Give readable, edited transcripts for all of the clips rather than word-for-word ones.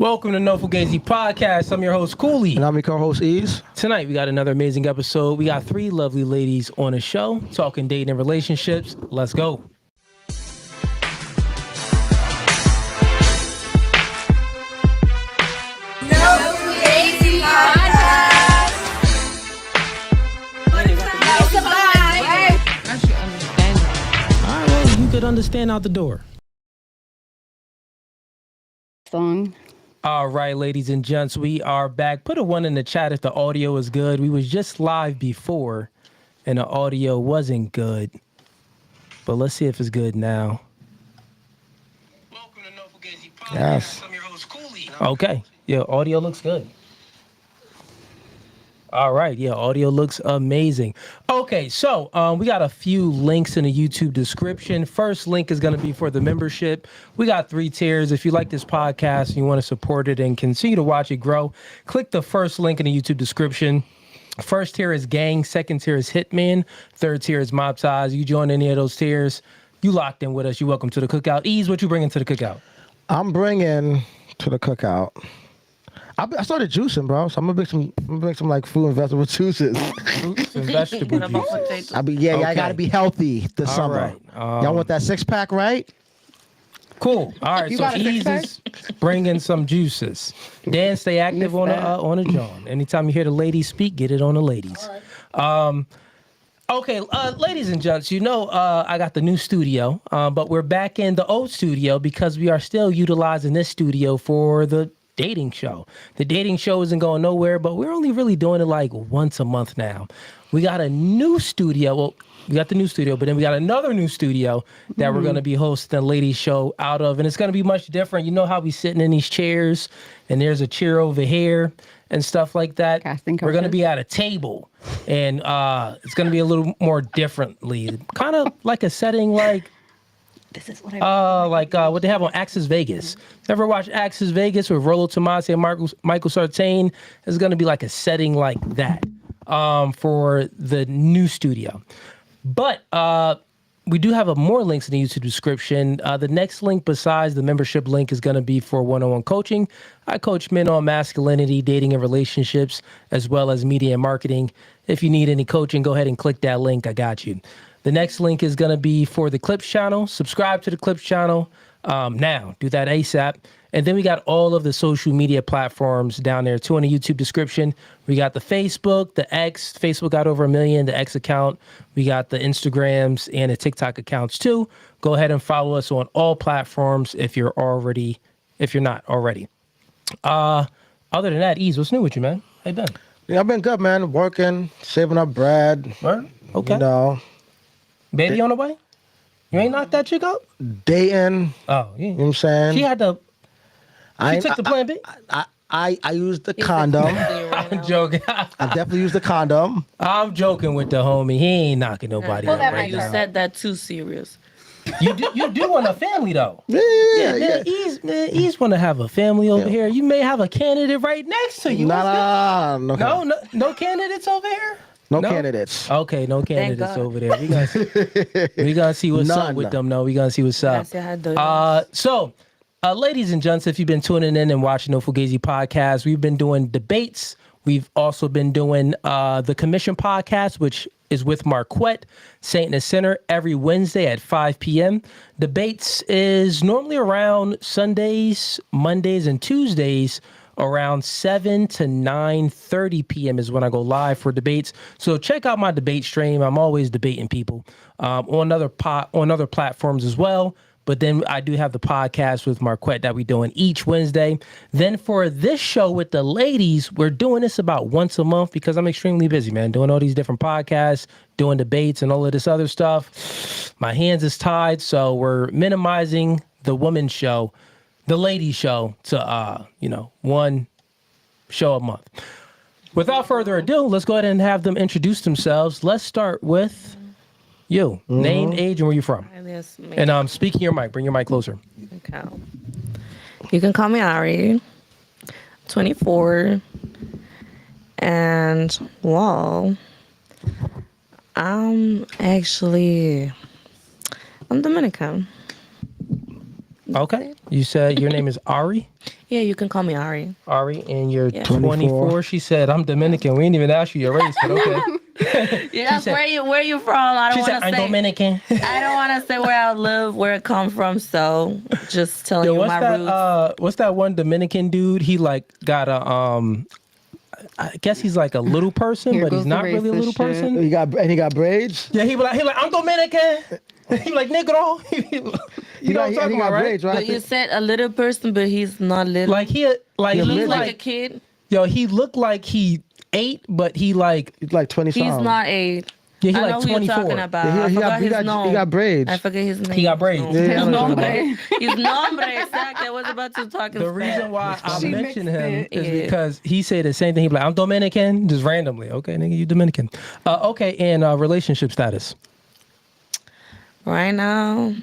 Welcome to No Fugazee Podcast. I'm your host, Cooley. And I'm your co-host, Ease. Tonight, we got another amazing episode. We got three lovely ladies on the show talking dating and relationships. Let's go. Could understand out the door. Song. All right, ladies and gents, we are back. Put a 1 in the chat if the audio is good. We was just live before and the audio wasn't good. But let's see if it's good now. Welcome to No Fugazee Podcast. Yes. I'm your host, Cooley. Okay. Yeah, audio looks good. All right. Yeah, audio looks amazing. Okay, so we got a few links in the YouTube description. First link is going to be for the membership. We got 3 tiers. If you like this podcast and you want to support it and continue to watch it grow, click the first link in the YouTube description. First tier is Gang. Second tier is Hitman. Third tier is Mob Ties. You join any of those tiers, you locked in with us. You're welcome to the cookout. Ease, what you bringing to the cookout? I'm bringing to the cookout. I started juicing, bro. So I'm gonna make some like fruit and vegetable juices. Fruits and vegetable juices. I gotta be healthy this All summer. right. Y'all want that 6-pack, right? Cool. All right. So Ease is bringing some juices. Dan, stay active on the John. Anytime you hear the ladies speak, get it on the ladies. All right. Okay, ladies and gents, I got the new studio, but we're back in the old studio because we are still utilizing this studio for the dating show. The dating show isn't going nowhere, but we're only really doing it like once a month now. We got a new studio. Well, we got the new studio, but then we got another new studio that we're going to be hosting a ladies show out of, and it's going to be much different. You know how we sitting in these chairs, and there's a chair over here and stuff like that. We're going to be at a table, and it's going to be a little more differently, kind of like a setting like. This is what I what they have on Access Vegas. Ever watch Access Vegas with Rollo Tomasi and Michael Sartain? It's going to be like a setting like that for the new studio. But we do have more links in the YouTube description. The next link besides the membership link is going to be for one-on-one coaching. I coach men on masculinity, dating, and relationships, as well as media and marketing. If you need any coaching, go ahead and click that link. I got you. The next link is going to be for the Clips channel. Subscribe to the Clips channel now. Do that ASAP. And then we got all of the social media platforms down there, too, in the YouTube description. We got the Facebook, the X. Facebook got over 1 million, the X account. We got the Instagrams and the TikTok accounts, too. Go ahead and follow us on all platforms if you're not already. Other than that, Ease, what's new with you, man? How you been? Yeah, I've been good, man. Working, saving up bread. Right? Okay. Baby on the way? You ain't knocked that chick up? Dating. Oh, yeah. You know what I'm saying? She took the plan B? I used the condom. I'm joking. I definitely used the condom. I'm joking with the homie. He ain't knocking nobody up right You now. said that too serious. You do want a family, though. Yeah. Ease want to have a family over here. You may have a candidate right next to you. No candidates over here? No candidates. Okay, no candidates over there. We gonna see what's up with them, though. We gonna see what's up. So, ladies and gents, if you've been tuning in and watching No Fugazee Podcast, we've been doing debates. We've also been doing the Commission Podcast, which is with Marquette, Saint in the Center, every Wednesday at 5 p.m. Debates is normally around Sundays, Mondays, and Tuesdays. Around 7 to 9:30 p.m. is when I go live for debates. So check out my debate stream. I'm always debating people on other platforms as well. But then I do have the podcast with Marquette that we're doing each Wednesday. Then for this show with the ladies, we're doing this about once a month because I'm extremely busy, man, doing all these different podcasts, doing debates and all of this other stuff. My hands is tied, so we're minimizing the women's show, the ladies show, to one show a month. Without further ado, let's go ahead and have them introduce themselves. Let's start with you. Name, age, and where you're from. And speaking your mic. Bring your mic closer. Okay. You can call me Ari. 24. And, well, I'm Dominican. Okay. You said your name is Ari? Yeah, you can call me Ari. Ari, and you're Yeah. 24. She said, I'm Dominican. We didn't even ask you your race, but okay. Yeah, said- where you from? I don't She said, want to I'm say. Dominican. I don't want to say where I live, where I come from. So just telling you my roots. What's that one Dominican dude? He like got a I guess he's like a little person, Here but he's goes the not really a racist little shit. person. He got braids. Yeah, he like I'm Dominican. He like negro. You know what I'm talking about, right? Braids, right? But you said a little person, but he's not little. Like he like Yeah, he he's midget. like a kid. yo, he looked like he 8, but he like He's like 20 He's something. not 8. yeah, he I know like who you're 24. talking about. Yeah, I he forgot got, he, his got, name. he got braids. I forget his name. He got braids. Yeah, His I know what you're nombre. His nombre, exactly. I was about to talk in The Spanish. reason why I She mentioned mixed him it. is Yeah. because he said the same thing. He be like, I'm Dominican, just randomly. Okay, nigga, you Dominican. Okay, and relationship status. Right now,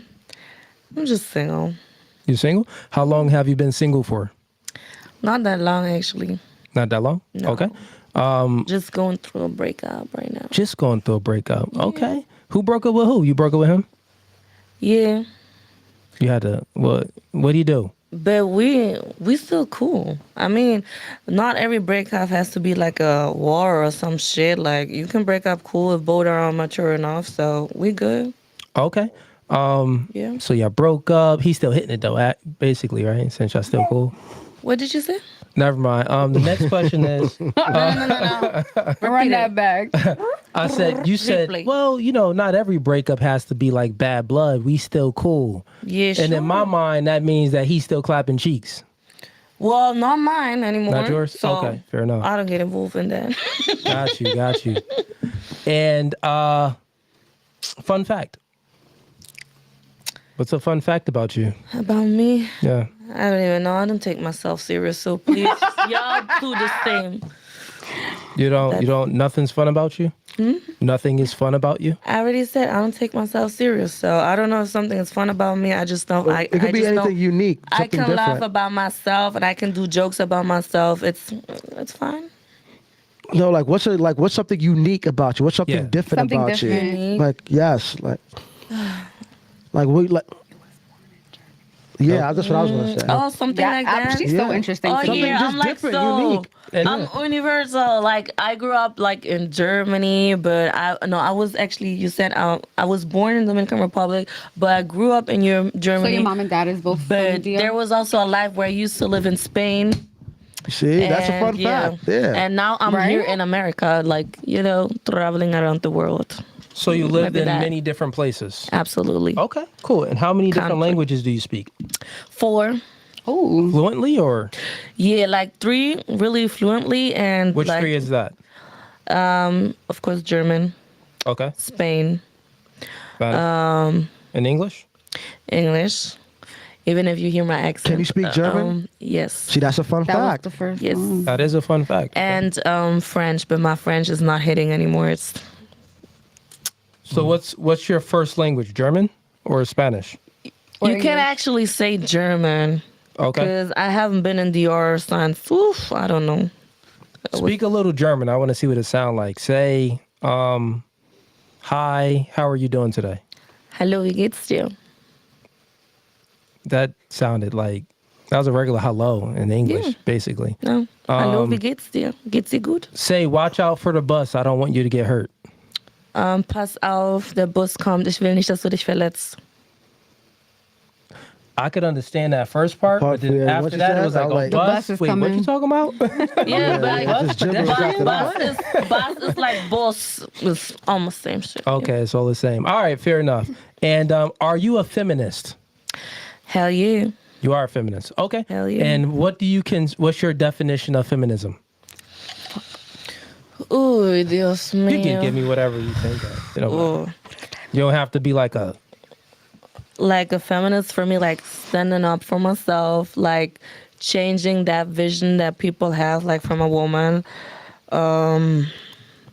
I'm just single. You single? How long have you been single for? Not that long, actually. Not that long? No. Okay. Just going through a breakup right now. Just going through a breakup. Okay. Who broke up with who? You broke up with him? Yeah, You had to, what do you do? but we still cool. I mean, not every breakup has to be like a war or some shit. Like, you can break up cool if both are mature enough. So we good. Okay. Yeah. So y'all broke up. He's still hitting it though, basically, right? Since y'all still cool. What did you say? Never mind. The next question is, No. Run that back. you said, Replay. well, you know, not every breakup has to be like bad blood. We still cool. Yeah, sure. And in my mind, that means that he's still clapping cheeks. Well, not mine anymore. Not yours? So Okay, fair enough. I don't get involved in that. Got you. And fun fact. What's a fun fact about you? About me, Yeah. I don't even know. I don't take myself serious. So please, y'all do the same. You don't, nothing's fun about you? Nothing is fun about you? I already said I don't take myself serious. So I don't know if something is fun about me. I just don't. It could be anything unique. I Something can laugh different. about myself and I can do jokes about myself. It's fine. No, like what's something unique about you? What's something Yeah. different Something about different. you? Unique. Like yes, like we like. Yeah, that's what I was gonna say. Oh, something like that. She's so Yeah. interesting. Oh to me. Something yeah, just I'm like different, so. unique. And I'm universal. Like I grew up like in Germany, but I was actually. You said I was born in the Dominican Republic, but I grew up in So Germany. your mom and dad is both from But India? there was also a life where I used to live in Spain. See, that's a fun And, fact. Yeah. And now I'm Right? here in America, like, traveling around the world. so you lived Maybe in that. many different places. Absolutely. Okay, cool. And how many different Country. languages do you speak? 4. Oh, Fluently or Yeah, like 3 really fluently, and which like, 3 is that? of course, German, Okay. Spain, Spanish. In English? English. Even if you hear my accent. Can you speak German? Yes. See, that's a fun that was fact. the first Yes. one. That is a fun fact. And French, but my French is not hitting anymore. It's So what's your first language? German or Spanish? Or you can English. actually say German. Okay. Because I haven't been in DR since, I don't know. Speak a little German. I want to see what it sounds like. Say, hi, how are you doing today? Hallo, wie geht's dir? That sounded like that was a regular hello in English, Yeah. basically. No. Hallo, wie geht's dir? Geht's dir gut? Say, watch out for the bus. I don't want you to get hurt. Pass auf, der Bus kommt. Ich will nicht, dass du dich verletzt. I could understand that first part, but then Yeah, after what you that, said, it was like I a was like- The bus. bus is Wait, what coming. you talking about? Yeah, but yeah, just gibberish after that. bus is like boss. It's almost same shit. Okay, it's all the same. All right, fair enough. And are you a feminist? Hell yeah. You are a feminist. Okay. Hell yeah. And what's your definition of feminism? Uy, Dios mío. You can give me whatever you think of. Oh. You don't have to be like a Like a feminist for me, like standing up for myself, like changing that vision that people have, like from a woman.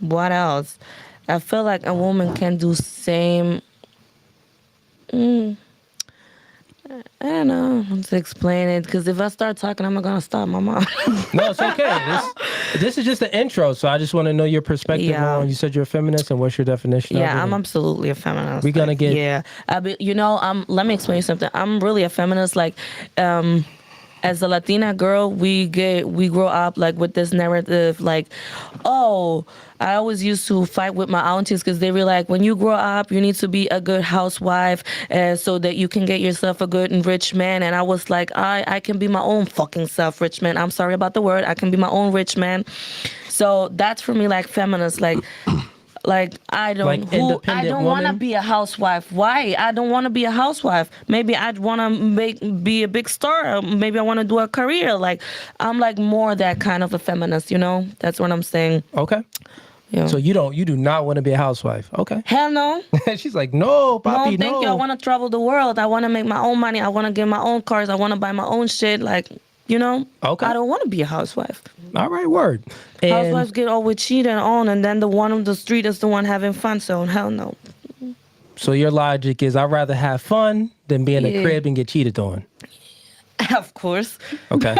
What else? I feel like a woman can do same. I don't know how to explain it because if I start talking, I'm not gonna stop my mom. No, it's okay. This is just the intro, so I just want to know your perspective on. You said you're a feminist, and what's your definition? Yeah, of it? I'm absolutely a feminist. We're gonna get. Yeah, let me explain something. I'm really a feminist. Like, as a Latina girl, we grow up like with this narrative, like, oh, I always used to fight with my aunties because they were like, when you grow up, you need to be a good housewife so that you can get yourself a good and rich man. And I was like, I can be my own fucking self, rich man. I'm sorry about the word. I can be my own rich man. So that's for me, like, feminist, like I don't want to be a housewife. Why? I don't want to be a housewife. Maybe I'd want to be a big star. Maybe I want to do a career. Like I'm like more that kind of a feminist, you know? That's what I'm saying. Okay. Yeah. So you do not want to be a housewife. Okay. Hell no. She's like, no, papi, no. Thank you. I want to travel the world. I want to make my own money. I want to get my own cars. I want to buy my own shit. Like, you know? Okay. I don't want to be a housewife. All right, word. And housewives get always cheated on, and then the one on the street is the one having fun. So hell no. So your logic is, I'd rather have fun than be in a crib and get cheated on. Of course. Okay.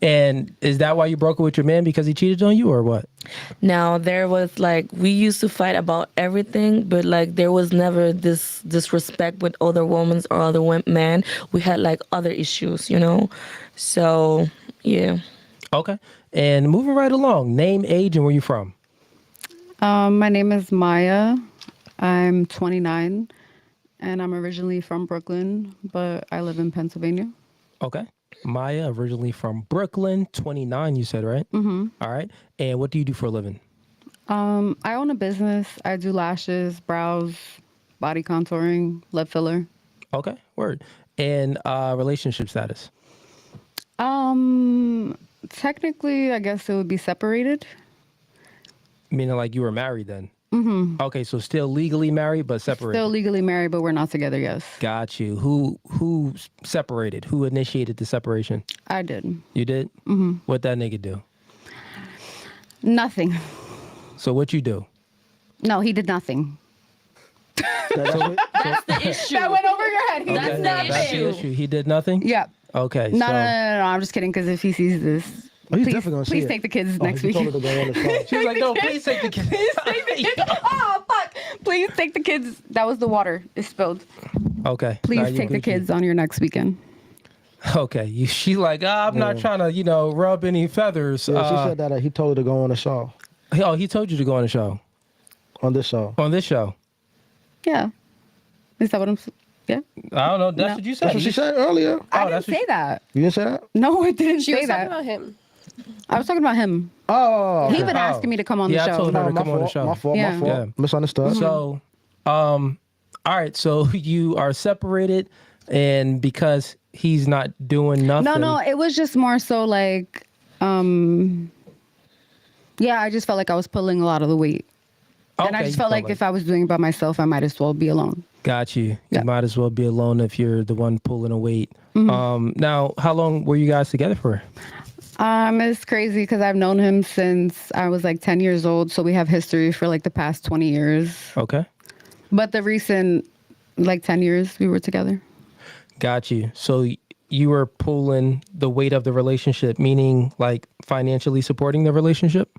And is that why you broke up with your man, because he cheated on you, or what? No, there was like, we used to fight about everything, but like there was never this disrespect with other women or other men. We had like other issues, you know? So, yeah. Okay. And moving right along, name, age, and where you from? My name is Maya. I'm 29, and I'm originally from Brooklyn, but I live in Pennsylvania. Okay. Maya, originally from Brooklyn, 29, you said, right? Mm-hmm. All right. And what do you do for a living? I own a business. I do lashes, brows, body contouring, lip filler. Okay, word. And relationship status? Technically, I guess it would be separated. Meaning like you were married then? Mm-hmm. Okay, so still legally married, but separated. Still legally married, but we're not together, yes. Got you. Who separated? Who initiated the separation? I did. You did? Mm-hmm. What that nigga do? Nothing. So what you do? No, he did nothing. That's the issue. That went over your head. Okay, that's the issue. He did nothing? Yeah. Okay. No, I'm just kidding, because if he sees this, please take the kids next week. She's like, no, please take the kids. Oh, fuck. Please take the kids. That was the water. It spilled. Okay. Please take the kids on your next weekend. Okay. She's like, I'm not trying to, rub any feathers. Yeah, she said that he told her to go on the show. Oh, he told you to go on the show? On this show. On this show? Yeah. Is that what I'm... Yeah. I don't know. That's what you said. That's what she said earlier. I didn't say that. You didn't say that? No, I didn't say that. She was talking about him. I was talking about him. Oh. He been asking me to come on the show. I told her to come on the show. My fault. Yeah. Misunderstood. So, all right. So you are separated, and because he's not doing nothing. No. It was just more so like, yeah, I just felt like I was pulling a lot of the weight. And I just felt like if I was doing it by myself, I might as well be alone. Got you. Yeah. You might as well be alone if you're the one pulling a weight. Mm-hmm. Now, how long were you guys together for? It's crazy because I've known him since I was like 10 years old. So we have history for like the past 20 years. Okay. But the recent like 10 years we were together. Got you. So you were pulling the weight of the relationship, meaning like financially supporting the relationship?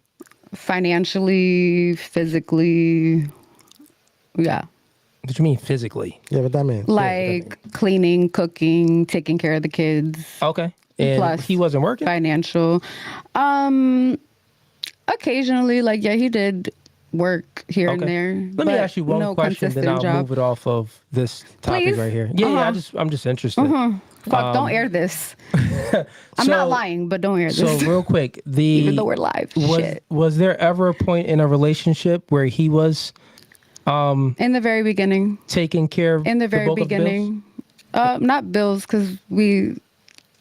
Financially, physically, yeah. What do you mean physically? Yeah, what that means? Like cleaning, cooking, taking care of the kids. Okay. And plus he wasn't working? Financial. Occasionally, like, yeah, he did work here and there. Let me ask you one question, then I'll move it off of this topic right here. Yeah, I'm just interested. Fuck, don't air this. I'm not lying, but don't air this. So real quick, even though we're live, was there ever a point in a relationship where he was in the very beginning taking care of in the very beginning? Not bills, because we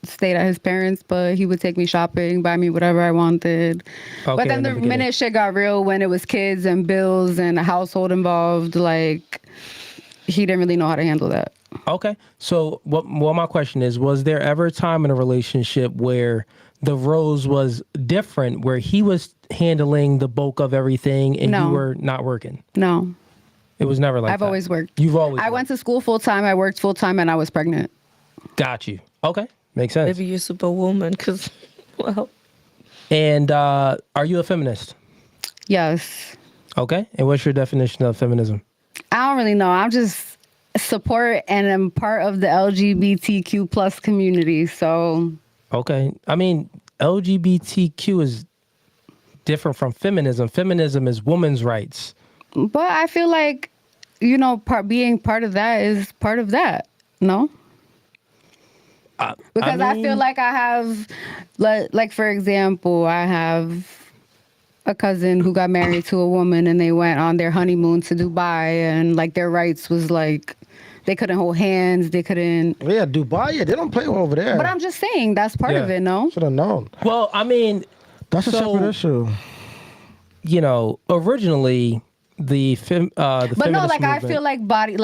stayed at his parents, but he would take me shopping, buy me whatever I wanted. Okay, but then the minute shit got real, when it was kids and bills and a household involved, like, he didn't really know how to handle that. Okay. So what my question is, was there ever a time in a relationship where the roles was different, where he was handling the bulk of everything and you were not working? No. It was never like I've that. always worked. You've always I went to school full time. I worked full time, and I was pregnant. Got you. Okay. Makes sense. Maybe you're superwoman, because, well. And are you a feminist? Yes. Okay. And what's your definition of feminism? I don't really know. I'm just support and I'm part of the LGBTQ plus community. So. Okay. I mean, LGBTQ is different from feminism. Feminism is women's rights. But I feel like, being part of that is part of that. No? Because I feel like I have, like, for example, I have a cousin who got married to a woman and they went on their honeymoon to Dubai, and like their rights was like they couldn't hold hands, they couldn't. Yeah, Dubai, they don't play over there. But I'm just saying that's part of it, no? Should have known. Well, I mean, that's a separate issue. Originally the but no, like I feel like nobody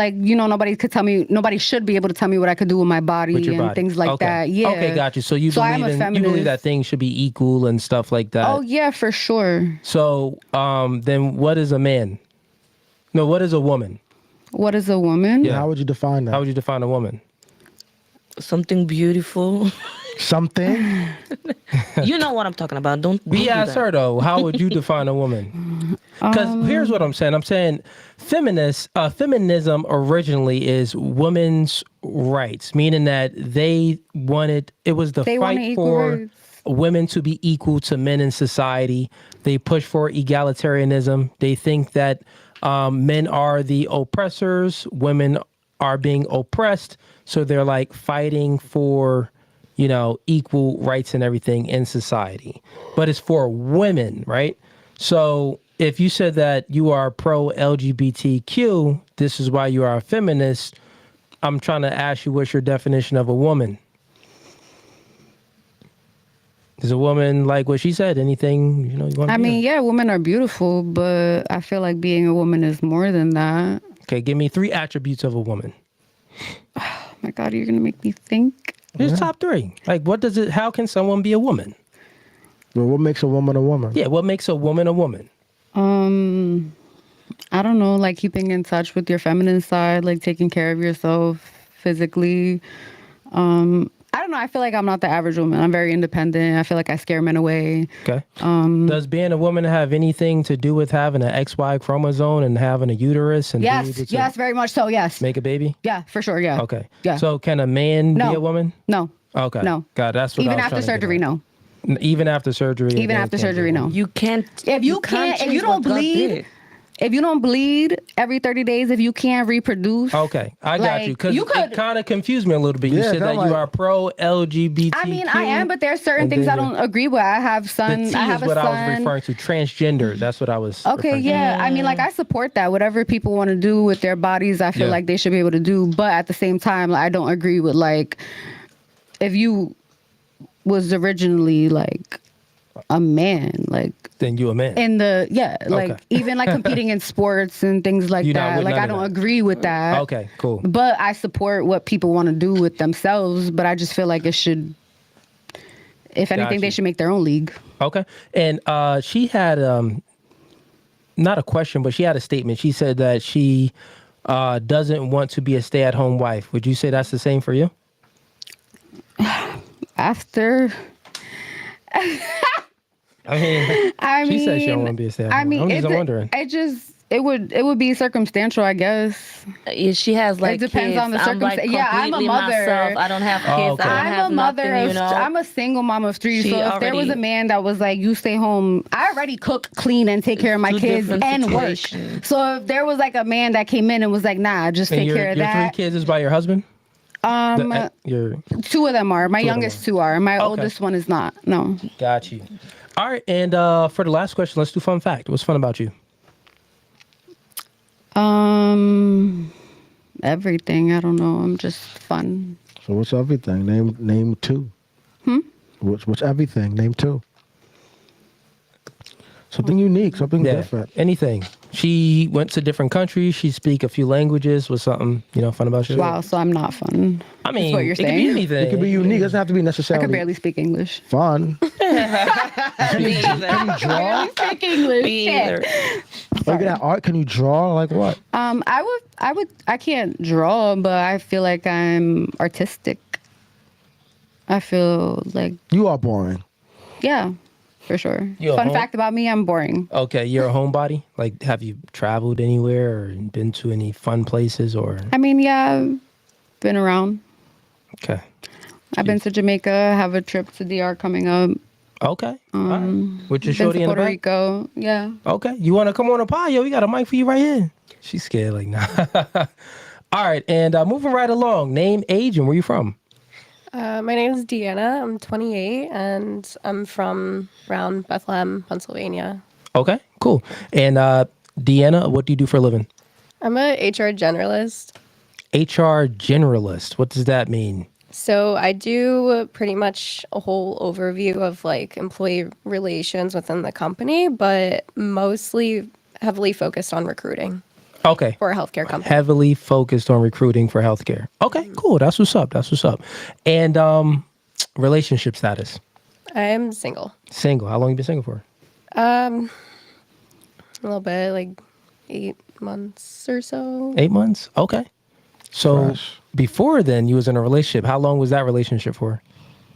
should be able to tell me what I could do with my body and things like that. Yeah. Okay, got you. So you believe that things should be equal and stuff like that. Oh yeah, for sure. So then what is a man? No, what is a woman? What is a woman? Yeah. How would you define that? How would you define a woman? Something beautiful. Something? You know what I'm talking about. Don't We asked her though. How would you define a woman? Because here's what I'm saying. I'm saying feminism originally is women's rights, meaning that it was the fight for women to be equal to men in society. They push for egalitarianism. They think that men are the oppressors, women are being oppressed. So they're like fighting for, equal rights and everything in society. But it's for women, right? So if you said that you are pro LGBTQ, this is why you are a feminist. I'm trying to ask you, what's your definition of a woman? Is a woman like what she said? Anything, you want to yeah, women are beautiful, but I feel like being a woman is more than that. Okay, give me 3 attributes of a woman. Oh my God, you're going to make me think? Just top 3. Like, how can someone be a woman? Well, what makes a woman a woman? Yeah, what makes a woman a woman? I don't know, like keeping in touch with your feminine side, like taking care of yourself physically. I don't know. I feel like I'm not the average woman. I'm very independent. I feel like I scare men away. Okay. Does being a woman have anything to do with having an XY chromosome and having a uterus? And yes, very much so, yes. Make a baby? Yeah, for sure, yeah. Okay. Yeah. So can a man be a woman? No. Okay. No. God, that's what Even I was after surgery, no. Even after surgery? Even after surgery, no. You can't. If you don't bleed... If you don't bleed every 30 days, if you can't reproduce. Okay, I got you. Because it kind of confused me a little bit. You said that you are pro LGBT. I mean, I am, but there are certain things I don't agree with. I have sons. I have a son. I was referring to. Transgender. That's what I was. Okay, yeah. I mean, like, I support that. Whatever people want to do with their bodies, I feel like they should be able to do. But at the same time, I don't agree with, like, if you was originally, like, a man, like, then you a man. Even like competing in sports and things like that. Like, I don't agree with that. Okay, cool. But I support what people want to do with themselves. But I just feel like it should, if anything, they should make their own league. Okay. And she had not a question, but she had a statement. She said that she doesn't want to be a stay-at-home wife. Would you say that's the same for you? After. I mean, she said she don't want to be a stay-at-home. I'm just wondering. It would be circumstantial, I guess. She has like. It depends kids. on the circumstance. I'm a mother. Myself. I don't have kids. Okay. I'm a mother. I'm a single mom of 3. So if there was a man that was like, "You stay home," I already cook, clean, and take care of my kids and work. So if there was like a man that came in and was like, "Nah, just take care of that." Your 3 kids is by your husband? 2 of them are. My youngest 2 are. My oldest one is not. No. Got you. All right, and for the last question, let's do fun fact. What's fun about you? Everything. I don't know. I'm just fun. So what's everything? Name 2. What's everything? Name 2. Something unique, something different. Anything. She went to different countries. She speak a few languages. What's something, fun about you? Wow, so I'm not fun. I mean, what you're saying. It could be anything. It could be unique. It doesn't have to be necessarily. I could barely speak English. Fun. Yeah, Me either. Can you draw? Speak English. Me Shit. either. Look at that art. Can you draw? Like what? I can't draw, but I feel like I'm artistic. I feel like, You are boring. yeah, for sure. You a Fun home- fact about me, I'm boring. Okay, you're a homebody? Like, have you traveled anywhere or been to any fun places or? I mean, yeah, I've been around. Okay. I've been to Jamaica, have a trip to DR coming up. Okay. All right. With your Been shorty to in the Puerto back? Rico. Yeah. Okay. You want to come on a pod? Yo, we got a mic for you right here. She's scared like, nah. All right. And moving right along. Name, age, and where you from? My name is Deanna. I'm 28, and I'm from around Bethlehem, Pennsylvania. Okay. Cool. And Deanna, what do you do for a living? I'm a HR generalist. HR generalist. What does that mean? So I do pretty much a whole overview of like employee relations within the company, but mostly heavily focused on recruiting Okay. for a healthcare company. Heavily focused on recruiting for healthcare. Okay, cool. That's what's up. That's what's up. And relationship status. I am single. Single. How long you been single for? A little bit, like 8 months or so. 8 months? Okay. So Fresh. before then, you was in a relationship. How long was that relationship for?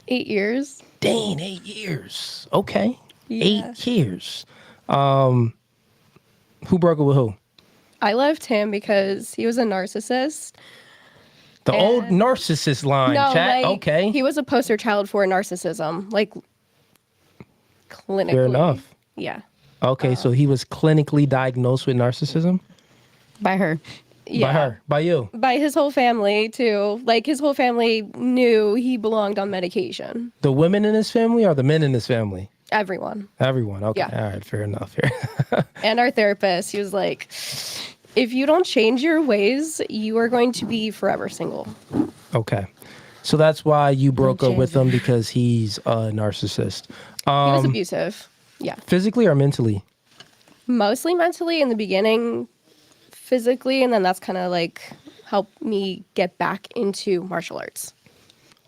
8 years. Dang, 8 years. Okay. Yeah. 8 years. Who broke it with who? I left him because he was a narcissist. The old And- narcissist line, chat. like, Okay. he was a poster child for narcissism, like clinically. Fair enough. Yeah. Okay, so he was clinically diagnosed with narcissism? By her. Yeah. By her? By you? By his whole family too. Like his whole family knew he belonged on medication. The women in his family or the men in his family? Everyone. Everyone. Okay. Yeah. All right. Fair enough. And our therapist, he was like, if you don't change your ways, you are going to be forever single. Okay. So that's why you broke up with him, because he's a narcissist. He was abusive. Yeah. Physically or mentally? Mostly mentally in the beginning, physically, and then that's kind of like helped me get back into martial arts.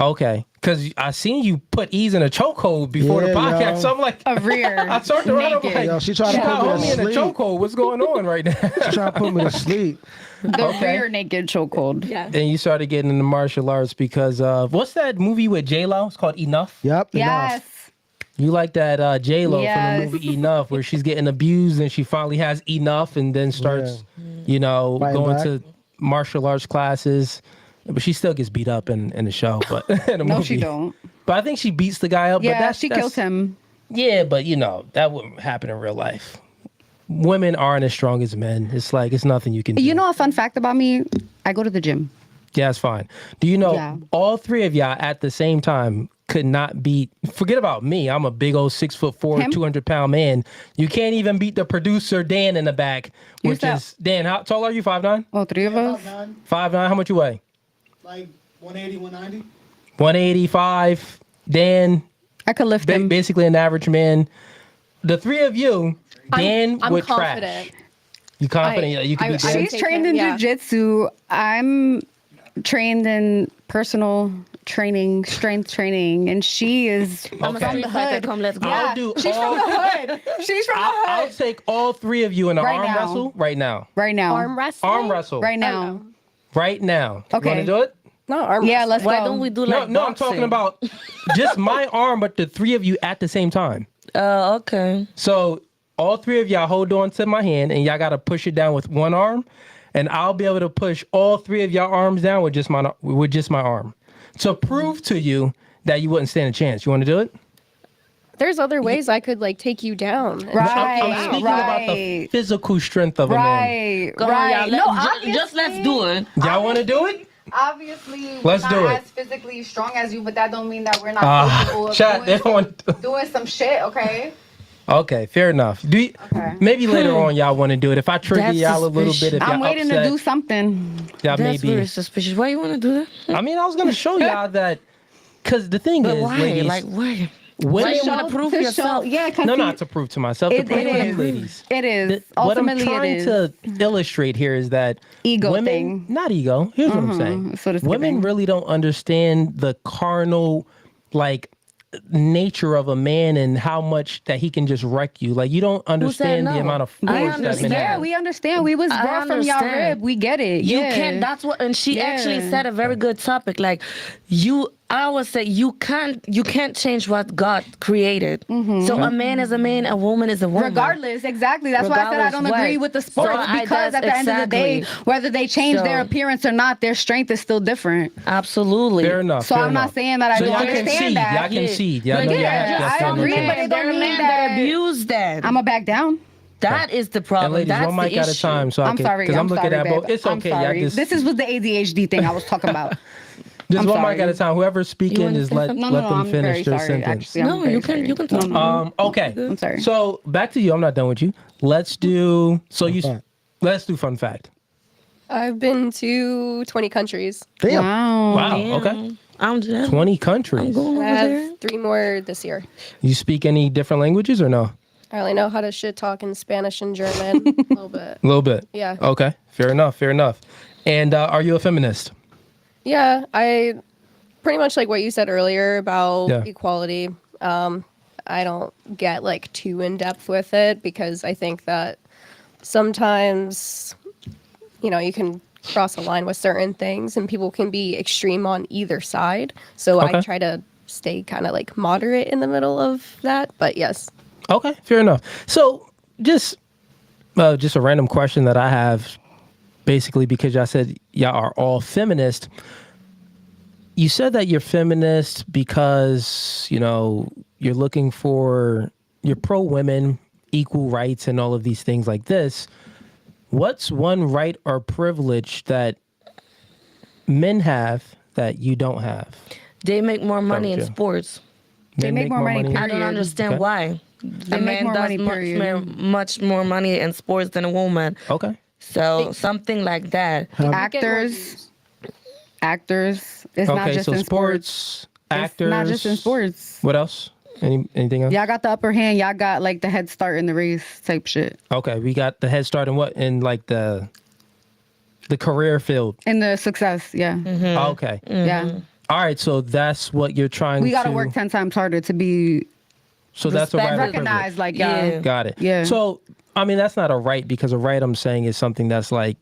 Okay. Because I seen you put ease in a chokehold before the Yeah, podcast. yo. So I'm like, A rear. I turned around. I'm naked. like, Yo, she tried to got put me homie to in a sleep. chokehold. What's going on right now? She trying to put me to sleep. The Okay. rear naked chokehold. Yeah. And you started getting into martial arts because of, what's that movie with J-Lo? It's called Enough. Yep. Yes. Enough. You like that J-Lo Yes. from the movie Enough, where she's getting abused and she finally has enough and then starts, Fighting going back. to martial arts classes. But she still gets beat up in the show, but in the No, movie. she don't. But I think she beats the guy up. but Yeah, she kills him. Yeah, but that wouldn't happen in real life. Women aren't as strong as men. It's like, it's nothing you can do. You know a fun fact about me? I go to the gym. Yeah, it's fine. Do you know Yeah. all three of y'all at the same time could not beat, forget about me. I'm a big old 6'4", Him? 200-pound man. You can't even beat the producer, Dan, in the back, which that- is, Dan, how tall are you? 5'9"? All three of us? 5'9", how much you weigh? Like 180, 190. 185. Dan, I could lift him. basically an average man. The three of you, Dan I'm would confident. trash. You confident? Yeah, you can beat Dan? I- She's take trained him, in yeah. jujitsu. I'm trained in personal training, strength training, and she is I'm a Okay. street fighter. Come, let's go. I'll do she's all- from the hood. She's from the I'll hood. take all three of you in an Right arm now. wrestle right now. Right now. Arm wrestling? Arm wrestle. Right now. Right now. Okay. You want to do it? No, arm Yeah, wrestling. let's Why go. don't we do No, like no, I'm talking boxing? about just my arm, but the three of you at the same time. Okay. So all three of y'all hold on to my hand, and y'all got to push it down with one arm, and I'll be able to push all three of y'all arms down with just my arm. To prove to you that you wouldn't stand a chance. You want to do it? There's other ways I could like take you down. and Right. choke you I'm out. speaking about the physical strength of a man. Right. Come right. on, y'all. No, Just let's do it. Y'all want to do it? Obviously, Let's we're do not it. as physically strong as you, but that don't mean that we're not capable of Chat, they don't want doing some shit, okay? Okay, fair enough. Okay. Maybe later on y'all want to do it. If I trigger That's y'all a little suspicious. bit, if I'm y'all waiting upset, to do something. y'all That's maybe. very suspicious. Why you want to do that? I mean, I was gonna show y'all that, because the thing But is, why? ladies, Like, why? women. Why you want to prove To yourself? show, yeah, No, not to prove to myself. To it prove to you is. ladies. It is. What I'm Ultimately, trying it is. to illustrate here is that Ego women, thing. not ego. Here's what I'm saying. That's what it's Women giving. really don't understand the carnal, like, nature of a man and how much that he can just wreck you. Like, you don't understand the amount of force that men have. We understand. We was brought from y'all rib. We get it. You can't. That's what. And she actually said a very good topic. Like, I always say you can't change what God created. So a man is a man, a woman is a woman. Regardless, exactly. That's why I said I don't agree with the sports, because at the end of the day, whether they change their appearance or not, their strength is still different. Absolutely. Fair enough. So I'm not saying that I don't understand that. Y'all concede. Y'all I agree, but it don't mean that abuse that. I'm gonna back down. That is the problem. And ladies, that's one mic at a time. So I'm sorry. Because I'm looking sorry, at both. babe. It's okay. I'm sorry. Y'all just, this was the ADHD thing I was talking about. just one mic at a time. Whoever's speaking is let them I'm very finish their sorry. sentence. Actually, you can talk. Okay. I'm sorry. So back to you. I'm not done with you. Let's do. Let's do fun fact. I've been to 20 countries. Damn. Wow. Okay. I'm just 20 countries. And I have 3 more this year. You speak any different languages or no? I only know how to shit talk in Spanish and German a little bit. A little bit. Yeah. Okay. Fair enough. And are you a feminist? Yeah, I pretty much like what you said earlier about Yeah. equality. I don't get like too in depth with it because I think that sometimes, you can cross a line with certain things and people can be extreme on either side. So Okay. I try to stay kind of like moderate in the middle of that. But yes. Okay, fair enough. So just a random question that I have, basically because y'all said y'all are all feminist. You said that you're feminist because, you're looking for, you're pro women, equal rights and all of these things like this. What's one right or privilege that men have that you don't have? They make more money in sports. They make more money. I don't understand why. They A make man more does money, period. much more money in sports than a woman. Okay. So something like that. Actors. It's not just in sports. Actors. It's not just in sports. What else? Anything else? Y'all got the upper hand. Y'all got like the head start in the race type shit. Okay, we got the head start in what? In like the career field. In the success, yeah. Okay. Yeah. All right, so that's what you're trying We to... got to work 10 times harder to be So that's a right or recognized. privilege. Like, yeah. Got it. Yeah. So, I mean, that's not a right, because a right, I'm saying, is something that's like,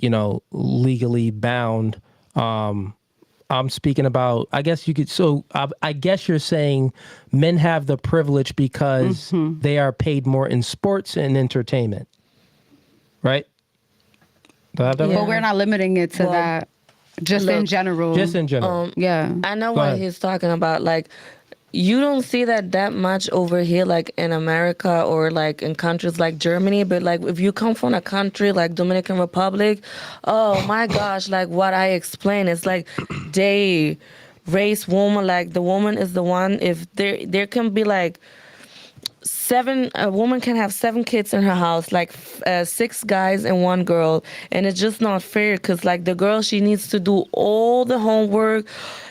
legally bound. I'm speaking about, I guess you could, so I guess you're saying men have the privilege because they are paid more in sports and entertainment, right? But we're not limiting it to that. Just in general. Just in general. Yeah. I know what he's talking about. Like, you don't see that much over here, like in America or like in countries like Germany. But like, if you come from a country like Dominican Republic, oh my gosh, like what I explained, it's like they raise woman, like the woman is the one. If there can be like a woman can have 7 kids in her house, like 6 guys and 1 girl, and it's just not fair, because like the girl, she needs to do all the homework.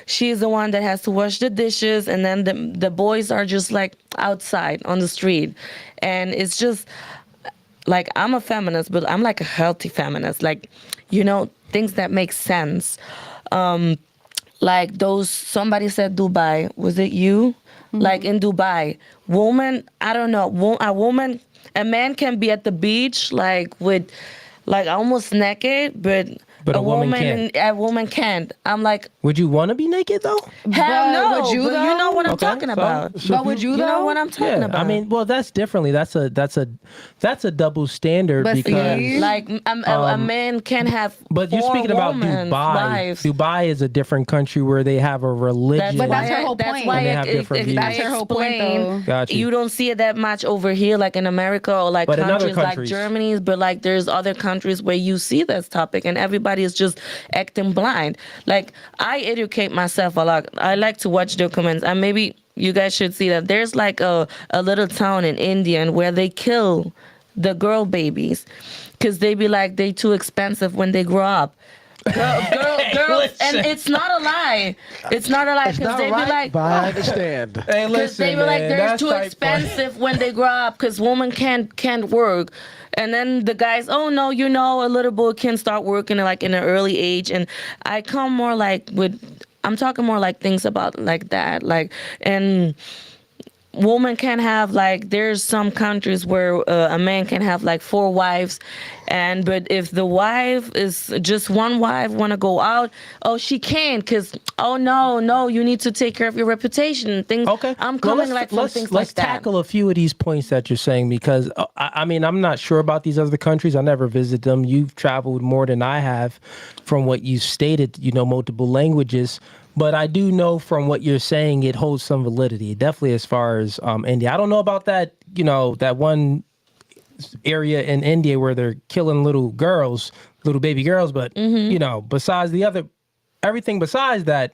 She's the one that has to wash the dishes, and then the boys are just like outside on the street. And it's just like, I'm a feminist, but I'm like a healthy feminist, like, things that make sense. Like somebody said Dubai, was it you? Like in Dubai, woman, I don't know, a man can be at the beach like with like almost naked, but a woman can't. I'm like, would you want to be naked though? Hell no. Would you, but though? you know what I'm talking about. But would you, You though? know what I'm talking about. I mean, well, that's differently. That's a double standard, But because see, like a man can have. But you're 4 speaking about women, Dubai. wives. Dubai is a different country where they have a religion. But that's her whole That's point. why And they have different views. That's her whole point, though. Got you. You don't see it that much over here, like in America or like But in other countries like countries. Germany. But like there's other countries where you see this topic and everybody is just acting blind. Like, I educate myself a lot. I like to watch documents, and maybe you guys should see that there's like a little town in India where they kill the girl babies because they be like, they too expensive when they grow up. Girls, and it's not a lie. It's not a lie, because they be like, but I understand. Hey, because listen, they were like, man, they're that's too type expensive when they grow up, because women can't work. And then the guys, oh no, a little boy can start working like in an early age. And I come more like I'm talking more like things about like that. Like, and woman can have like, there's some countries where a man can have like 4 wives, but if the wife is just one wife want to go out, she can't, because no, you need to take care of your reputation. Things. Okay, I'm coming from things like that. Let's tackle a few of these points that you're saying, because I mean, I'm not sure about these other countries. I never visited them. You've traveled more than I have, from what you stated. You know multiple languages. But I do know from what you're saying, it holds some validity, definitely as far as India. I don't know about that, that one area in India where they're killing little baby girls. But, besides everything besides that,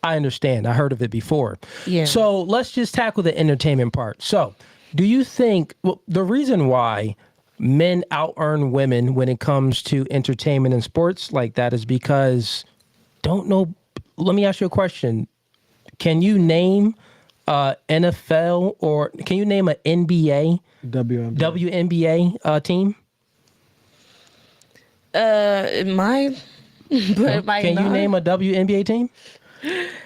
I understand. I heard of it before. Yeah. So let's just tackle the entertainment part. So do you think the reason why men out-earn women when it comes to entertainment and sports like that is because let me ask you a question. Can you name NFL or can you name an NBA, WNBA team? Mine, but can you name a WNBA team?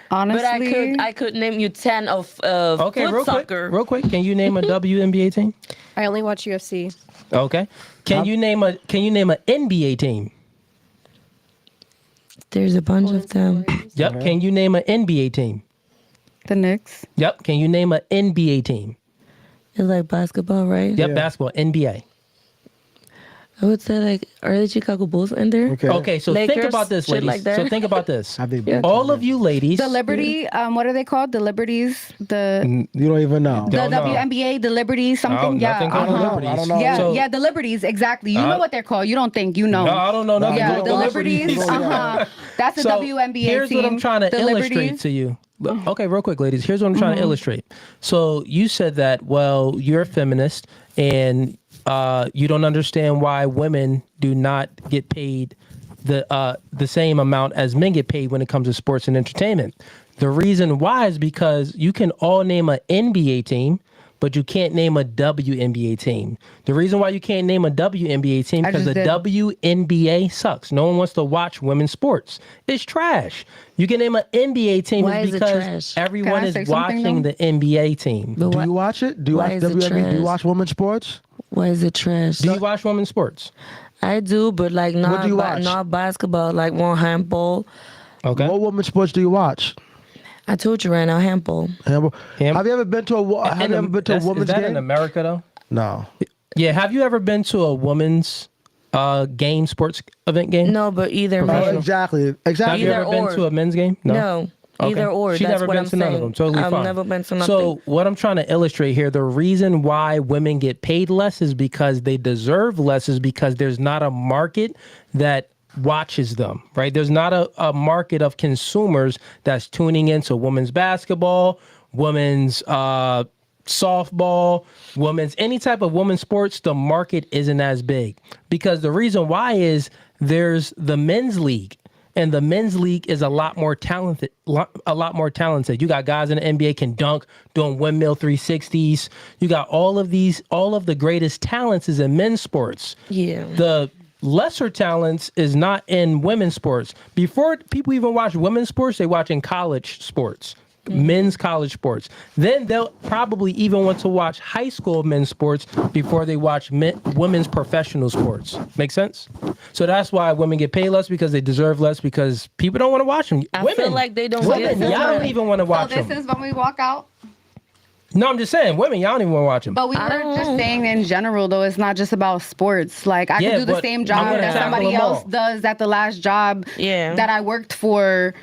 Honestly, but I could name you 10 of foot soccer. Real quick, can you name a WNBA team? I only watch UFC. Okay. Can you name an NBA team? There's a bunch of them. Yep. Okay. Can you name an NBA team? The Knicks. Yep. Can you name an NBA team? It's like basketball, right? Yep, basketball, NBA. I would say like, are the Chicago Bulls in there? Okay, so Lakers, think about this, ladies. like that. So think about this. All of you ladies. The Liberty, what are they called? The Liberties? You don't even know. The WNBA, the Liberties, something? Nothing called the Liberties. I don't know. Yeah, the Liberties, exactly. You know what they're called. You don't think, you know. No, I don't know nothing. Yeah, the Liberties, That's the WNBA team. Here's what I'm trying to illustrate Liberties. to you. Okay, real quick, ladies. Here's what I'm trying to illustrate. So you said that, well, you're a feminist and you don't understand why women do not get paid the same amount as men get paid when it comes to sports and entertainment. The reason why is because you can all name an NBA team, but you can't name a WNBA team. The reason why you can't name a WNBA team because the WNBA sucks. No one wants to watch women's sports. It's trash. You can name an NBA team because everyone is watching the NBA team. Do you watch it? Do you watch WNBA? Do you watch women's sports? Why is it trash? Do you watch women's sports? I do, but like not basketball, like more handball. Okay. What women's sports do you watch? I told you right now, handball. Have you ever been to a women's game? Is that in America though? No. Yeah. Have you ever been to a women's sports event game? No, but either. Exactly. Have you ever been to a men's game? No. Okay. Either or. She's never been to none of them. Totally fine. I've never been to nothing. So what I'm trying to illustrate here, the reason why women get paid less is because they deserve less, is because there's not a market that watches them, right? There's not a market of consumers that's tuning into women's basketball, women's softball, women's, any type of women's sports. The market isn't as big because the reason why is there's the men's league. And the men's league is a lot more talented. You got guys in the NBA can dunk, doing windmill 360s. You got all of the greatest talents is in men's sports. Yeah. The lesser talents is not in women's sports. Before people even watch women's sports, they watch in college sports. Men's college sports. Then they'll probably even want to watch high school men's sports before they watch women's professional sports. Make sense? So that's why women get paid less, because they deserve less, because people don't want to watch them. I feel like they don't get y'all don't even want to watch them. So this is when we walk out? No, I'm just saying, women, y'all don't even want to watch them. But we were just saying in general, though, it's not just about sports. Like, I could do the same job that somebody else does at the last job that I worked for.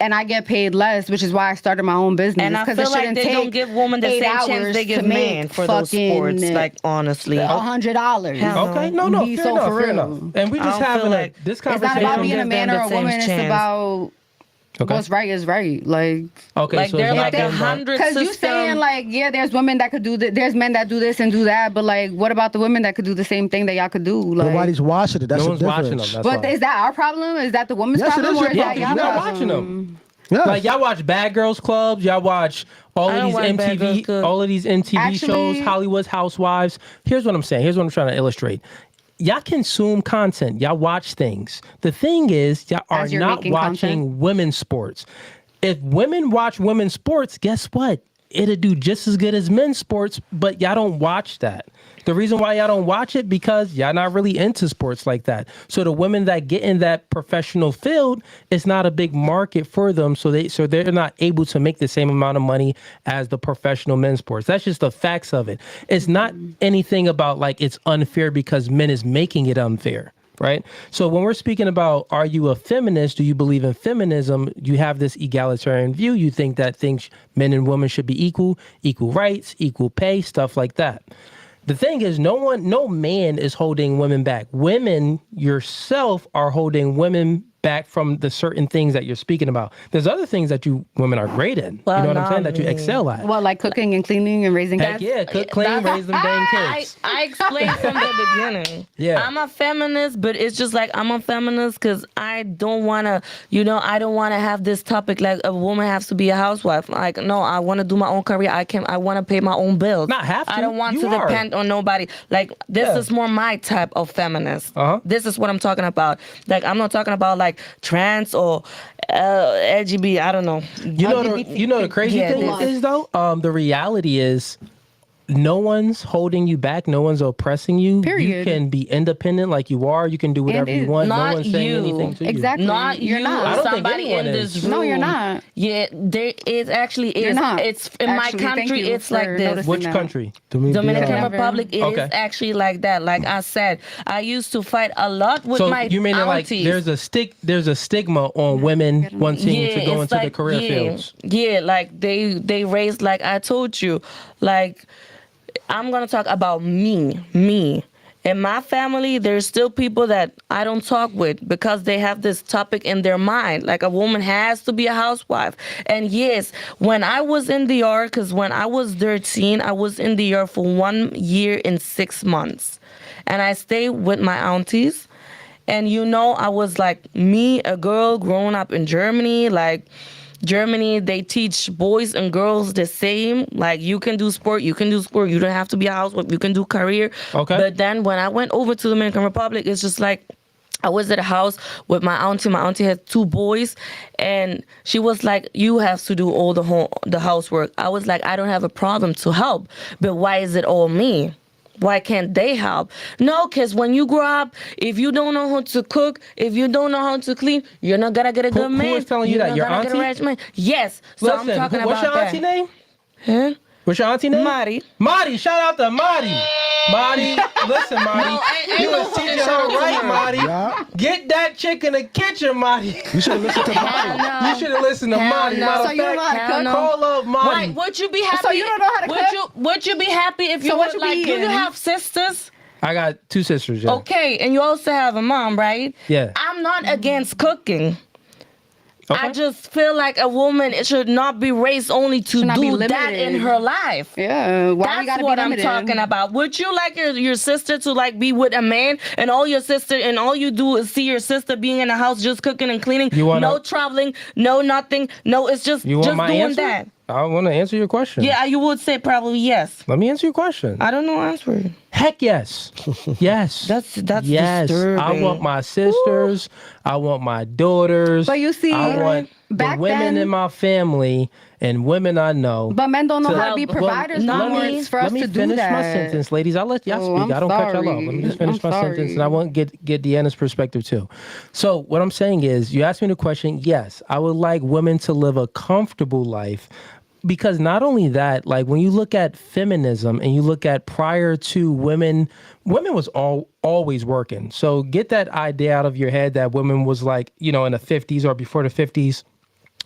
And I get paid less, which is why I started my own business. And I feel like they don't give women the same chance they give men for those sports. Like, honestly, $100. Okay, no, fair enough. And we just having this conversation. It's not about being a man or a woman. It's about what's right is right. Like, okay, like so they're like 100. Because you saying like, yeah, there's women that could do that. There's men that do this and do that. But like, what about the women that could do the same thing that y'all could do? Like, nobody's watching it. That's no the one's difference. watching them. But is that our problem? Is that the woman's problem? Or is that y'all watching them? Yes. Like, y'all watch Bad Girls Clubs, y'all watch all of these MTV shows, Hollywood Housewives. Here's what I'm saying. Here's what I'm trying to illustrate. Y'all consume content. Y'all watch things. The thing is, y'all are not watching women's sports. If women watch women's sports, guess what? it'll do just as good as men's sports, but y'all don't watch that. The reason why y'all don't watch it because y'all not really into sports like that. So the women that get in that professional field, it's not a big market for them. So they're not able to make the same amount of money as the professional men's sports. That's just the facts of it. It's not anything about like it's unfair because men is making it unfair. Right. So when we're speaking about, are you a feminist? Do you believe in feminism? You have this egalitarian view. You think that men and women should be equal rights, equal pay, stuff like that. The thing is, no man is holding women back. Women yourself are holding women back from the certain things that you're speaking about. There's other things that you women are great in. Well, you know what I'm saying? That you excel at. Well, like cooking and cleaning and raising kids. Heck yeah, cook, clean, raise them dang kids. I explained from the beginning. Yeah. I'm a feminist, but it's just like I'm a feminist because I don't want to, I don't want to have this topic like a woman has to be a housewife. Like, no, I want to do my own career. I want to pay my own bills. Not have to. I don't want to depend on nobody. Like, this is more my type of feminist. This is what I'm talking about. Like, I'm not talking about like trans or LGBT. I don't know. You know the crazy thing is though. The reality is, no one's holding you back. No one's oppressing you. Period. You can be independent like you are. You can do whatever you want. Not no one's saying you. anything to you. Exactly. Not You're you. not. I don't think Somebody anyone in is. this room. No, you're not. Yeah, there is actually is. You're not. It's in my Actually, thank country. you It's for like this. noticing Which that. country? Dominican Yeah. Republic is Okay. actually like that. Like I said, I used to fight a lot with my you mean like aunties. there's a stigma on women wanting to go it's into the career fields. Yeah, like they raised, like I told you, like I'm gonna talk about me. In my family, there's still people that I don't talk with because they have this topic in their mind. Like a woman has to be a housewife. And yes, when I was in the DR, because when I was 13, I was in the DR for 1 year and 6 months. And I stayed with my aunties. And I was like me, a girl growing up in Germany, like Germany, they teach boys and girls the same. Like, you can do sport. You don't have to be a housewife. You can do career. Okay. But then when I went over to the Dominican Republic, it's just like, I was at a house with my auntie. My auntie had 2 boys, and she was like, you have to do all the housework. I was like, I don't have a problem to help, but why is it all me? Why can't they help? No, because when you grow up, if you don't know how to cook, if you don't know how to clean, you're not going to get a good man. Who is telling you that? Your You're not gonna auntie? get a rich man. Yes. So Listen, I'm talking what's about your auntie name? Huh? What's your auntie name? Mari. Marty, shout out to Marty. Marty, listen, Marty. You was teaching her right, Marty. Yeah. Get that chick in the kitchen, Marty. You should listen to Marty. You should have listened to Marty. no. Matter So of you don't know how to fact, cook? call up Marty. Right. Would you be happy? So you don't know how to cook? Would you be happy if you So what would, you be like, do you eating? have sisters? I got 2 sisters, yeah. Okay, and you also have a mom, right? Yeah. I'm not against cooking. Okay. I just feel like a woman should not be raised only to Should not be do that in limited. her life. Yeah. Why we That's gotta what be I'm limited? talking about. Would you like your sister to like be with a man and all you do is see your sister being in the house just cooking and cleaning? No traveling, no nothing. No, it's just You want my doing answer? that. I want to answer your question. Yeah, you would say probably yes. Let me answer your question. I don't know answer. Heck yes. Yes. That's yes. disturbing. I want my sisters. I want my daughters. But you see, I want the back women then- in my family and women I know. But men don't know how to be Well, providers no more. It's for us let me to do finish that. my sentence, ladies. I'll let y'all Oh, speak. I'm I don't cut y'all off. sorry. Let me just finish I'm my sentence, sorry. and I want to get Deanna's perspective too. So what I'm saying is, you asked me the question. Yes, I would like women to live a comfortable life. Because not only that, like when you look at feminism and you look at prior to women was always working. So get that idea out of your head that women was like, in the 50s or before the 50s,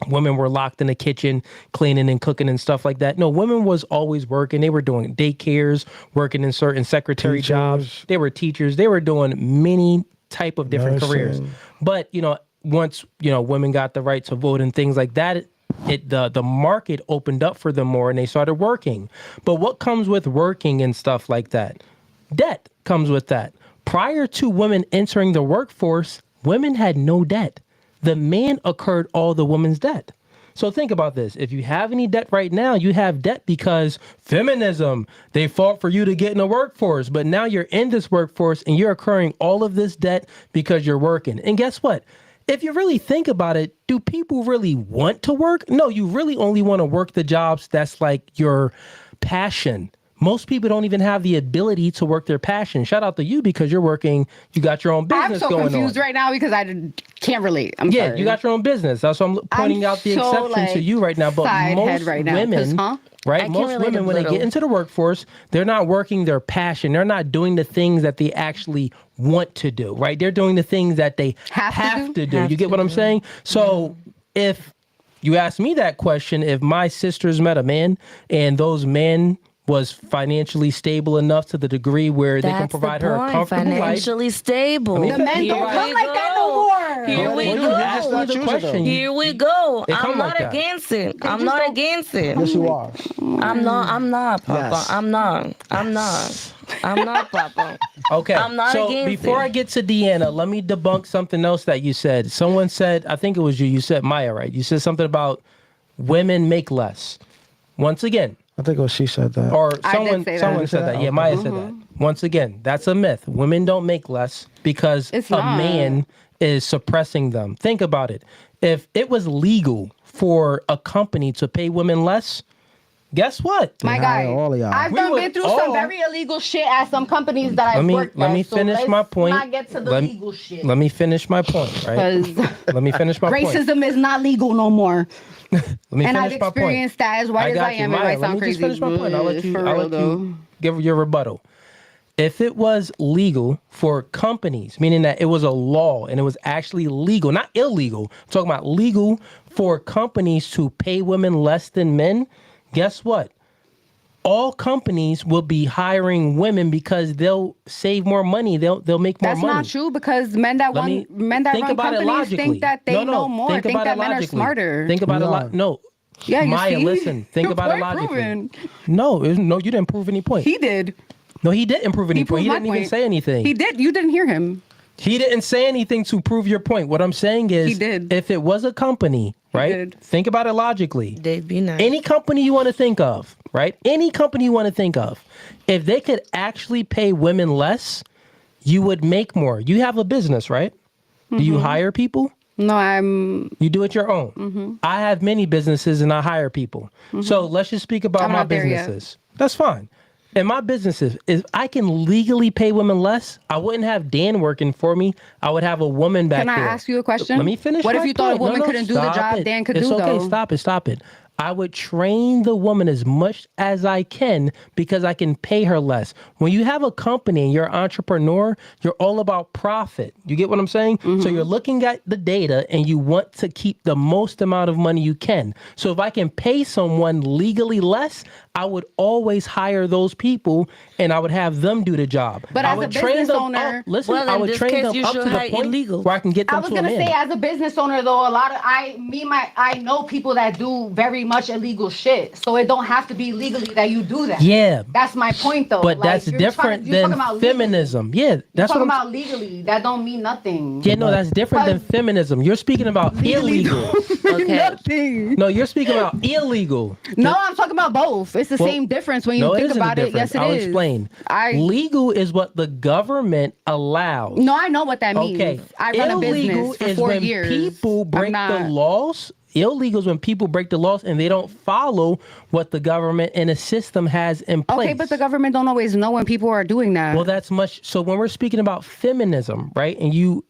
women were locked in the kitchen, cleaning and cooking and stuff like that. No, women was always working. They were doing daycares, working in certain secretary jobs. They were teachers. They were doing many type of different careers. But, once, women got the right to vote and things like that, the market opened up for them more and they started working. But what comes with working and stuff like that? Debt comes with that. Prior to women entering the workforce, women had no debt. The man incurred all the woman's debt. So think about this. If you have any debt right now, you have debt because feminism, they fought for you to get in the workforce. But now you're in this workforce and you're incurring all of this debt because you're working. And guess what? if you really think about it, do people really want to work? No, you really only want to work the jobs that's like your passion. Most people don't even have the ability to work their passion. Shout out to you because you're working, you got your own business going on. I'm so confused right now because I can't relate. I'm sorry. You got your own business. That's why I'm pointing out the exception to you right now. But most women, right? Most women, when they get into the workforce, they're not working their passion. They're not doing the things that they actually want to do, right? They're doing the things that they have to do. You get what I'm saying? So if you ask me that question, if my sisters met a man and those men was financially stable enough to the degree where they can provide her a comfortable life. Financially stable. The men don't come like that no more. Here we go. Here we go. I'm not against it. I'm not against it. Yes, you are. I'm not, Papa. Yes. I'm not, Papa. Okay. I'm not so against before it. I get to Deanna, let me debunk something else that you said. Someone said, I think it was you. You said Maya, right? You said something about women make less. Once again. I think it was she said that. Or someone said that. Yeah, Maya said that. Once again, that's a myth. Women don't make less because a man is suppressing them. Think about it. If it was legal for a company to pay women less, guess what? My guy, I've been through some very illegal shit at some companies that I've worked at. Let me finish my point. Not get to the legal shit. Let me finish my point, right? Let me finish my point. Racism is not legal no more. And I've experienced that as white as I am. It might sound crazy. Let me just finish my point. I'll let you give your rebuttal. If it was legal for companies, meaning that it was a law and it was actually legal, not illegal, I'm talking about legal for companies to pay women less than men, guess what? All companies will be hiring women because they'll save more money. They'll make more money. That's not true because men that run companies think that they know more. Think that men are smarter. Think about it. No. Yeah, Maya, listen. Think about it logically. No, you didn't prove any point. He did. No, he didn't prove any point. He didn't even say anything. He did. You didn't hear him. He didn't say anything to prove your point. What I'm saying is, he did. If it was a company, right? Think about it logically. They'd be nice. Any company you want to think of, right? Any company you want to think of, if they could actually pay women less, you would make more. You have a business, right? Do you hire people? No, You do it your own. I have many businesses and I hire people. So let's just speak about my businesses. That's fine. In my businesses, if I can legally pay women less, I wouldn't have Dan working for me. I would have a woman back there. Can I ask you a question? Let me finish. What if you thought a woman couldn't do the job Dan could do, though? It's okay. Stop it. I would train the woman as much as I can because I can pay her less. When you have a company and you're an entrepreneur, you're all about profit. You get what I'm saying? So you're looking at the data and you want to keep the most amount of money you can. So if I can pay someone legally less, I would always hire those people and I would have them do the job. But I as would a business owner, I would train them up to the point where I can get them to a man. I was gonna say, as a business owner, though, I know people that do very much illegal shit, so it don't have to be legally that you do that. Yeah, that's my point, though. But that's different than feminism. Yeah, that's what I'm talking about. Legally, that don't mean nothing. Yeah, no, that's different than feminism. You're speaking about illegal. Okay. Nothing. No, you're speaking about illegal. No, I'm talking about both. It's the same difference when you think about it. Yes, it is. I'll explain. Legal is what the government allows. No, I know what that means. Okay. I run a business for 4 years. People break the laws. Illegal is when people break the laws and they don't follow what the government and a system has in place. Okay, but the government don't always know when people are doing that. Well, that's much. So when we're speaking about feminism, right, and you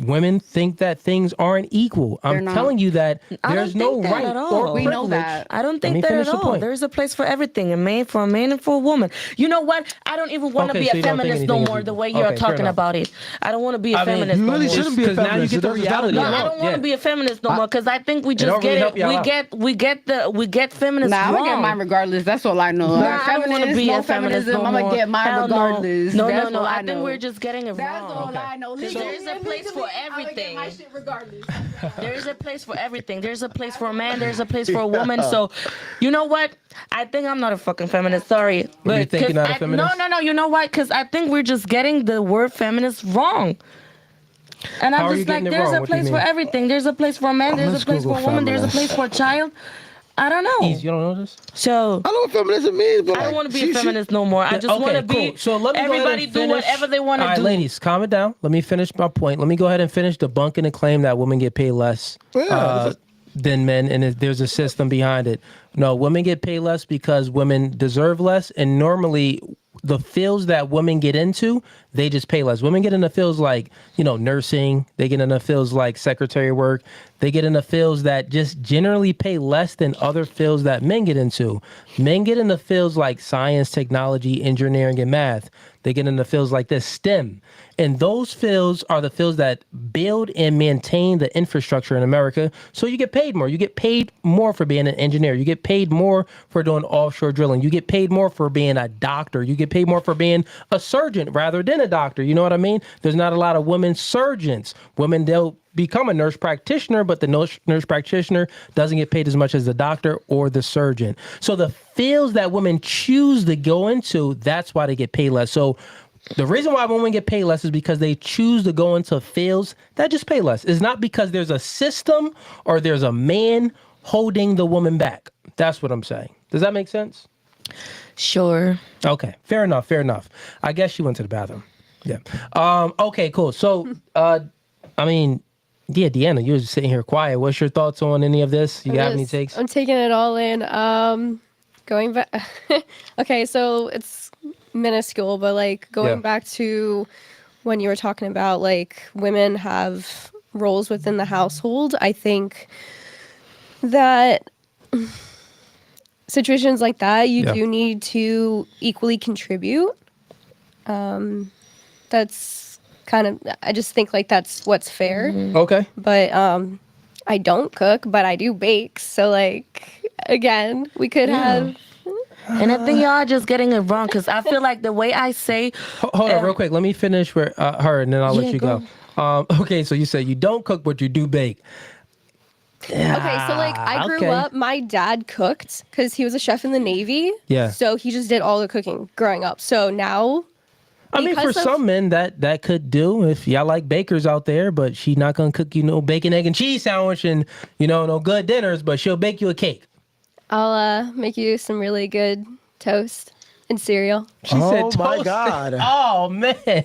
women think that things aren't equal. I'm telling you that there's no right or privilege. We know that. I don't think that at all. There's a place for everything, a man and for a woman. You know what? I don't even want to be a feminist no more the way you're talking about it. I don't want to be a feminist no more. You really shouldn't be a feminist. Now you get the reality. No, I don't want to be a feminist no more because I think we just get it. We get feminists wrong. I'm gonna get mine regardless. That's all I know. I don't want to be a feminist no more. I'm gonna get mine regardless. No. I think we're just getting it wrong. That's all I know. There is a place for everything. My shit regardless. There is a place for everything. There's a place for a man. There's a place for a woman. So, you know what? I think I'm not a fucking feminist. Sorry. But you think you're not a feminist? No. You know what? Because I think we're just getting the word feminist wrong. And I'm just like, there's a place for everything. There's a place for a man. There's a place for a woman. There's a place for a child. I don't know. You don't know this? So I know what feminism means, but I don't want to be a feminist no more. I just Okay, want to be. cool. So let me go ahead everybody and do finish. whatever they want All to right, do. ladies, calm it down. Let me finish my point. Let me go ahead and finish debunking the claim that women get paid less than men, and there's a system behind it. No, women get paid less because women deserve less, and normally the fields that women get into, they just pay less. Women get into fields like, nursing. They get into fields like secretary work. They get into fields that just generally pay less than other fields that men get into. Men get into fields like science, technology, engineering, and math. They get into fields like this, STEM. And those fields are the fields that build and maintain the infrastructure in America. So you get paid more. You get paid more for being an engineer. You get paid more for doing offshore drilling. You get paid more for being a doctor. You get paid more for being a surgeon rather than a doctor. You know what I mean? There's not a lot of women surgeons. Women, they'll become a nurse practitioner, but the nurse practitioner doesn't get paid as much as the doctor or the surgeon. So the fields that women choose to go into, that's why they get paid less. So the reason why women get paid less is because they choose to go into fields that just pay less. It's not because there's a system or there's a man holding the woman back. That's what I'm saying. Does that make sense? Sure. Okay. Fair enough. I guess she went to the bathroom. Yeah. Okay, cool. So, Deanna, you were just sitting here quiet. What's your thoughts on any of this? You got any takes? I'm taking it all in. Going back. Okay, so it's minuscule, but like going back to when you were talking about like women have roles within the household, I think that situations like that, you do need to equally contribute. That's kind of, I just think like that's what's fair. Okay. But I don't cook, but I do bake. So like, again, we could have. And I think y'all are just getting it wrong because I feel like the way I say. Hold on, real quick. Let me finish with her, and then I'll let you go. Okay, so you said you don't cook, but you do bake. Okay, so like I grew up, my dad cooked because he was a chef in the Navy. Yeah. So he just did all the cooking growing up. So now. I mean, for some men, that could do. If y'all like bakers out there, but she not gonna cook you no bacon, egg, and cheese sandwich and no good dinners, but she'll bake you a cake. I'll make you some really good toast and cereal. She said toast. Oh my God. Oh man.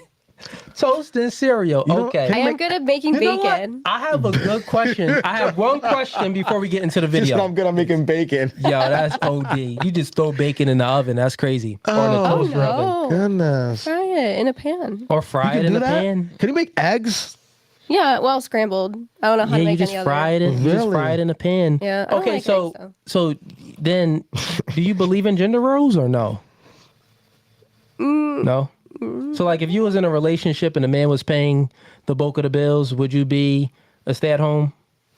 Toast and cereal. Okay. I am good at making bacon. I have a good question. I have one question before we get into the video. I'm good at making bacon. Yo, that's OD. You just throw bacon in the oven. That's crazy. Or in a toaster oven. Goodness. Fry it in a pan. Or fry it in a pan. Can you make eggs? Yeah, well, scrambled. I don't know how to make any other. You just fry it in a pan. Yeah. I don't Okay, like so eggs, so then, do you believe in gender roles or no? No. So like, if you was in a relationship and the man was paying the bulk of the bills, would you be a stay-at-home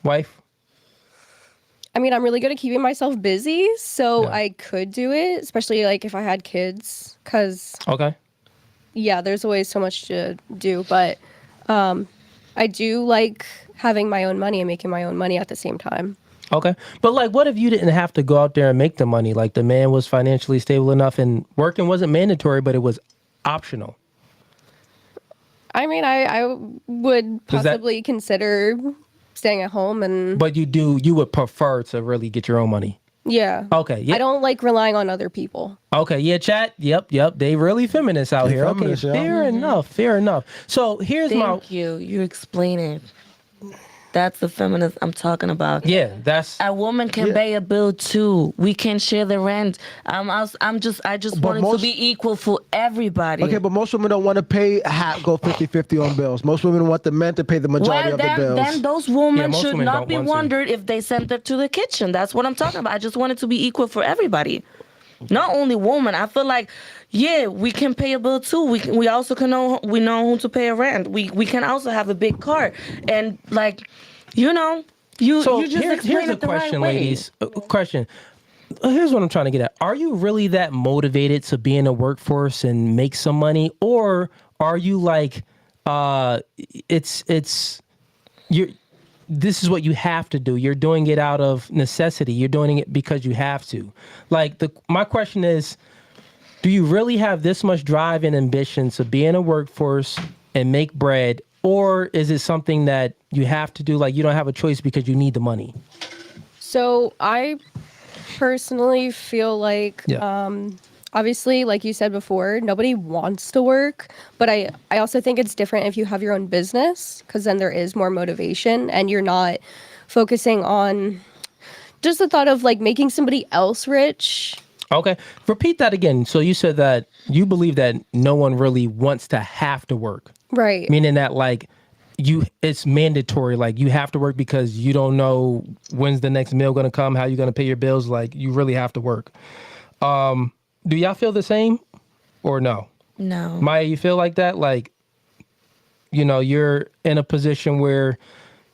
wife? I mean, I'm really good at keeping myself busy, so I could do it, especially like if I had kids, because there's always so much to do. But I do like having my own money and making my own money at the same time. Okay. But like, what if you didn't have to go out there and make the money? Like the man was financially stable enough and working wasn't mandatory, but it was optional. I mean, I would possibly consider staying at home and. But you would prefer to really get your own money. Yeah. Okay. Yeah. I don't like relying on other people. Okay. Yeah. Chat. Yep. They really feminists out here. Feminists, okay. Fair enough. So here's Thank you. You explain it. That's the feminist I'm talking about. Yeah, that's a woman can pay a bill too. We can share the rent. I just want it to be equal for everybody. Okay, but most women don't want to pay go 50-50 on bills. Most women want the men to pay the majority of the bills. Then those women should not be wondered if they sent it to the kitchen. That's what I'm talking about. I just want it to be equal for everybody. Not only women. I feel like, we can pay a bill too. We also can know who to pay a rent. We can also have a big car. And like, you just explain it the right way. Ladies. Question. Here's what I'm trying to get at. Are you really that motivated to be in the workforce and make some money, or are you like, this is what you have to do. You're doing it out of necessity. You're doing it because you have to. Like my question is, do you really have this much drive and ambition to be in a workforce and make bread, or is it something that you have to do, like you don't have a choice because you need the money? So I personally feel like, obviously, like you said before, nobody wants to work. But I also think it's different if you have your own business, because then there is more motivation and you're not focusing on just the thought of like making somebody else rich. Okay. Repeat that again. So you said that you believe that no one really wants to have to work. Right. Meaning that like it's mandatory. Like you have to work because you don't know when's the next meal going to come, how you're going to pay your bills. Like you really have to work. Do y'all feel the same or no? No. Maya, you feel like that? Like, you know, you're in a position where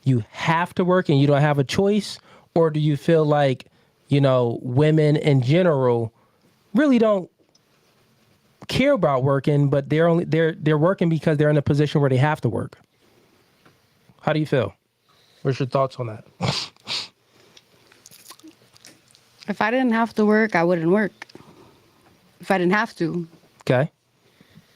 you have to work and you don't have a choice? Or do you feel like, you know, women in general really don't care about working, but they're working because they're in a position where they have to work? How do you feel? What's your thoughts on that? If I didn't have to work, I wouldn't work. If I didn't have to. Okay.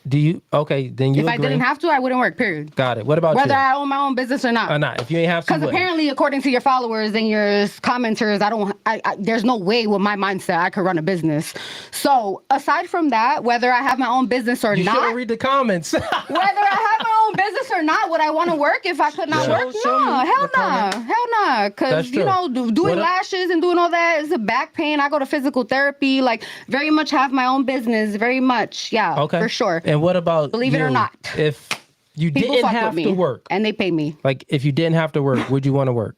Then you If agree. I didn't have to, I wouldn't work, period. Got it. What about Whether you? I own my own business or not. Or not. If you ain't have to, Because apparently, according to your followers and your commenters, there's no way with my mindset I could run a business. So aside from that, whether I have my own business or you not. shouldn't read the comments. Whether I have my own business or not, would I want to work if I could not work? No, hell nah. Because, you know, doing lashes and doing all that is a back pain. I go to physical therapy, like very much have my own business, very much. Yeah, okay. For sure. And what about Believe it or not. If you People didn't fuck have with to me, work. and they pay me. Like if you didn't have to work, would you want to work?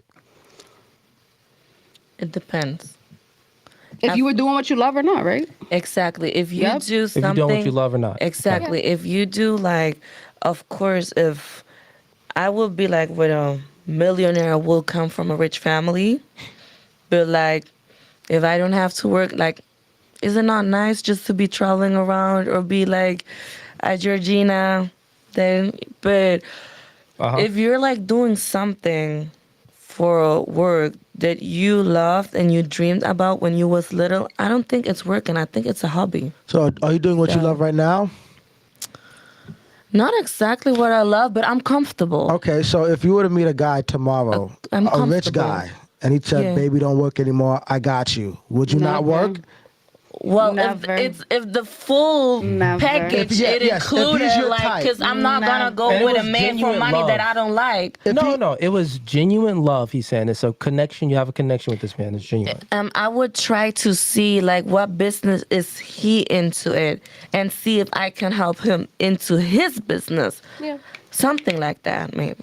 It depends. If you were doing what you love or not, right? Exactly. If you do something. If you doing what you love or not. Exactly. Okay. If you do, like, of course, if I would be like with a millionaire, will come from a rich family. But like, if I don't have to work, like, is it not nice just to be traveling around or be like at Georgina? Then, but if you're like doing something for work that you loved and you dreamed about when you was little, I don't think it's working. I think it's a hobby. So are you doing what you love right now? Not exactly what I love, but I'm comfortable. Okay, so if you were to meet a guy tomorrow, a rich guy, and he said, baby, don't work anymore, I got you. Would you not work? Well, if the full package it included, like, because I'm not gonna go with a man for money that I don't like. No, it was genuine love. He's saying it's a connection. You have a connection with this man. It's genuine. I would try to see like what business is he into it, and see if I can help him into his business. Yeah, something like that, maybe.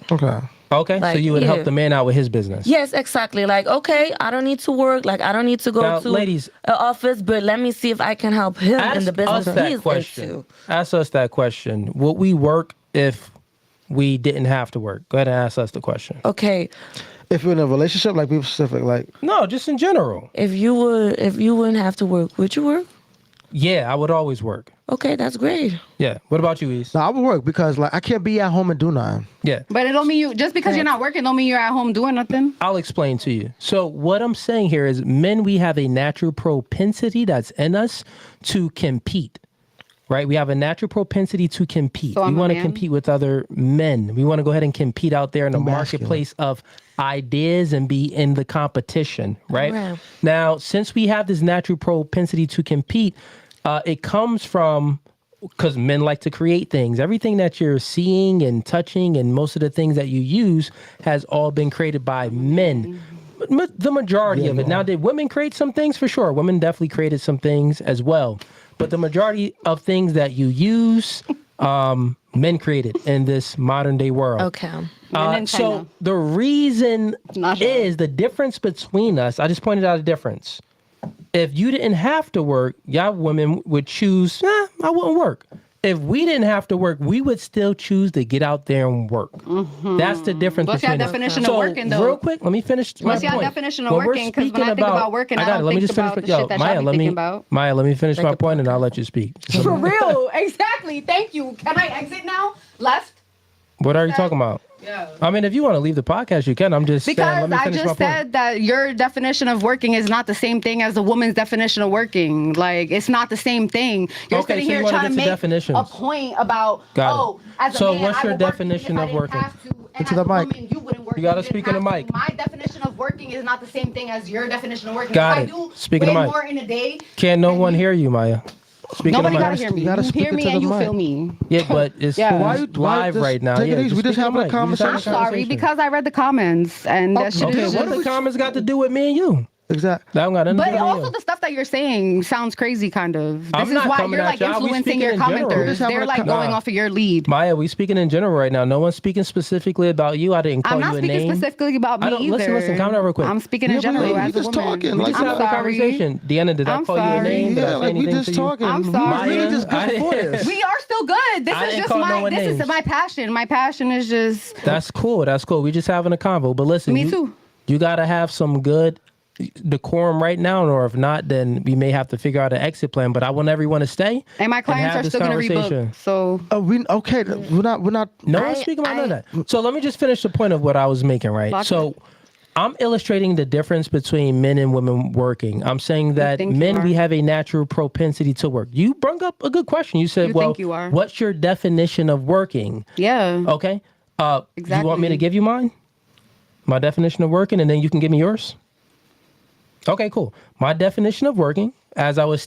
Okay, like, so you would help the man out with his business. Yes, exactly. Like, okay, I don't need to work. Like, I don't need to go to an office, but let me see if I can help him in the business he's into. Ask us that question. Would we work if we didn't have to work? Go ahead and ask us the question. Okay. If you're in a relationship, like, be specific, like. No, just in general. If you wouldn't have to work, would you work? Yeah, I would always work. Okay, that's great. Yeah. What about you, Eze? No, I would work because like I can't be at home and do nothing. Yeah. But it don't mean just because you're not working don't mean you're at home doing nothing. I'll explain to you. So what I'm saying here is men, we have a natural propensity that's in us to compete. Right? We have a natural propensity to compete. So we want to compete with other men. We want to go ahead and compete out there in the marketplace of ideas and be in the competition, right? Right. Now, since we have this natural propensity to compete, it comes from, because men like to create things. Everything that you're seeing and touching and most of the things that you use has all been created by men. The majority of it. Now, did women create some things? For sure. Women definitely created some things as well. But the majority of things that you use, men created in this modern day world. Okay. So the reason is the difference between us. I just pointed out a difference. If you didn't have to work, y'all women would choose, I wouldn't work. If we didn't have to work, we would still choose to get out there and work. Mm-hmm. That's the difference between us. What's your definition of working, though? Real quick, let me finish my point. What's your definition of working? Because when I think about working, I don't think about the shit that y'all be thinking about. Maya, let me finish my point and I'll let you speak. For real, exactly. Thank you. Can I exit now? Left? What are you talking about? Yeah. I mean, if you want to leave the podcast, you can. I'm just saying, let me finish my point. Because I just said that your definition of working is not the same thing as a woman's definition of working. Like, it's not the same thing. You're sitting here trying to make a point about, as a man, what's your definition of working? And as a woman, you wouldn't work. working. You gotta speak in the mic. My definition of working is not the same thing as your definition of working. Got I it. do Speak in the way mic. more in a day. Can no one hear you, Maya? Speak Nobody in the gotta mic. hear me. You gotta You speak hear me into and the you mic. feel me. Yeah, but it's Yeah. live just right now. take it Yeah, easy. We just speak in having the a mic. We just having I'm a sorry conversation. because I read the comments and that shit Okay, is what just. the comments got to do with me and you? Exactly. That don't got nothing to do But with me and also you. the stuff that you're saying sounds crazy, kind of. This I'm is not why coming you're at like y'all. We influencing speaking your in general. commenters. Just having They're a like going Nah. off of your lead. Maya, we speaking in general right now. No one's speaking specifically about you. I didn't call I'm you not a speaking name. specifically about me I don't- either. listen, calm down real quick. I'm speaking in Yeah, but general we as a just woman. talking, We like, just I'm having a sorry. conversation. Deanna, did I I'm call you a sorry. name? Did I Yeah, say like we anything just to you? talking. I'm We sorry. really just good Maya, for this. We are still good. This I is didn't just call no my. one This is names. my passion. My passion is just. That's cool. That's cool. We just having a convo. But listen, Me too. You gotta have some good decorum right now, or if not, then we may have to figure out an exit plan. But I want everyone to stay. And my clients have are this still going to conversation. rebook. So Okay, we're not. No one's speaking about none of that. So let me just finish the point of what I was making, right? Lock So I'm illustrating the difference between men and women working. I'm saying that think you men, we are. have a natural propensity to work. You brought up a good question. You said, You well, think you are. what's your definition of working? yeah. Okay. You want me Exactly. to give you mine? My definition of working, and then you can give me yours? Okay, cool. My definition of working, as I was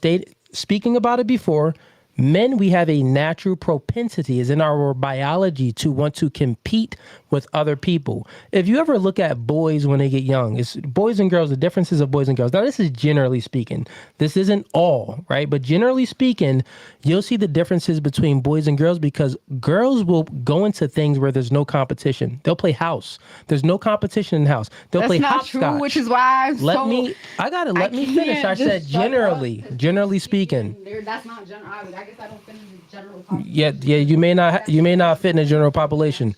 speaking about it before, men, we have a natural propensity, is in our biology, to want to compete with other people. If you ever look at boys when they get young, it's boys and girls, the differences of boys and girls. Now, this is generally speaking. This isn't all, right? But generally speaking, you'll see the differences between boys and girls because girls will go into things where there's no competition. They'll play house. There's no competition in house. They'll That's play not hopscotch. true, which is why I'm Let so. me finish. I can't said just shut generally, up. generally speaking. That's not general. I guess I don't fit in the general population. Yeah, you may not fit in the general population.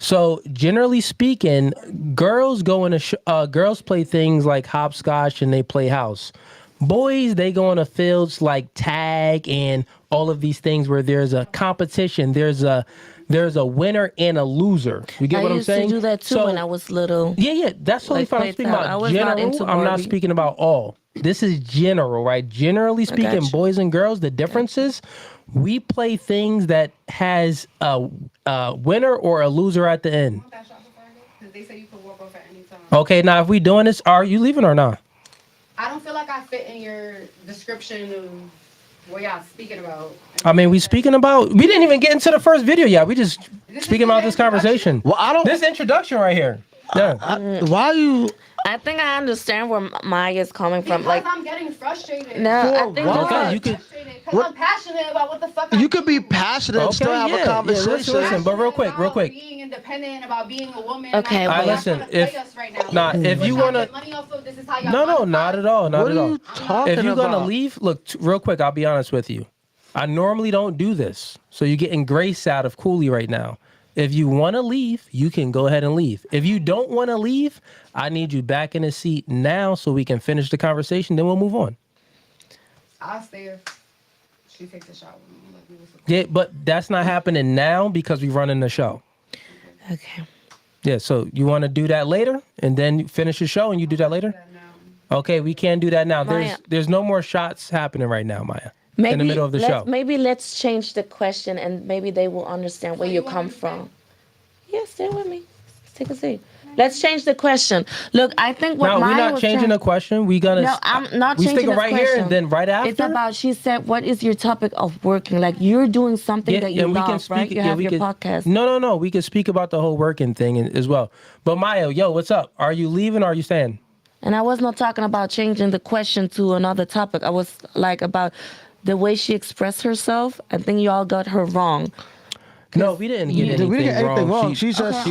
So generally speaking, girls go into girls play things like hopscotch and they play house. Boys, they go into fields like tag and all of these things where there's a competition. There's a winner and a loser. You get what I'm saying? I used to do that too when I was little. Yeah, that's totally Like fine. I'm play speaking tag. I about was not general. into I'm not Barbie. speaking about all. This is general, right? Generally speaking, you. boys and girls, the differences, we play things that has a winner or a loser at the end. Because they say you can walk off at any time. Okay, now if we doing this, are you leaving or not? I don't feel like I fit in your description of what y'all speaking about. I mean, we didn't even get into the first video yet. We just This speaking is about the this conversation. Well, I don't. This introduction right here. Yeah. Why you? I think I understand where Maya's coming from. Because like, I'm getting frustrated. no, I For think what? Okay, you could. Because I'm passionate about what the fuck You could be passionate and still have a conversation. listen, but real quick. Being independent, about being a woman. Okay, Like, well- y'all Listen, trying to if- play us right now. Nah, if you Y'all wanna. get money off of this is how y'all No, monetize. not at all. Not What at are all. you talking If you're about? gonna leave, look, real quick, I'll be honest with you. I normally don't do this. So you're getting grace out of Cooley right now. If you want to leave, you can go ahead and leave. If you don't want to leave, I need you back in the seat now so we can finish the conversation. Then we'll move on. I'll stay if she takes a shot with me. Like we was supposed Yeah, but that's not happening now because we're running the show. okay. Yeah, so you want to do that later and then finish the show and you do that later? to now. Okay, we can't do that now. Maya. There's no more shots happening right now, Maya. Maybe in the middle of the show. Maybe let's change the question and maybe they will understand where you come from. Yeah, stay with me. Let's take a seat. Let's change the question. Look, I think what No, Maya we're not was changing trying- the question. We gonna. No, I'm not We changing sticking this right here question. and then right after. It's about, she said, what is your topic of working? Like, you're doing something that you and love, right? You have your podcast. No. We can speak about the whole working thing as well. But Maya, yo, what's up? Are you leaving or are you staying? And I was not talking about changing the question to another topic. I was like about the way she expressed herself. I think you all got her wrong. No, we didn't get anything, We didn't get anything wrong. She was just.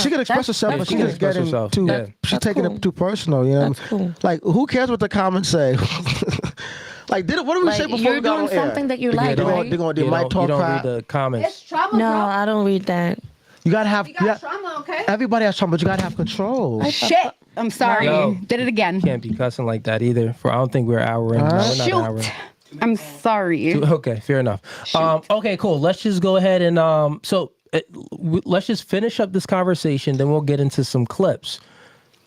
She can express That's- herself, that's but she's cool. just getting herself. too. Yeah. She's That's taking cool. it too personal. You know, That's cool. like who cares what the comments say? Like, what did we Like, say before you're we got doing on air? something that you Yeah, like, don't- right? They're gonna You do my don't, talk you don't crap. read the comments. It's trauma, No, bro. I don't read that. You gotta have. We got trauma, okay? Everybody has trauma, but you gotta have control. Shit. I'm sorry. Yo. Did it again. Can't be cussing like that either. I don't think we're an hour in. No, we're not an hour in. Shoot. I'm sorry. Okay, fair enough. Okay, cool. Let's just go ahead and let's just finish up this conversation. Then we'll get into some clips.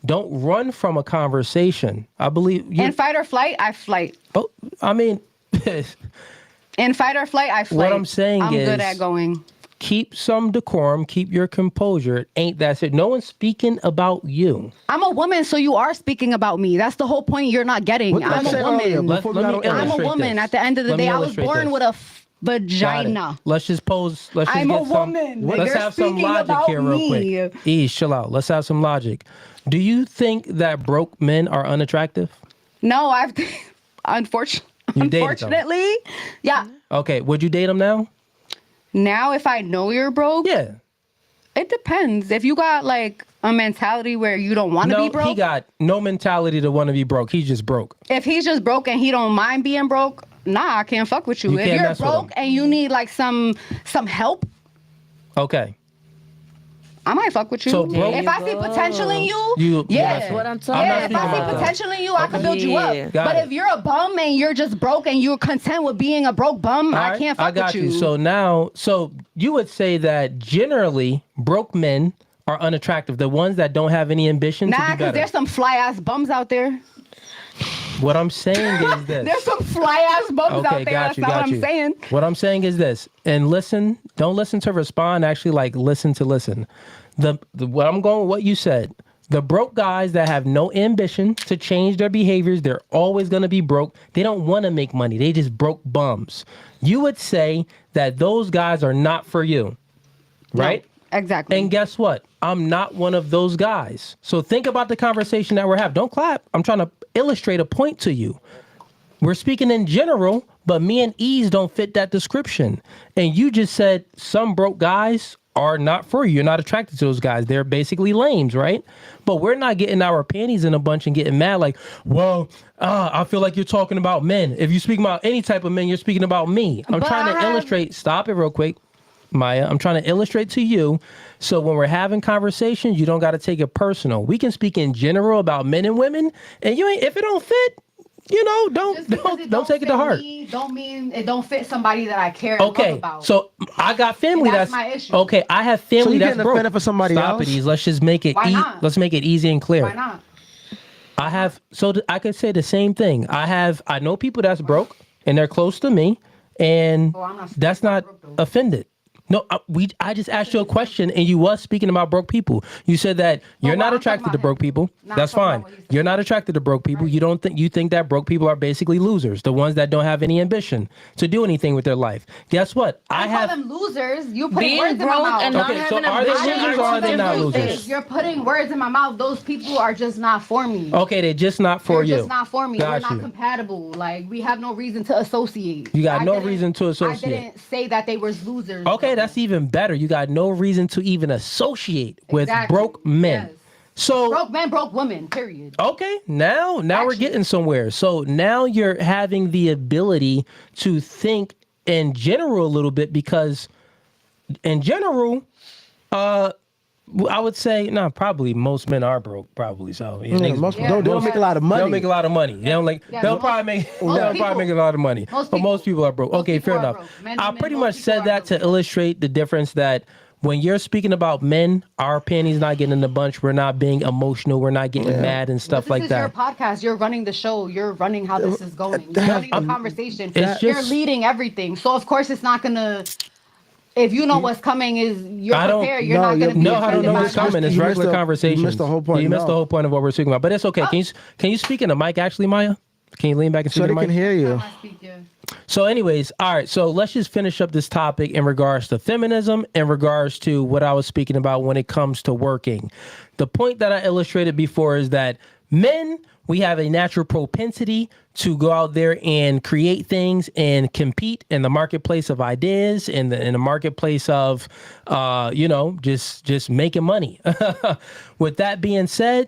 Don't run from a conversation. I believe. In fight or flight, I flight. I mean, In fight or flight, I flight. What I'm saying I'm is- good at going. keep some decorum, keep your composure. It ain't that serious. No one's speaking about you. I'm a woman, so you are speaking about me. That's the whole point you're not getting. I'm a woman. I'm a woman. At the end of the day, I was born with a vagina. Let's just pose. I'm a woman. Let's have some logic here real quick. Ease, chill out. Let's have some logic. Do you think that broke men are unattractive? No, unfortunately, yeah. Okay, would you date them now? Now, if I know you're broke, yeah. It depends. If you got like a mentality where you don't want to be broke. No, he got no mentality to want to be broke. He's just broke. If he's just broke and he don't mind being broke, nah, I can't fuck with you. If you're broke and you need like some help, okay, I might fuck with you. So if I see potential in you, yeah. That's what I'm talking about. If I see potential in you, I can build you up. But if you're a bum and you're just broke and you're content with being a broke bum, I can't fuck with you. So you would say that generally broke men are unattractive. The ones that don't have any ambition to be better. Because there's some fly ass bums out there. What I'm saying is this. There's some fly ass bums out there. That's not what I'm saying. What I'm saying is this. And listen, don't listen to respond. Actually, like listen to listen. What you said. The broke guys that have no ambition to change their behaviors, they're always going to be broke. They don't want to make money. They just broke bums. You would say that those guys are not for you, right? No, exactly. And guess what? I'm not one of those guys. So think about the conversation that we're having. Don't clap. I'm trying to illustrate a point to you. We're speaking in general, but me and Ease don't fit that description. And you just said some broke guys are not for you. You're not attracted to those guys. They're basically lames, right? But we're not getting our panties in a bunch and getting mad like, well, I feel like you're talking about men. If you speak about any type of men, you're speaking about me. I'm trying to illustrate. Stop it real quick, Maya. I'm trying to illustrate to you. So when we're having conversations, you don't got to take it personal. We can speak in general about men and women, and you ain't, if it don't fit, you know, don't take it to heart. Don't mean it don't fit somebody that I care about. So I got family that's my issue. Okay, I have family that's broke. Offended for somebody else? Stop it, Ease. Let's just make it let's make it easy and clear. Why not? I could say the same thing. I know people that's broke and they're close to me, and that's not offended. No, I just asked you a question, and you was speaking about broke people. You said that you're not attracted to broke people. That's fine. You're not attracted to broke people. Right. You think that broke people are basically losers, the ones that don't have any ambition to do anything with their life. Guess what? I call them losers. You putting words in my mouth. So are they losers or are they not losers? You're putting words in my mouth. Those people are just not for me. Okay, they're just not for you. They're just not for me. We're not compatible. Like, we have no reason to associate. You got no reason to associate. I didn't say that they were losers. Okay, that's even better. You got no reason to even associate with broke men. Yes. So broke men, broke women, period. Okay, now we're getting somewhere. So now you're having the ability to think in general a little bit, because in general, I would say probably most men are broke, probably. So most don't make a lot of money. They don't make a lot of money. They'll probably make a lot of money. But most people are broke. Okay, fair enough. I pretty much said that to illustrate the difference that when you're speaking about men, our panties not getting in the bunch. We're not being emotional. We're not getting mad and stuff like that. This is your podcast. You're running the show. You're running how this is going. You're running the conversation. You're leading everything. So of course it's not gonna. If you know what's coming, you're prepared. You're not going to be. I don't know what's coming. It's regular conversation. You missed the whole point. You missed the whole point of what we're speaking about. But it's okay. Can you speak in the mic, actually, Maya? Can you lean back and speak in the mic? So they can hear you. So anyways, all right. So let's just finish up this topic in regards to feminism, in regards to what I was speaking about when it comes to working. The point that I illustrated before is that men, we have a natural propensity to go out there and create things and compete in the marketplace of ideas, in the marketplace of, just making money. With that being said,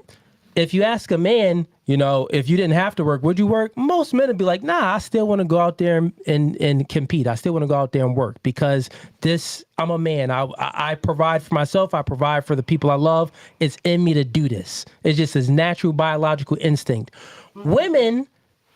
if you ask a man, if you didn't have to work, would you work? Most men would be like, nah, I still want to go out there and compete. I still want to go out there and work because I'm a man. I provide for myself. I provide for the people I love. It's in me to do this. It's just this natural biological instinct. Women,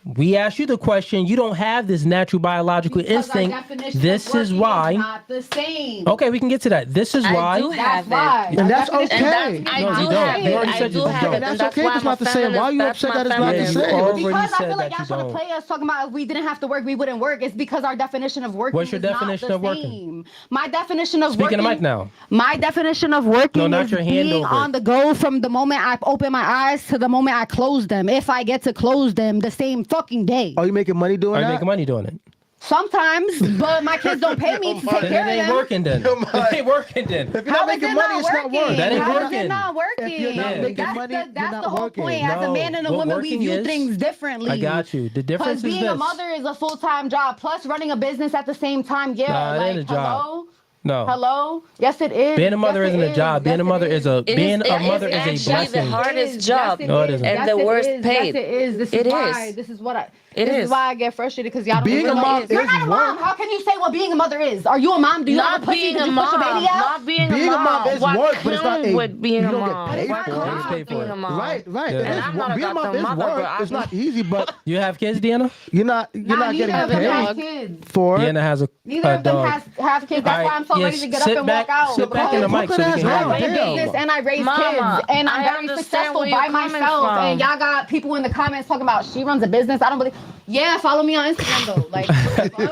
We asked you the question. You don't have this natural biological instinct. This is why. Not the same. Okay, we can get to that. This is why. I do have why. it. And that's okay. I No, do you don't. have You it. already I said you do don't. have it. And that's That's okay. why It's I'm a not the same. Why are you feminist. upset that it's not the Yeah, you same? already Because I said feel like that y'all you trying to don't. play us talking about if we didn't have to work, we wouldn't work. It's because our definition of working What's your is not definition the of working? same. My definition of Speaking working. of Mike now. My definition of working No, not is your hand being over it. on the go from the moment I open my eyes to the moment I close them. If I get to close them the same fucking day. Are you making money doing Are you that? making money doing it? Sometimes, but my kids don't pay me to take Then care it of ain't them. working then. It ain't working then. If you're not making money, it's not working. That ain't How working. is it not working? If you're not making that's money, the, you're that's not the whole working. point. As a No, man and a what woman, we working view is- things differently. I got you. The difference Because is being a this. mother is a full-time job, plus running a business at the same time. Yeah, Nah, it like, ain't a job. hello? No. Hello? Yes, it is. Being a mother Yes, isn't it a job. is. Being a Yes, mother it is a is. being a It is mother is a actually the blessing. hardest Yes, job. it No, it is. isn't. And Yes, the it worst is. paid. Yes, it is. This It is why. is. This is what I. It this is. is why I get frustrated because y'all don't. Being really a know mom it is. You're is not a mom. work. How can you say what being a mother is? Are you a mom? Do you have Not a pussy? being Did a you push mom. a baby out? Not being Being a a mom is What work, but it's not comes a- with being you a don't get mom? paid What for it. comes Paid with for being it. a mom? Right. Yeah. It And is, I'm not being a got mom the is mother, work. girl. It's not easy, but You have kids, Deanna? you're not Neither getting of them have paid kids. for it. Deanna has a Neither of them dog. have kids. That's All why right, I'm so ready yes, to get up sit and back- walk out. sit back in the mic so we can hear I you. run a Damn. business and I raise Mama, kids, and I'm I very understand successful where you're by coming myself. from. And y'all got people in the comments talking about she runs a business. I don't believe. Yeah, follow me on Instagram though. Like, what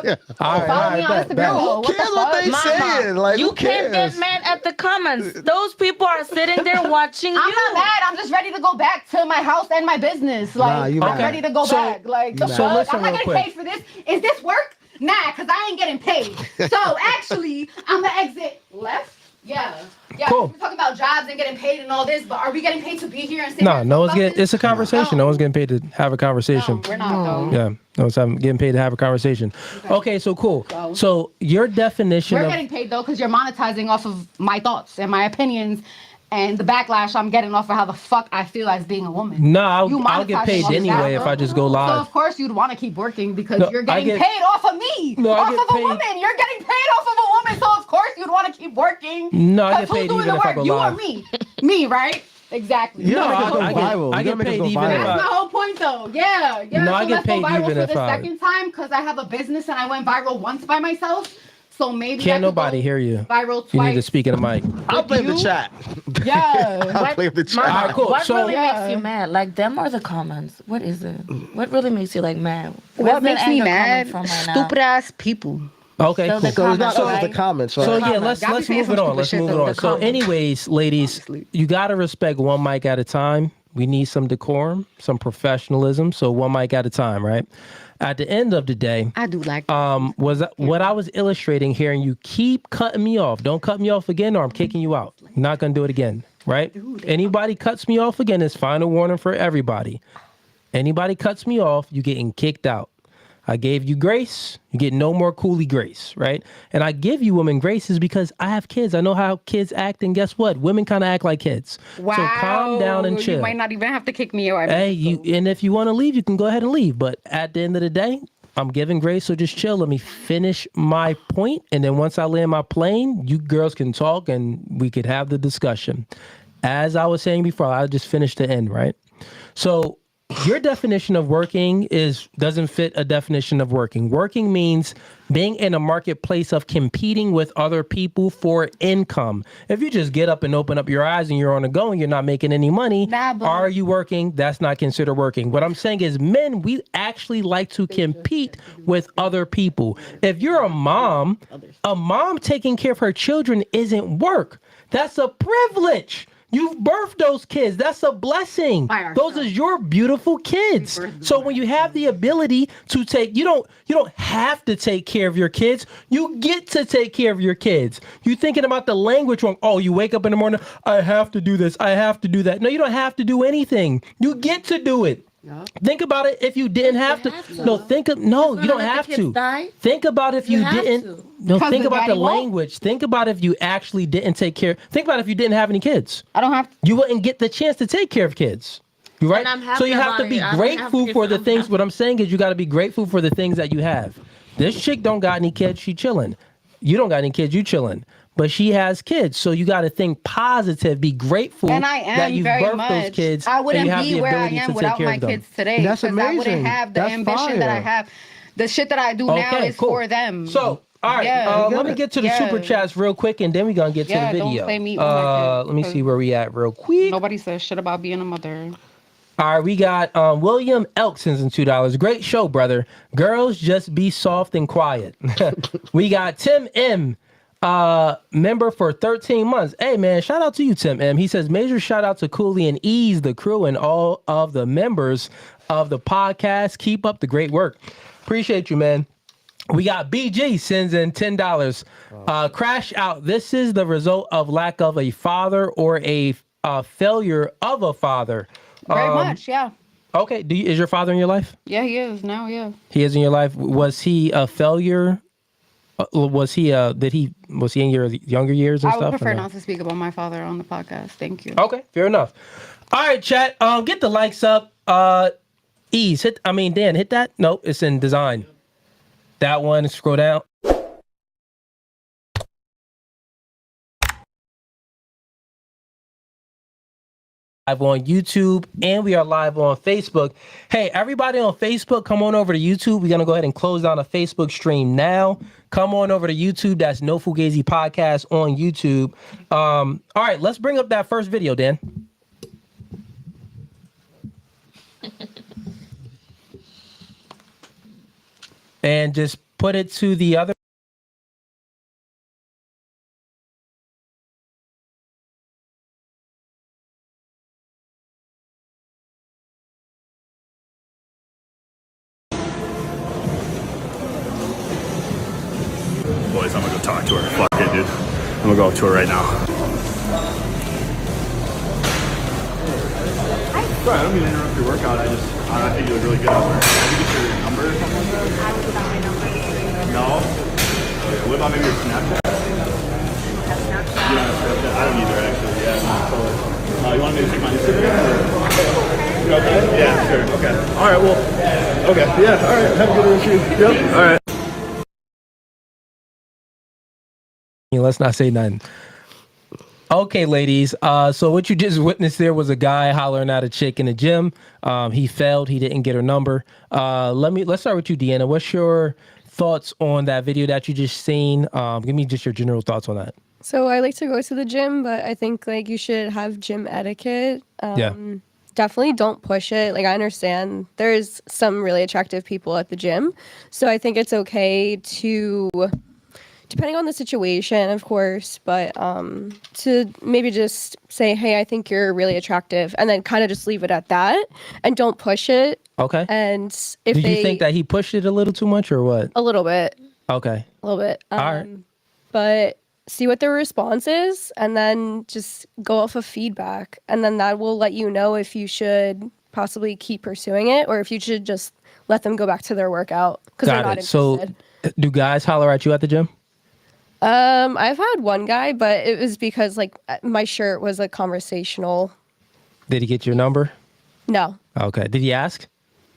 the fuck? All right, Follow me on bet, Instagram. bet. though. Who What the cares what fuck? they saying? Like, you who can't cares? get mad at the comments. Those people are sitting there watching I'm you. not mad. I'm just ready to go back to my house and my business. Like, Nah, you I'm mad. ready to go So- back. Like, the you fuck? mad. listen I'm not real getting quick. paid for this. Is this work? Nah, because I ain't getting paid. So, actually, I'm going to exit left. Yeah. Yeah, Cool. we're talking about jobs and getting paid and all this, but are we getting paid to be here and sit No, here and no talk one's about getting. this? It's a conversation. No one's getting paid to have a conversation. No, we're not, though. Yeah, no one's getting paid to have a conversation. Okay, so cool. So your definition We're of getting paid, though, because you're monetizing off of my thoughts and my opinions and the backlash I'm getting off of how the fuck I feel as being a woman. no, You I'll get monetizing paid off of anyway that. if I just go So live. of course you'd want to keep working because No, you're I getting get- paid off of me, No, I off get of a paid- woman. You're getting paid off of a woman, so of course you'd want to keep working. No, I 'Cause get who's paid doing even the if I work? go You live. or me? Me, right? Exactly. You No, gotta make us go I get- viral. I You get gotta make us paid go even if That's viral. my whole point, though. Yeah, yeah. No, I so get let's go paid viral even for if the I- second time because I have a business and I went viral once by myself. So maybe I Can't could nobody go hear you. Viral twice. You need to speak in the mic. I'll blame the you? chat. Yeah. I'll blame the chat. Mama, All right, cool. What So- really Yeah. makes you mad? Like them or the comments? What is it? What really makes you like mad? What Where's makes that me anger coming mad? from right now? Stupid ass people. Okay, So cool. the So it's not comments, us, it's the right? comments, right? So yeah, Comments. let's Y'all be saying move some it on. stupid Let's shit, move it though. on. The So, comments. anyways, ladies, you gotta respect one mic at a time. We need some decorum, some professionalism. So one mic at a time, right? At the end of the day, I do like what I was illustrating here, and you keep cutting me off. Don't cut me off again, or I'm kicking you out. I'm not gonna do it again, right? Anybody cuts me off again, it's final warning for everybody. Anybody cuts me off, you getting kicked out. I gave you grace. You get no more Cooley grace, right? And I give you women graces because I have kids. I know how kids act, and guess what? Women kind of act like kids. Wow. So calm down and chill. You might not even have to kick me out. Hey, and if you want to leave, you can go ahead and leave. But at the end of the day, I'm giving grace, so just chill. Let me finish my point, and then once I land my plane, you girls can talk, and we could have the discussion. As I was saying before, I'll just finish the end, right? So your definition of working doesn't fit a definition of working. Working means being in a marketplace of competing with other people for income. If you just get up and open up your eyes and you're on the go and you're not making any money, are you working? That's not considered working. What I'm saying is men, we actually like to compete with other people. If you're a mom taking care of her children isn't work. That's a privilege. You've birthed those kids. That's a blessing. Those are your beautiful kids. So when you have the ability to take, you don't have to take care of your kids. You get to take care of your kids. You thinking about the language wrong. Oh, you wake up in the morning, I have to do this. I have to do that. No, you don't have to do anything. You get to do it. Think about it if you didn't have to. No, you don't have to. Think about if you didn't. No, think about the language. Think about if you actually didn't take care. Think about if you didn't have any kids. I don't have to. You wouldn't get the chance to take care of kids. You right? So you have to be grateful for the things. What I'm saying is you got to be grateful for the things that you have. This chick don't got any kids. She chilling. You don't got any kids. You chilling. But she has kids, so you got to think positive, be grateful and I am that you've very birthed much. those kids. I wouldn't and you have be the where I ability am to take without care my of them. kids today. That's Because I wouldn't amazing. have the That's ambition that I fire. have. The shit that I do now is cool. for them. So, all right, Yeah. let me get to the super chats real quick, and then we're going to get to the video. Don't play me or my kids, let me see where we at real quick. Nobody says shit about being a mother. All right, we got William Elk sends in $2. Great show, brother. Girls, just be soft and quiet. We got Tim M, member for 13 months. Hey, man, shout out to you, Tim M. He says, major shout out to Cooley and Ease, the crew, and all of the members of the podcast. Keep up the great work. Appreciate you, man. We got BG sends in $10. Crash out. This is the result of lack of a father or a failure of a father. Very much, yeah. Okay. Is your father in your life? Yeah, he is now, yeah. He is in your life. Was he a failure? Was he in your younger years and I stuff? would prefer not to speak about my father on the podcast. Thank you. Okay, fair enough. All right, chat. Get the likes up. Ease. Dan, hit that. Nope, it's in design. That one. Scroll down. Live on YouTube, and we are live on Facebook. Hey, everybody on Facebook, come on over to YouTube. We're going to go ahead and close down the Facebook stream now. Come on over to YouTube. That's No Fugazee Podcast on YouTube. All right, let's bring up that first video, Dan. And just put it to the other. Boys, I'm gonna go talk to her. Fuck it, dude. I'm gonna go up to her right now. Sorry, I don't mean to interrupt your workout. I think you look really good out there. Did you get your number or something like that? I would without my number. No? Okay, what about maybe your Snapchat? You don't have Snapchat? I don't either, actually. Yeah, totally. You want me to take my Instagram? Or? Okay. Yeah, sure. Okay. All right, well. Okay. Yeah, all right. Have a good issue. Yep. All right. Let's not say nothing. Okay, ladies. So what you just witnessed there was a guy hollering at a chick in the gym. He failed. He didn't get her number. Let's start with you, Deanna. What's your thoughts on that video that you just seen? Give me just your general thoughts on that. So I like to go to the gym, but I think like you should have gym etiquette. Yeah. Definitely don't push it. Like I understand there's some really attractive people at the gym. So I think it's okay to, depending on the situation, of course, but to maybe just say, hey, I think you're really attractive, and then kind of just leave it at that and don't push it. Okay. And if Did you think that he pushed it a little too much or what? a little bit, Okay. a little bit. All right. But see what their response is, and then just go off of feedback, and then that will let you know if you should possibly keep pursuing it or if you should just let them go back to their workout because they're not interested. So do guys holler at you at the gym? I've had one guy, but it was because like my shirt was like conversational. Did he get your number? No, Okay. Did he ask?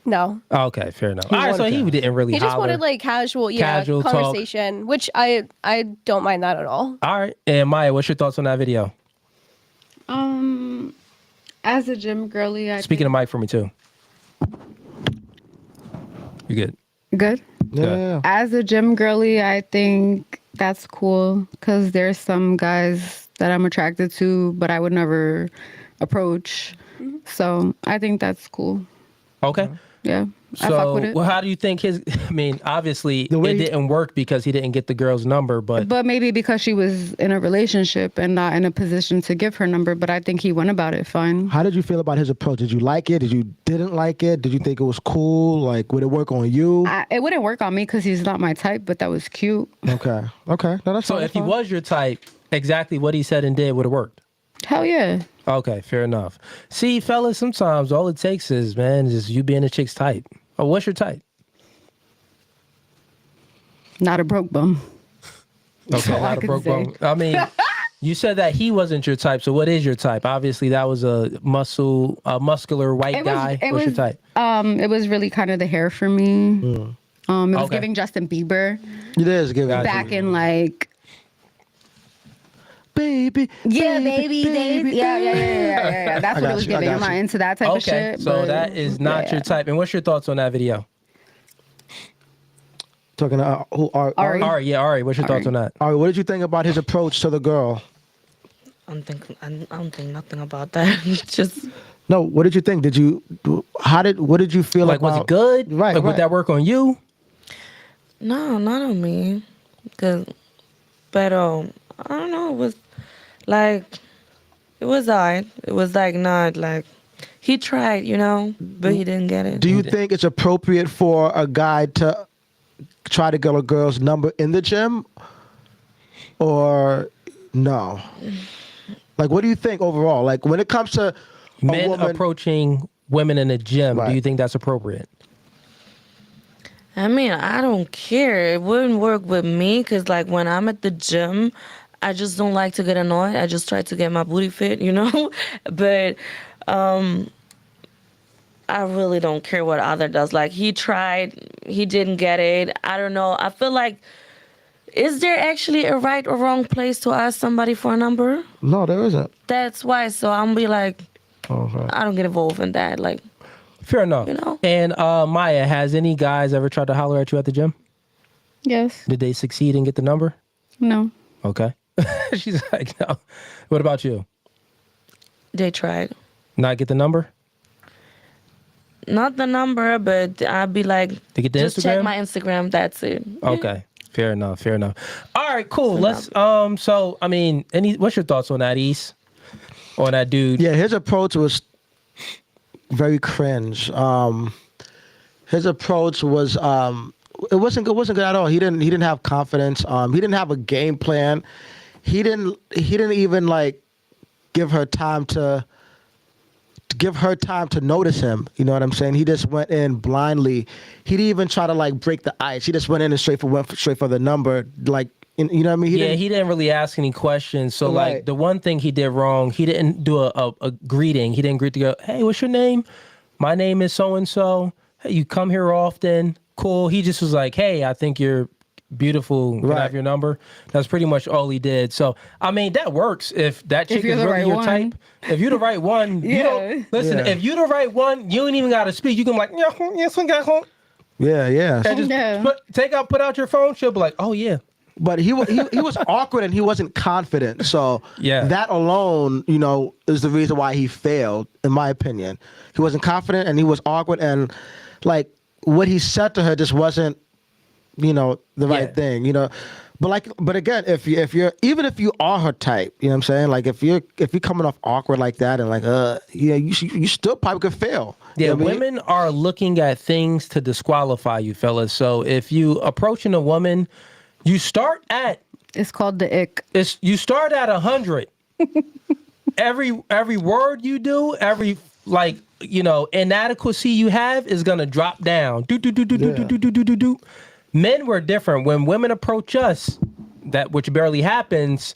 no. Okay, fair enough. All right, so he didn't really He just holler. wanted like casual Casual talk. conversation, which I don't mind that at all. All right. And Maya, what's your thoughts on that video? As a gym girly, Speaking of mic for me too. You good? Good. Yeah. As a gym girly, I think that's cool because there's some guys that I'm attracted to, but I would never approach. So I think that's cool. Okay. Yeah. I fuck So, with it. well, how do you think obviously it way- didn't work because he didn't get the girl's number, but But maybe because she was in a relationship and not in a position to give her number, but I think he went about it fine. How did you feel about his approach? Did you like it? Did you didn't like it? Did you think it was cool? Like, would it work on you? It wouldn't work on me because he's not my type, but that was cute. Okay. Okay. No, that's so fine, if he that's fine. was your type, exactly what he said and did would have worked. Hell yeah. Okay, fair enough. See, fellas, sometimes all it takes is, man, just you being a chick's type. Oh, what's your type? Not a broke bum. Okay, all I not a could broke say. bone. I mean, you said that he wasn't your type, so what is your type? Obviously, that was a muscular white guy. What's your type? It was really kind of the hair for me. It was giving Justin Bieber. It is giving. Back in like. Baby. Yeah, baby. Yeah. That's what it was giving. I'm not into that type of shit. So that is not your type. And what's your thoughts on that video? Talking to Ari. Ari. What's your thoughts on that? Ari, what did you think about his approach to the girl? I don't think nothing about that. Just no. What did you think? What did you feel like? Was it good? Right. Would that work on you? No, not on me. But I don't know. It was like it was alright. It was like not like he tried, but he didn't get it. Do you think it's appropriate for a guy to try to get a girl's number in the gym, or no? Like, what do you think overall? Like, when it comes to men approaching women in the gym, do you think that's appropriate? I mean, I don't care. It wouldn't work with me because, like, when I'm at the gym, I just don't like to get annoyed. I just try to get my booty fit, But I really don't care what other does. Like, he tried, he didn't get it. I don't know. I feel like, is there actually a right or wrong place to ask somebody for a number? No, there isn't. That's why. So I'm be like, I don't get involved in that. Like, fair enough. And Maya, has any guys ever tried to holler at you at the gym? Yes. Did they succeed and get the number? No. Okay. She's like, no. What about you? They tried. Not get the number? Not the number, but I'd be like, to get the just Instagram? check my Instagram. That's it. Okay. Fair enough. All right, cool. Let's so I mean, what's your thoughts on that, East? On that dude? Yeah, his approach was very cringe. His approach was it wasn't good at all. He didn't have confidence. He didn't have a game plan. He didn't even like give her time to notice him. You know what I'm saying? He just went in blindly. He didn't even try to like break the ice. He just went in and went straight for the number. Like, you know what I mean? He didn't really ask any questions. So like the one thing he did wrong, he didn't do a greeting. He didn't greet the girl. Hey, what's your name? My name is so and so. Hey, you come here often? Cool. He just was like, hey, I think you're beautiful. Can I have your number? That's pretty much all he did. So I mean, that works if that chick is really your type. If you're the right one, you don't listen. If you're the right one, you ain't even gotta speak. You can be like, yeah. And just put out your phone. She'll be like, oh yeah. But he was awkward and he wasn't confident. So that alone, is the reason why he failed, in my opinion. He wasn't confident and he was awkward, and like what he said to her just wasn't, the right thing. But again, if you are her type, you know what I'm saying? Like if you're coming off awkward like that and like you still probably could fail. Yeah, you know what I mean? women are looking at things to disqualify you, fellas. So if you approaching a woman, you start at it's called the ick. You start at 100. every word you do, every inadequacy you have is gonna drop down. Do. Men were different. When women approach us, which barely happens,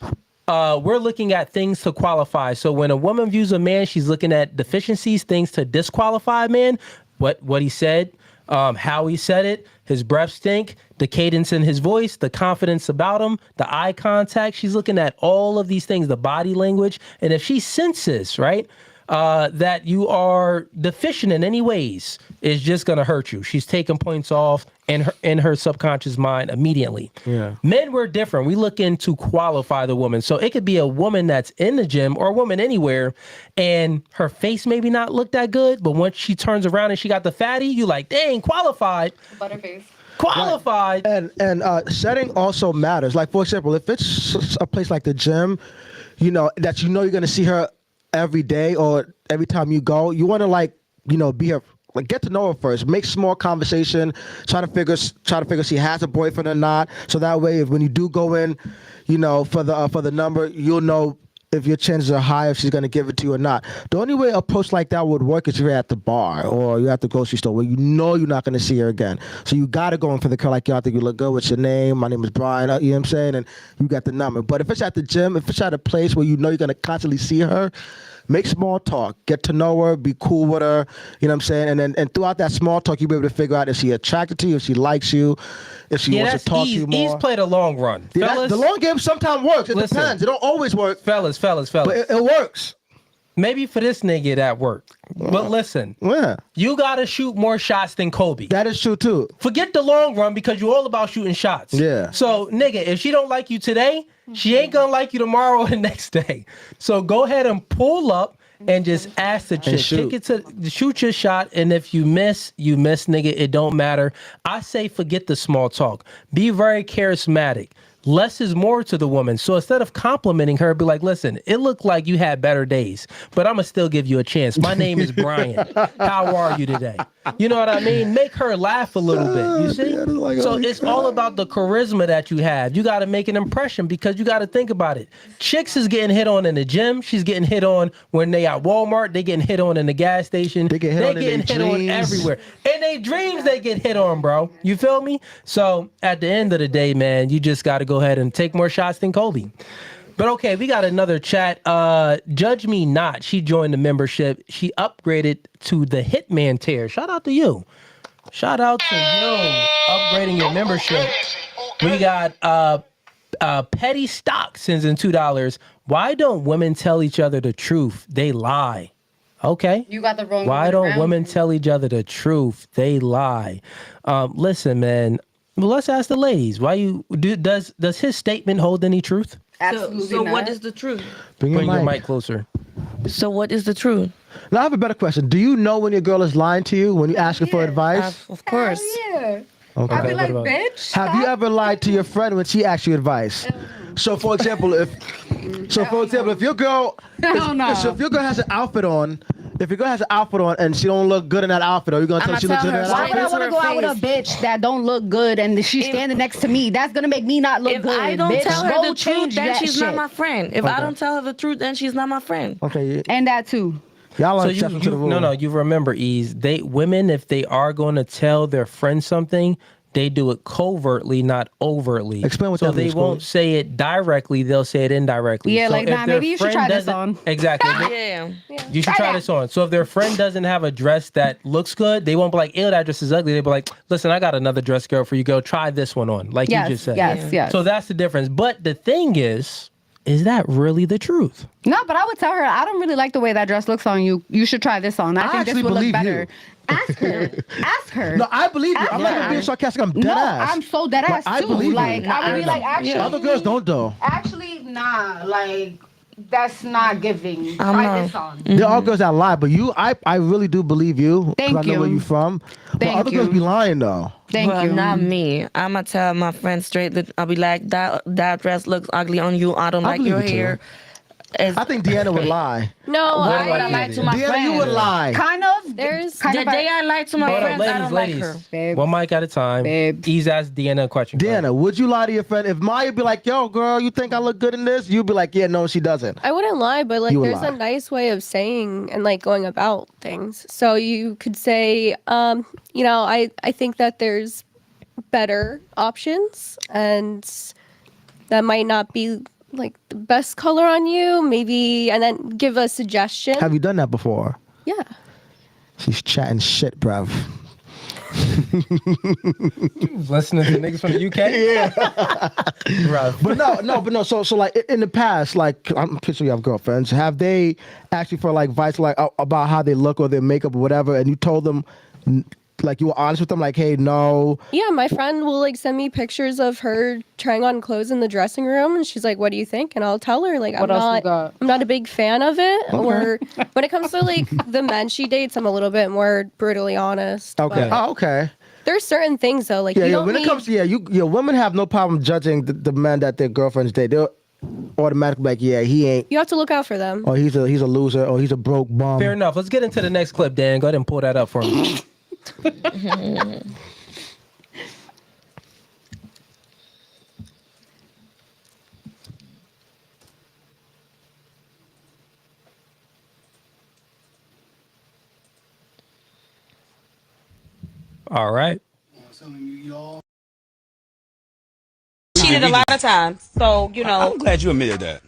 we're looking at things to qualify. So when a woman views a man, she's looking at deficiencies, things to disqualify a man. What he said, how he said it, his breath stink, the cadence in his voice, the confidence about him, the eye contact. She's looking at all of these things, the body language. And if she senses, right, that you are deficient in any ways, it's just going to hurt you. She's taking points off in her subconscious mind immediately. Yeah. Men were different. We look in to qualify the woman. So it could be a woman that's in the gym or a woman anywhere, and her face maybe not look that good, but once she turns around and she got the fatty, you like, dang, qualified. Butterface. Qualified. Right. And setting also matters. Like, for example, if it's a place like the gym, that you're going to see her every day or every time you go, you want to be her, like, get to know her first, make small conversation, try to figure if she has a boyfriend or not, so that way if when you do go in, for the number, you'll know if your chances are high if she's going to give it to you or not. The only way a approach like that would work is if you're at the bar or you're at the grocery store where you know you're not going to see her again. So you got to go in for the girl like, yo, I think you look good. What's your name? My name is Brian. You know what I'm saying? And you got the number. But if it's at the gym, if it's at a place where you know you're going to constantly see her, make small talk. Get to know her. Be cool with her. You know what I'm saying? And throughout that small talk, you'll be able to figure out if she's attracted to you, if she likes you, if she wants to talk to you more. He's played a long run. Yeah, the long game sometimes works. It depends. It don't always work. Fellas. But it works. Maybe for this nigga that worked. But listen, you got to shoot more shots than Kobe. That is true, too. Forget the long run because you're all about shooting shots. Yeah. So, nigga, if she don't like you today, she ain't going to like you tomorrow or the next day. So go ahead and pull up and just ask the chick. Shoot your shot, and if you miss, nigga. It don't matter. I say forget the small talk. Be very charismatic. Less is more to the woman. So instead of complimenting her, be like, listen, it looked like you had better days, but I'm going to still give you a chance. My name is Brian. How are you today? You know what I mean? Make her laugh a little bit. You see? So it's all about the charisma that you have. You got to make an impression because you got to think about it. Chicks is getting hit on in the gym. She's getting hit on when they at Walmart. They getting hit on in the gas station. They getting hit on everywhere. In their dreams, they get hit on, bro. You feel me? So at the end of the day, man, you just got to go ahead and take more shots than Kobe. But okay, we got another chat. Judge Me Not. She joined the membership. She upgraded to the Hitman tier. Shout out to you. Shout out to you upgrading your membership. We got Petty Stock sends in $2. Why don't women tell each other the truth? They lie. Okay. You got the wrong. Why don't women tell each other the truth? They lie. Listen, man. Well, let's ask the ladies. Why you does his statement hold any truth? Absolutely so not. what is the truth? Bring your mic closer. So what is the truth? Now I have a better question. Do you know when your girl is lying to you when you ask her for advice? Of course. Yeah. Okay. I'd be like, bitch. Have you ever lied to your friend when she asked you advice? So for example, if your girl if your girl has an outfit on, and she don't look good in that outfit, are you gonna tell her she looks good in that Why outfit? would I want to go out with a bitch that don't look good and she's standing next to me? That's gonna make me not look good. If I don't bitch. tell her Go the truth, change then that she's shit. not my friend. If I don't tell her the truth, then she's not my friend. Okay. And that too. Y'all So are exception to the rule. no, you remember, women, if they are going to tell their friend something, they do it covertly, not overtly. Explain what so that they means, won't say it directly, they'll say it indirectly. Yeah, so like, if nah, their maybe you should friend try this doesn't- on. Exactly. Yeah. You should try this on. So if their friend doesn't have a dress that looks good, they won't be like, ew, that dress is ugly. They'll be like, listen, I got another dress, girl, for you. Go try this one on, like you just said. Yes. So that's the difference. But the thing is that really the truth? No, but I would tell her, I don't really like the way that dress looks on you. You should try this on. I think this actually will look believe better. you. Ask her. Ask her. No, I believe you. I'm not her. gonna be sarcastic. I'm dead ass. I'm so dead ass I too. believe you. Like I would be like, actually, Other girls don't though. Actually, nah. Like that's not giving. Try this on. There are girls that lie, but I really do believe you. Thank I know you. where you from. But Thank other you. girls be lying though. Thank Well, you. not me. I'ma tell my friend straight that I'll be like, that dress looks ugly on you. I don't like believe your it too. hair. I think Deanna would lie. No, Why would I lie to my Deanna, friend? you would lie. Kind of. There's kind The of day I lied to my Hold friends, up, I don't like her. Babe. One mic at a time. Babe. He's asked Deanna a question. Deanna, would you lie to your friend? If Maya be like, yo, girl, you think I look good in this? You'd be like, yeah, no, she doesn't. I wouldn't lie, but like You would there's lie. a nice way of saying and like going about things. So you could say, I think that there's better options and that might not be like the best color on you, maybe, and then give a suggestion. Have you done that before? Yeah. She's chatting shit, bruv. Listening to niggas from the UK? Yeah. Right. But no. So like in the past, like I'm pretty sure you have girlfriends. Have they asked you for like advice, like about how they look or their makeup or whatever, and you told them, like you were honest with them, like, hey, no. Yeah, my friend will like send me pictures of her trying on clothes in the dressing room, and she's like, "What do you think?" And I'll tell her like, What else you got? I'm not a big fan of it. Or when it comes to like the men she dates, I'm a little bit more brutally honest. Okay. But Oh, okay. there's certain things though, like Yeah, you yeah. don't When need, it comes to women have no problem judging the men that their girlfriends date. They'll automatically be like, yeah, he ain't. you have to look out for them. Or he's a loser. Or he's a broke bum. Fair enough. Let's get into the next clip, Dan. Go ahead and pull that up for me. All right. Cheated a lot of times, so I'm glad you admitted that.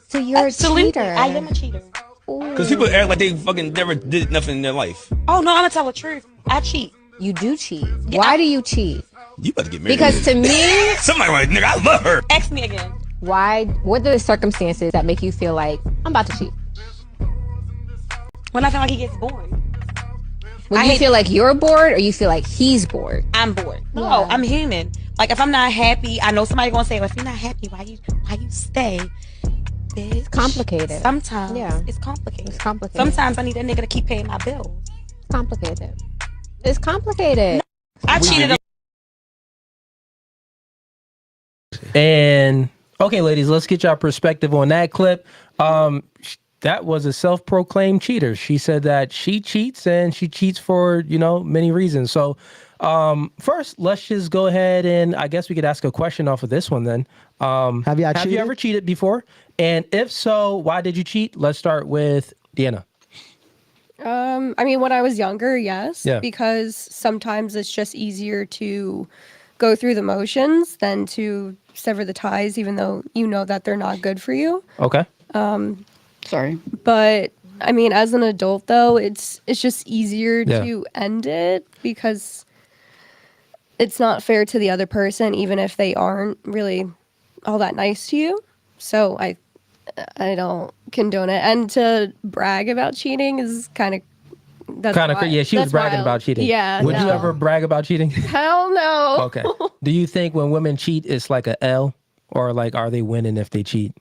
So you're a cheater. I am a cheater. Because people act like they fucking never did nothing in their life. Oh no, I'm gonna tell the truth. I cheat. You do cheat. Why do you cheat? You about to get married. Because to me, somebody like, nigga, I love her. Ask me again. Why? What are the circumstances that make you feel like I'm about to cheat? When I feel like he gets bored. When you feel like you're bored, or you feel like he's bored? I'm bored. No, I'm human. Like if I'm not happy, I know somebody gonna say, well, if you're not happy, why you stay? Bitch. It's complicated. Sometimes it's complicated. It's complicated. Sometimes I need that nigga to keep paying my bills. It's complicated. It's complicated. I cheated. And okay, ladies, let's get your perspective on that clip. That was a self-proclaimed cheater. She said that she cheats and she cheats for, many reasons. So first, let's just go ahead and I guess we could ask a question off of this one then. Have you ever cheated before? And if so, why did you cheat? Let's start with Deanna. I mean, when I was younger, yes. Yeah. Because sometimes it's just easier to go through the motions than to sever the ties, even though you know that they're not good for you. Okay. Sorry. But I mean, as an adult, though, it's just easier to end it because it's not fair to the other person, even if they aren't really all that nice to you. So I don't condone it. And to brag about cheating is kind of Yeah, she was bragging about cheating. Yeah. Would you ever brag about cheating? Hell no. Okay. Do you think when women cheat, it's like a L, or like are they winning if they cheat?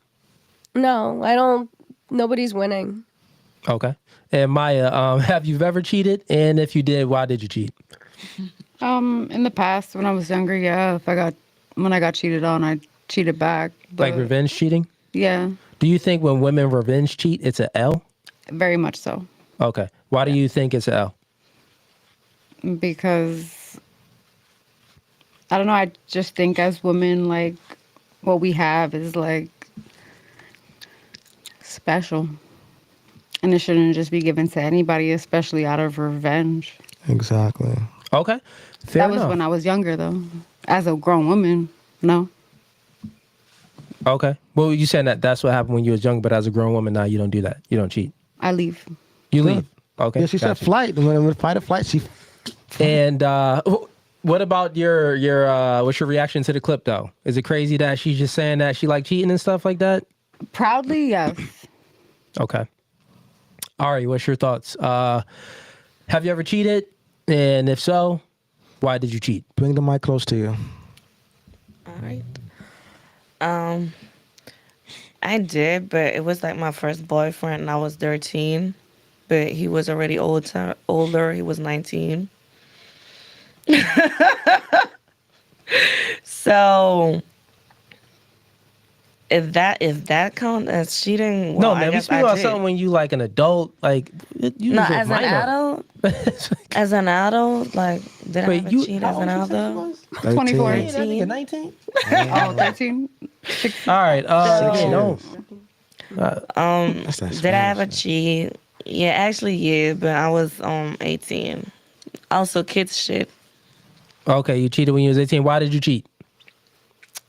No, I don't. Nobody's winning. Okay. And Maya, have you ever cheated? And if you did, why did you cheat? In the past, when I was younger, yeah. When I got cheated on, I cheated back. Like revenge cheating? Yeah. Do you think when women revenge cheat, it's a L? Very much so. Okay. Why do you think it's a L? Because I don't know. I just think as women, like what we have is like special, and it shouldn't just be given to anybody, especially out of revenge. Exactly. Okay. Fair enough. That was when I was younger, though. As a grown woman, no. Okay. Well, you said that's what happened when you was young, but as a grown woman now, you don't do that. You don't cheat. I leave. You leave. Okay. Yeah, she said flight. When fight or flight, she. And what about your what's your reaction to the clip though? Is it crazy that she's just saying that she like cheating and stuff like that? Proudly, yes. Okay. Ari, what's your thoughts? Have you ever cheated? And if so, why did you cheat? Bring the mic close to you. All right. I did, but it was like my first boyfriend and I was 13, but he was already older. He was 19. So if that counts as cheating, well, no, man, we speak about something when you like an adult, like you no, as an adult. As an adult, like did I ever cheat as an adult? 24. 19? Oh, 13. All right. Did I ever cheat? Yeah, actually, yeah, but I was 18. Also, kids shit. Okay, you cheated when you was 18. Why did you cheat?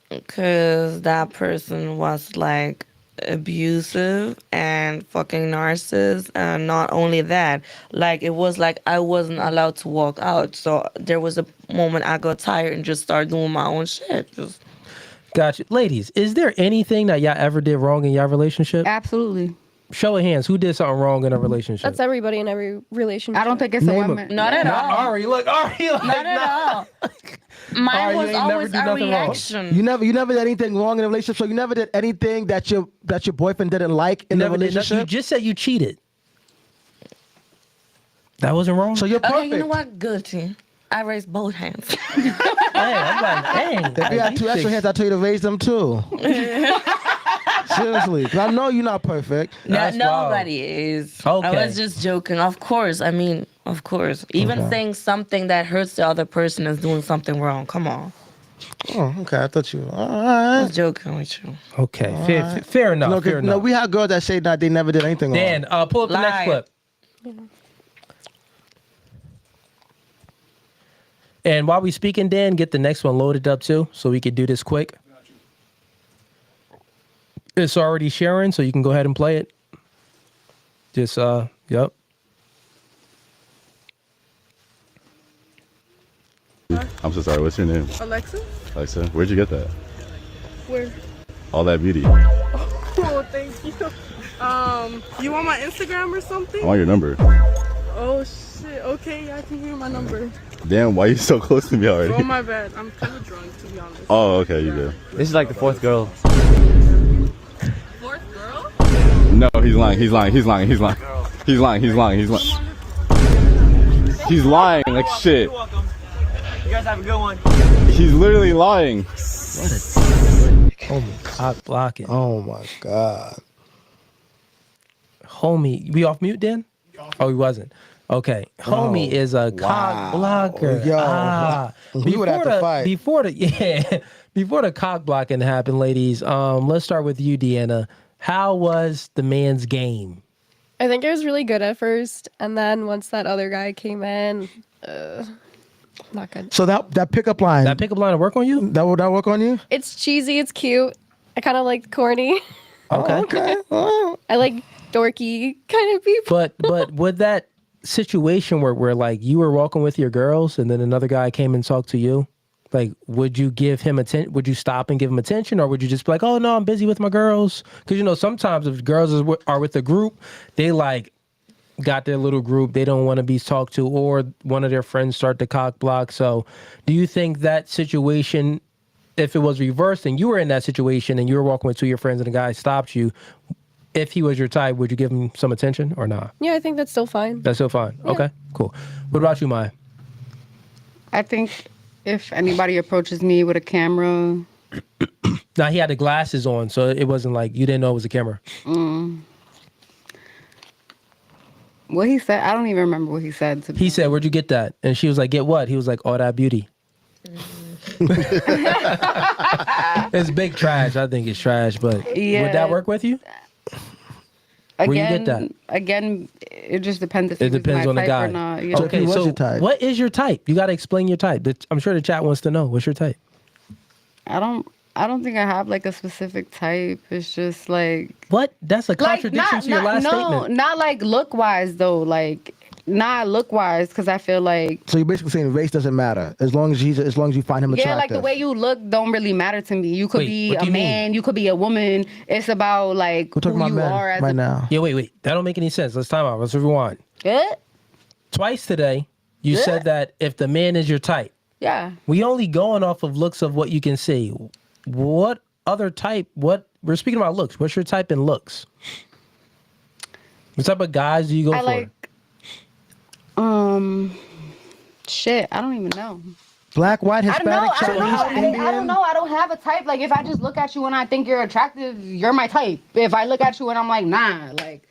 Because that person was like abusive and fucking narcissist, and not only that, like it was like I wasn't allowed to walk out. So there was a moment I got tired and just started doing my own shit. Gotcha. Ladies, is there anything that y'all ever did wrong in your relationship? Absolutely. Show of hands. Who did something wrong in a relationship? That's everybody in every relationship. I don't think it's a woman. Not at all. Ari, look, Ari, like, not at all. Mine was always a reaction. You never did anything wrong in a relationship. So you never did anything that your boyfriend didn't like in the relationship. You just said you cheated. That wasn't wrong. So you're perfect. Okay, you know what? Good team. I raised both hands. Hey, I'm like, dang. If you had two extra hands, I tell you to raise them too. Seriously, because I know you're not perfect. Nobody is. Okay. I was just joking. Of course. I mean, of course. Even saying something that hurts the other person is doing something wrong. Come on. Oh, okay. I thought you. All right. I was joking with you. Okay, fair enough. No, fair enough. no, we have girls that say that they never did anything wrong. Dan, pull up the next clip. And while we speaking, Dan, get the next one loaded up too, so we could do this quick. It's already sharing, so you can go ahead and play it. Just, yep. I'm so sorry. What's your name? Alexa. Alexa, where'd you get that? Where? All that beauty. Oh, thank you. You want my Instagram or something? I want your number. Oh shit. Okay, yeah, I can give you my number. Damn, why are you so close to me already? Oh my bad. I'm kind of drunk, to be honest. Oh, okay, you good. This is like the fourth girl. Fourth girl? No, he's lying. He's lying. He's lying. He's lying. He's lying. He's lying. He's lying. He's lying like shit. You're welcome. You guys have a good one. He's literally lying. Homie, cock blocking. Oh my God. Homie, we off mute, Dan? Oh, he wasn't. Okay. Homie is a cock blocker. Yo. We would have to fight. Before the cock blocking happened, ladies, let's start with you, Deanna. How was the man's game? I think it was really good at first, and then once that other guy came in, not good. So that pickup line. That pickup line will work on you? That would that work on you? It's cheesy, it's cute. I kind of like corny. Okay. Okay. I like dorky kind of people. But with that situation where like you were walking with your girls and then another guy came and talked to you, like would you give him attention? Would you stop and give him attention, or would you just be like, oh no, I'm busy with my girls? Because sometimes if girls are with a group, they like got their little group, they don't want to be talked to, or one of their friends start to cock block. So do you think that situation, if it was reversed and you were in that situation and you were walking with two of your friends and a guy stopped you, if he was your type, would you give him some attention or not? Yeah, I think that's still fine. That's still fine. Yeah. Okay, cool. What about you, Maya? I think if anybody approaches me with a camera. Now, he had the glasses on, so it wasn't like you didn't know it was a camera. What he said, I don't even remember what he said. He said, where'd you get that? And she was like, get what? He was like, all that beauty. It's big trash. I think it's trash, but Yeah. would that work with you? Where you get that? Again, it just depends if It depends on the guy. or not. Yeah. Okay, what's so your type? what is your type? You got to explain your type. I'm sure the chat wants to know. What's your type? I don't think I have like a specific type. It's just like What? That's a contradiction to your last statement. not like look wise though. Like not look wise, because I feel like So you're basically saying race doesn't matter as long as you find him attractive. yeah, like the way you look don't really matter to me. You could Wait, be what do a you mean? man, you could be a woman. It's about like We're talking who about you men are as right a now. Yeah, wait. That don't make any sense. Let's time out. Let's rewind. Good? Twice today, you Yeah. said that if the man is your type, Yeah. we only going off of looks of what you can see. What other type? We're speaking about looks. What's your type in looks? What type of guys do you go I for? like shit, I don't even know. Black, white, Hispanic, Chinese, Indian. I don't know. I don't have a type. Like if I just look at you and I think you're attractive, you're my type. If I look at you and I'm like, nah, like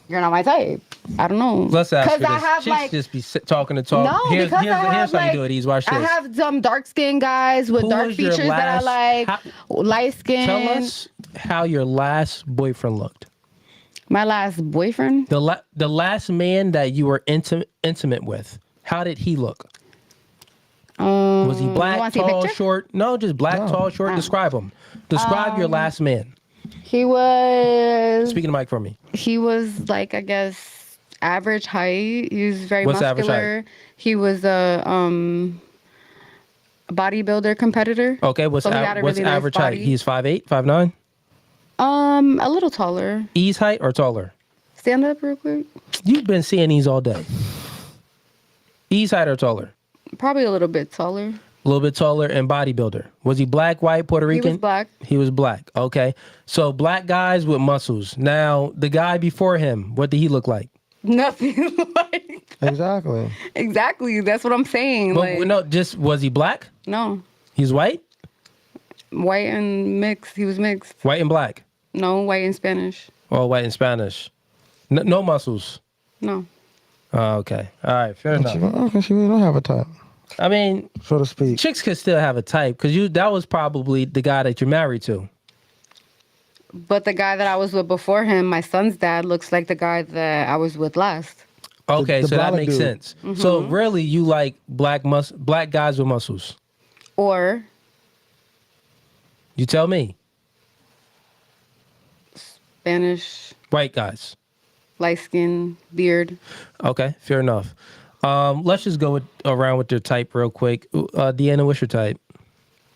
you're not my type. I don't know. Let's ask her this. I have Chicks like just be talking to talk. no, here's because I have how you like do it. Ease. Watch this. I have some dark skinned guys with Who dark was your features that I last- like. Light skin. Tell us how your last boyfriend looked. My last boyfriend. The last man that you were intimate with. How did he look? Was he You black, wanna see a tall, picture? short? No, just black, tall, short. Describe him. Describe your last man. He was. Speaking of mic for me. He was like, I guess, average height. He was very What's average muscular. height? He was a bodybuilder competitor. Okay, what's So he got a what's really nice average height? body. He's 5'8", 5'9"? A little taller. Ease height or taller? Stand up real quick. You've been seeing these all day. Ease height or taller? Probably a little bit taller. A little bit taller and bodybuilder. Was he black, white, Puerto Rican? He was black. He was black. Okay. So black guys with muscles. Now, the guy before him, what did he look like? Nothing like. Exactly. Exactly. That's what I'm saying. But no, just was he black? No. He's white? White and mixed. He was mixed. White and black? No, white and Spanish. Oh, white and Spanish. No muscles. No. Oh, okay. All right. Fair enough. Okay, she really don't have a type, I mean, so to speak. chicks could still have a type because that was probably the guy that you're married to. But the guy that I was with before him, my son's dad, looks like the guy that I was with last. Okay, the so that brolic makes dude. sense. So really, you like black guys with muscles? Or You tell me. Spanish, White guys. light skin, beard. Okay, fair enough. Let's just go around with your type real quick. Deanna, what's your type?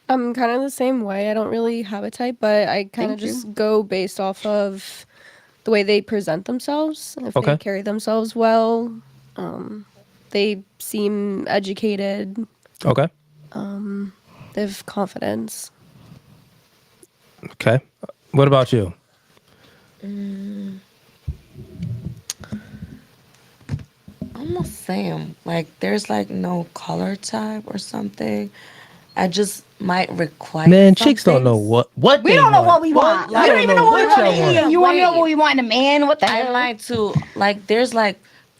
I'm kind of the same way. I don't really have a type, but I kind of just go based off of the way they present themselves. If they carry themselves well, they seem educated. Okay. They have confidence. Okay. What about you? Almost same. Like there's like no color type or something. I just might require. Man, chicks don't know what We they don't know want. what we want. I We don't even know what we y'all want to eat. You want to know what we want in a man? What the hell? I like to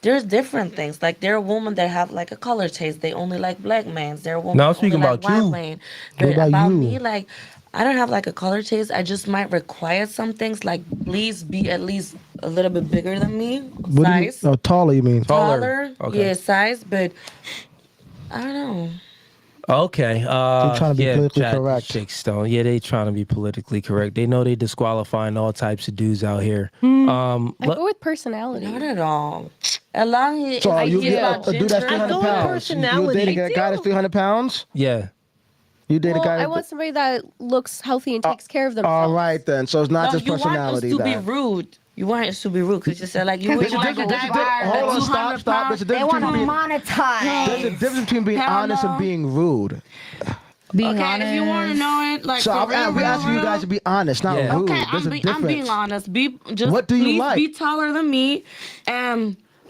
there's different things. Like there are women that have like a color taste. They only like black men. There are women No, I'm that only speaking like about you. white men. What But about you? me, like I don't have like a color taste. I just might require some things. Like please be at least a little bit bigger than me. What do you, Size. oh, taller, you mean? Taller. Okay. Yeah, size. But I don't know. Okay. trying to be politically correct. Chicks don't. Yeah, they trying to be politically correct. They know they disqualifying all types of dudes out here. I go with personality. Not at all. As long as So I you get a dude that's 300 go with pounds. You personality. dating a guy that's 300 pounds? Yeah. You date a Well, guy. I want somebody that looks healthy and takes care of themselves. All right then. So it's not just you want us personality. to then. be rude. You want us to be rude because you said like you Because would they like want a to guy buy Hold on, like stop. 200 There's a pounds. They difference want to between monetize. there's a difference between being Hell honest no. and being rude. Being Okay, honest. if you want to know it, like So for I'm real, asking you real, guys to be honest, not Yeah. rude. Okay, There's a I'm difference. being honest. Be just What do you please like? be taller than me.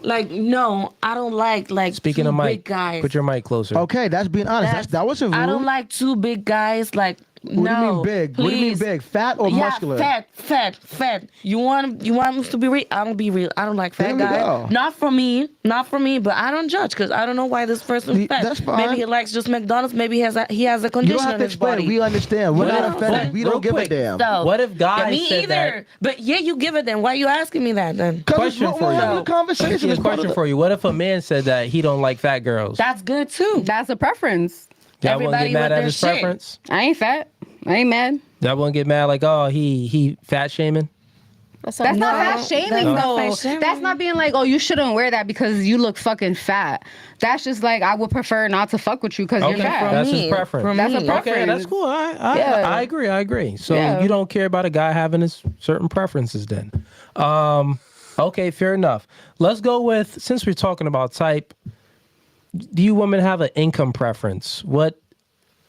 Like no, I don't like Speaking two of big Mike, guys. put your mic closer. Okay, that's being honest. That wasn't rude. I don't like two big guys. Like What do you no. mean big? What do you mean please. big? Fat or muscular? Fat. You want us to be real? I don't be real. I don't like fat There we guys. go. Not for me. But I don't judge because I don't know why this person's fat. That's fine. Maybe he likes just McDonald's. Maybe he has a You condition don't have in to his explain. body. We understand. We're What not if- offended. We real don't give quick, a damn. So, What if guys me said either. that? But yeah, you give it then. Why you asking me that then? Question for We're you. having a conversation. Here's It's a part of question the- for you. What if a man said that he don't like fat girls? That's good too. That's a preference. Y'all wouldn't everybody get mad with at their his shit. preference? I ain't fat. I ain't mad. Y'all wouldn't get mad like, oh, he fat shaming? That's not fat shaming that's not though. fat shaming. That's not being like, oh, you shouldn't wear that because you look fucking fat. That's just like I would prefer not to fuck with you because you're Okay, fat. that's me. his preference. From That's a me. preference. Okay, that's cool. Yeah. I agree. So Yeah. you don't care about a guy having his certain preferences then. Okay, fair enough. Let's go with, since we're talking about type, do you women have an income preference? What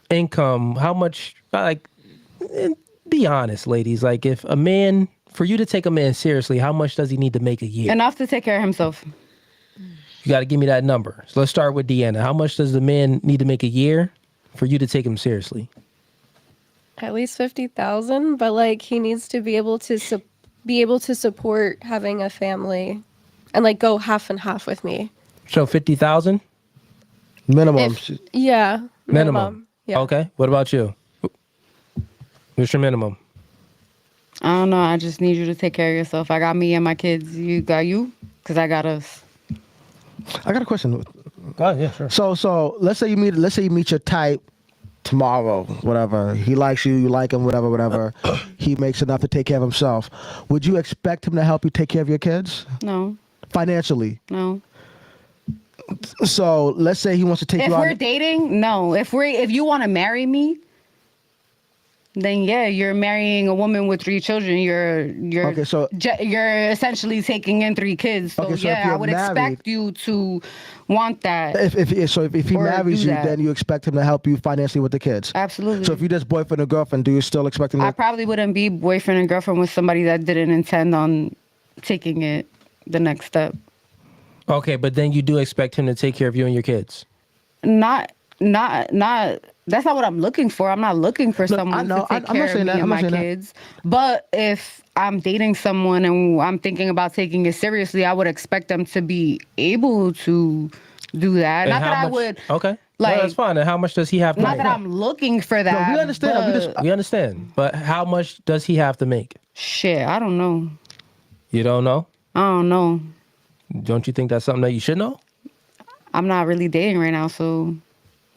income, how much, like, be honest, ladies. Like if a man, for you to take a man seriously, how much does he need to make a year? Enough to take care of himself. You got to give me that number. So let's start with Deanna. How much does the man need to make a year for you to take him seriously? At least 50,000, but like he needs to be able to support having a family, and like go half and half with me. So 50,000 Minimum. Yeah. minimum. Yeah. Okay. What about you? What's your minimum? I don't know. I just need you to take care of yourself. I got me and my kids. You got you? Because I got us. I got a question. Go ahead, yeah, sure. So let's say you meet your type tomorrow, whatever. He likes you, you like him, whatever. He makes enough to take care of himself. Would you expect him to help you take care of your kids? No. Financially? No. So let's say he wants to take If you out. we're dating, no. If you want to marry me, then yeah, you're marrying a woman with 3 children. You're Okay, so- you're essentially taking in 3 kids. So Okay, so if yeah, I you're would married- expect you to want that. If he Or marries do you, that. then you expect him to help you financially with the kids. Absolutely. So if you just boyfriend or girlfriend, do you still expect him I to? probably wouldn't be boyfriend and girlfriend with somebody that didn't intend on taking it the next step. Okay, but then you do expect him to take care of you and your kids. Not. That's not what I'm looking for. I'm not looking for someone know. to take I'm not care saying of me that. and I'm not my saying that. kids. But if I'm dating someone and I'm thinking about taking it seriously, I would expect them to be able to do that. And Not how that I much- would. Okay. like- No, that's fine. And how much does he have to Not make? that I'm looking for that. No, we understand. but- We understand. But how much does he have to make? Shit, I don't know. You don't know? I don't know. Don't you think that's something that you should know? I'm not really dating right now, so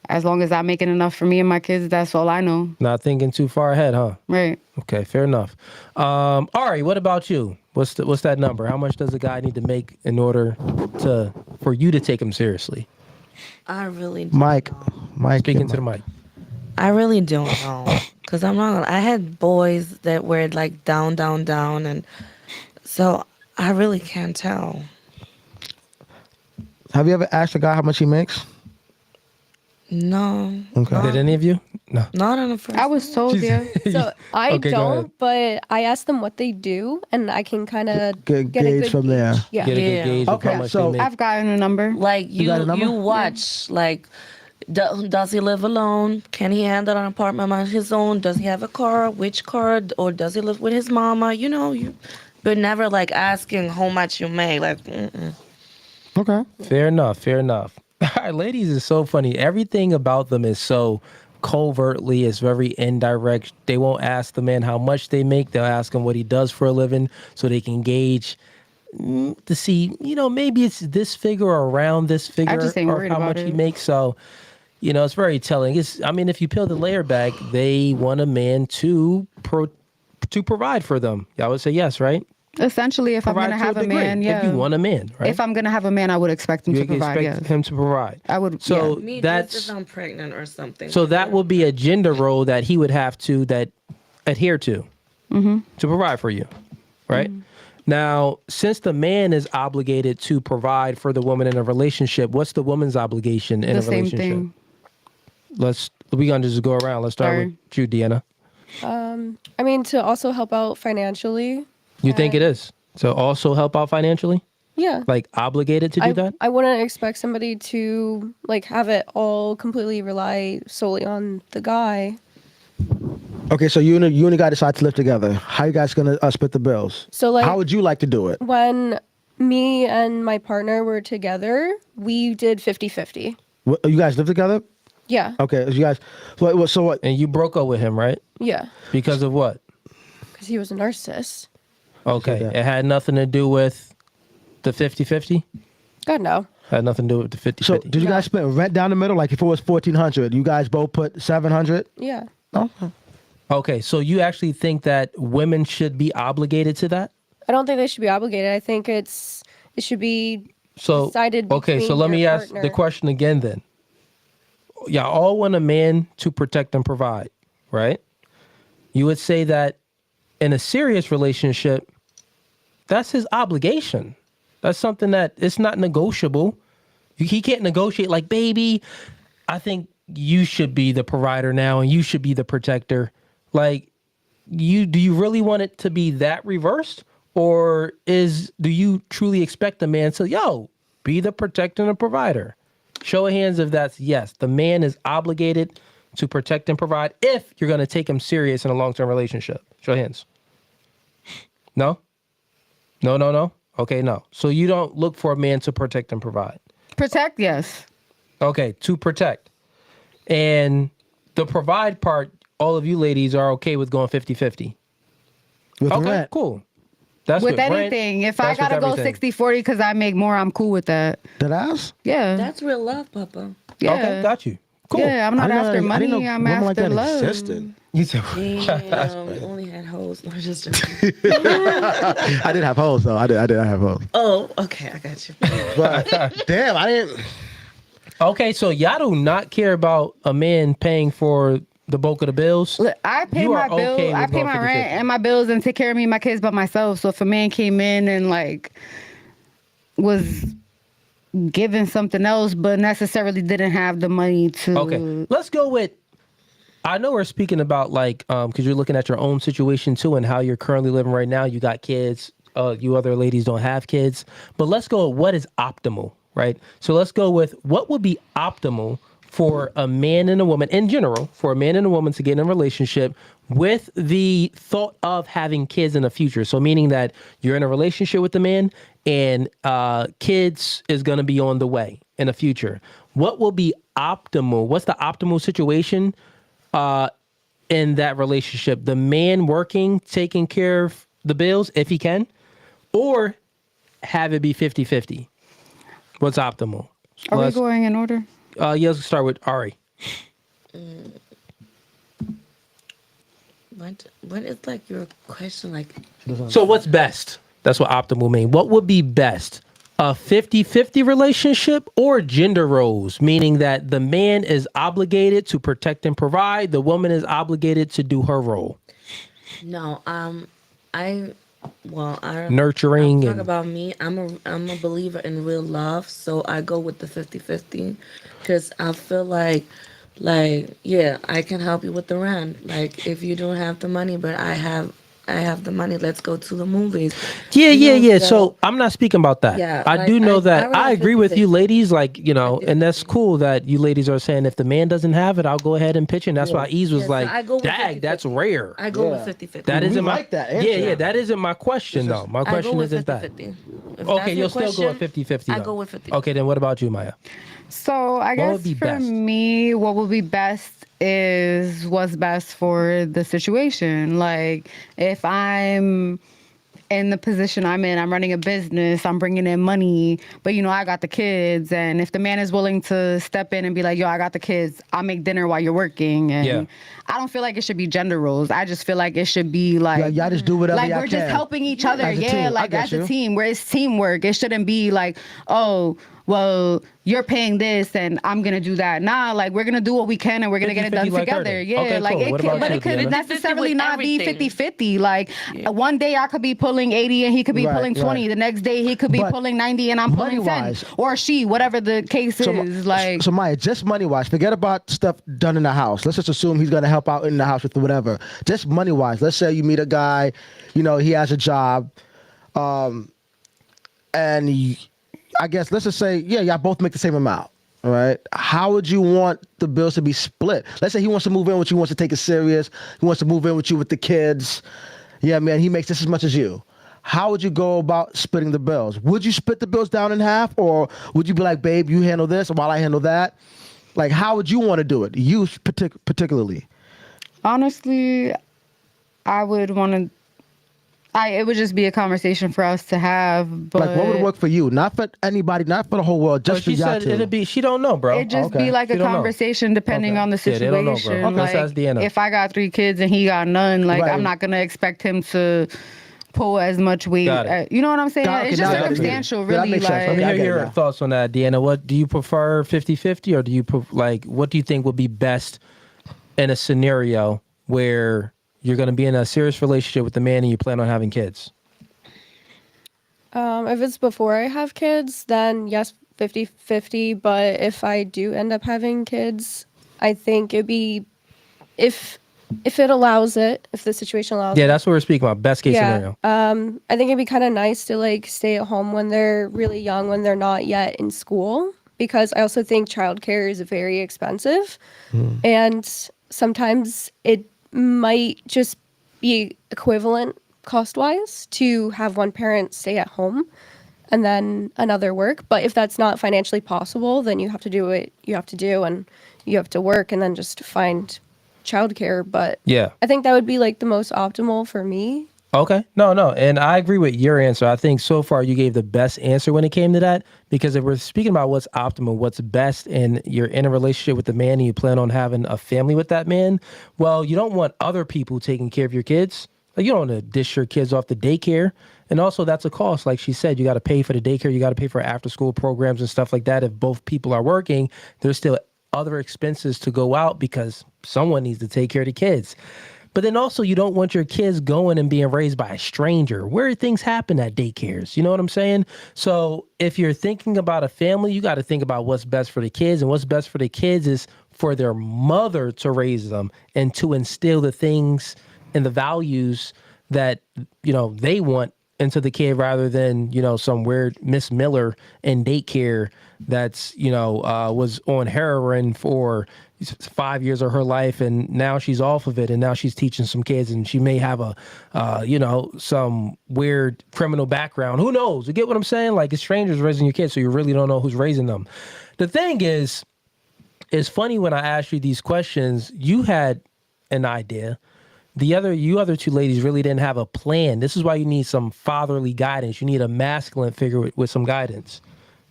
as long as I'm making enough for me and my kids, that's all I know. Not thinking too far ahead, huh? Right. Okay, fair enough. Ari, what about you? What's that number? How much does a guy need to make in order for you to take him seriously? I really don't Mike, speaking to the mic. I really don't know, cause I'm not. I had boys that were like down, and so I really can't tell. Have you ever asked a guy how much he makes? No. Okay. Did any of you? No. Not on the first. I was told, yeah. So I Okay, go ahead. don't, but I ask them what they do, and I can kind of get a gauge good from there. Yeah. Get a good gauge of how much they make. I've gotten a number. Like got a number? you watch like. Does he live alone? Can he handle an apartment on his own? Does he have a car? Which car? Or does he live with his mama? But never like asking how much you make. Like, Okay. Fair enough. All right, ladies is so funny. Everything about them is so covertly, it's very indirect. They won't ask the man how much they make. They'll ask him what he does for a living so they can gauge to see, maybe it's this figure or around this figure or how much he makes. So, it's very telling. If you peel the layer back, they want a man to provide for them. Y'all would say yes, right? Essentially, if I'm going to have a man, yeah. If you want a man, right? If I'm going to have a man, I would expect him to provide, expect him to provide. I would, So me that's... just if I'm pregnant or something. So that will be a gender role that he would have to adhere to to provide for you, right? Mm-hmm. Now, since the man is obligated to provide for the woman in a relationship, what's the woman's obligation in a relationship? Same thing. We're going to just go around. Let's start with you, Deanna. To also help out financially. You think it is? So also help out financially? Yeah. Like obligated to do that? I wouldn't expect somebody to like have it all completely rely solely on the guy. Okay, so you and the guy decide to live together. How you guys gonna split the bills? So like, how would you like to do it? When me and my partner were together, we did 50-50. You guys live together? Yeah. Okay, you guys. So what? And you broke up with him, right? Yeah. Because of what? Because he was a narcissist. Okay, it had nothing to do with the 50-50? God, no. Had nothing to do with the 50-50. So did you guys split rent down the middle? Like if it was $1,400, you guys both put $700? Yeah. Okay, so you actually think that women should be obligated to that? I don't think they should be obligated. I think it should be decided between okay, so let me ask the question again then. Y'all all want a man to protect and provide, right? You would say that in a serious relationship, that's his obligation. That's something that it's not negotiable. He can't negotiate like, baby, I think you should be the provider now and you should be the protector. Like, do you really want it to be that reversed? Or do you truly expect a man to, be the protector and the provider? Show of hands if that's yes. The man is obligated to protect and provide if you're going to take him serious in a long-term relationship. Show of hands. No? No? Okay, no. So you don't look for a man to protect and provide? Protect, yes. Okay, to protect. And the provide part, all of you ladies are okay with going 50-50? With okay, rent. cool. That's with anything. If I gotta go 60-40 because I make more, I'm cool with that. That ass? Yeah. That's real love, Papa. Yeah. Okay, got you. Cool. Yeah, I'm not after money. I'm after like that love. Existed. You said, Damn, we only had hoes. No, just I did have hoes though. I did have hoes. Oh, okay, I got you. But damn, I didn't. Okay, so y'all do not care about a man paying for the bulk of the bills? Look, I pay my bills. I pay my rent and my bills and take care of me and my kids by myself. So if a man came in and like was given something else, but necessarily didn't have the money to. Okay, let's go with. I know we're speaking about like because you're looking at your own situation too and how you're currently living right now. You got kids. You other ladies don't have kids. But let's go with what is optimal, right? So let's go with what would be optimal for a man and a woman in general, for a man and a woman to get in a relationship with the thought of having kids in the future. So meaning that you're in a relationship with the man and kids is going to be on the way in the future. What will be optimal? What's the optimal situation in that relationship? The man working, taking care of the bills if he can, or have it be 50-50? What's optimal? Are we going in order? Yeah, let's start with Ari. What is like your question? Like, so what's best? That's what optimal means. What would be best? A 50-50 relationship or gender roles, meaning that the man is obligated to protect and provide, the woman is obligated to do her role. No, I nurturing. Talk about me. I'm a believer in real love, so I go with the 50-50 because I feel like yeah, I can help you with the rent. Like if you don't have the money, but I have the money. Let's go to the movies. Yeah. So I'm not speaking about that. Yeah, I do know that. I agree with 50-50. you, ladies. Like, and that's cool that you ladies are saying if the man doesn't have it, I'll go ahead and pitch it. And that's why Ease was like, dag, that's rare. I go with 50-50. That isn't like that answer. Yeah. That isn't my question though. My question isn't that. Okay, you'll still go with 50-50. I go with 50. Okay, then what about you, Maya? So I guess for me, what would be best is what's best for the situation. Like if I'm in the position I'm in, I'm running a business, I'm bringing in money, but I got the kids, and if the man is willing to step in and be like, yo, I got the kids, I'll make dinner while you're working, and I don't feel like it should be gender roles. I just feel like it should be like y'all just do whatever like y'all we're just can. helping each other, As a team. like as a you. team, where it's teamwork. It shouldn't be like, oh, well, you're paying this and I'm gonna do that. Nah, like we're gonna do what we can and we're gonna get it done together. Yeah, okay, like cool. it could necessarily not be 50-50. Like one day I could be pulling 80 and he could be pulling 20. The next day he could be pulling 90 and I'm pulling 10. Or she, whatever the case is. Like so Maya, just money wise, forget about stuff done in the house. Let's just assume he's gonna help out in the house with whatever. Just money wise. Let's say you meet a guy, he has a job, and I guess let's just say, y'all both make the same amount. All right. How would you want the bills to be split? Let's say he wants to move in with you, wants to take it serious. He wants to move in with you with the kids. Yeah, man, he makes just as much as you. How would you go about splitting the bills? Would you split the bills down in half, or would you be like, babe, you handle this while I handle that? Like, how would you want to do it? You particularly. Honestly, I would want to. It would just be a conversation for us to have. But like, what would work for you? Not for anybody, not for the whole world, just for y'all two. She said it'd be. She don't know, bro. It'd just be like a conversation depending on the situation. They don't know, bro. Okay, like, so that's Deanna. if I got 3 kids and he got none, like I'm not gonna expect him to pull as much weight. You know what I'm saying? It's just circumstantial, really. That makes sense. Let me hear your thoughts on that, Deanna. What do you prefer, 50-50, or do you what do you think would be best in a scenario where you're going to be in a serious relationship with the man and you plan on having kids? If it's before I have kids, then yes, 50-50. But if I do end up having kids, I think it'd be if it allows it, if the situation allows it. Yeah, that's what we're speaking about. Best case scenario. I think it'd be kind of nice to like stay at home when they're really young, when they're not yet in school, because I also think childcare is very expensive, and sometimes it might just be equivalent cost-wise to have one parent stay at home and then another work. But if that's not financially possible, then you have to do what you have to do, and you have to work and then just find childcare. But I think that would be like the most optimal for me. Okay. No. And I agree with your answer. I think so far you gave the best answer when it came to that, because if we're speaking about what's optimal, what's best, and you're in a relationship with the man and you plan on having a family with that man, well, you don't want other people taking care of your kids. Like, you don't want to dish your kids off to daycare. And also that's a cost. Like she said, you got to pay for the daycare. You got to pay for after school programs and stuff like that. If both people are working, there's still other expenses to go out because someone needs to take care of the kids. But then also you don't want your kids going and being raised by a stranger. Weird things happen at daycares. You know what I'm saying? So if you're thinking about a family, you got to think about what's best for the kids. And what's best for the kids is for their mother to raise them and to instill the things and the values that, they want into the kid, rather than, some weird Miss Miller in daycare that's, was on heroin for 5 years of her life, and now she's off of it, and now she's teaching some kids, and she may have some weird criminal background. Who knows? You get what I'm saying? Like, it's strangers raising your kids, so you really don't know who's raising them. The thing is, it's funny when I asked you these questions, you had an idea. you other two ladies really didn't have a plan. This is why you need some fatherly guidance. You need a masculine figure with some guidance.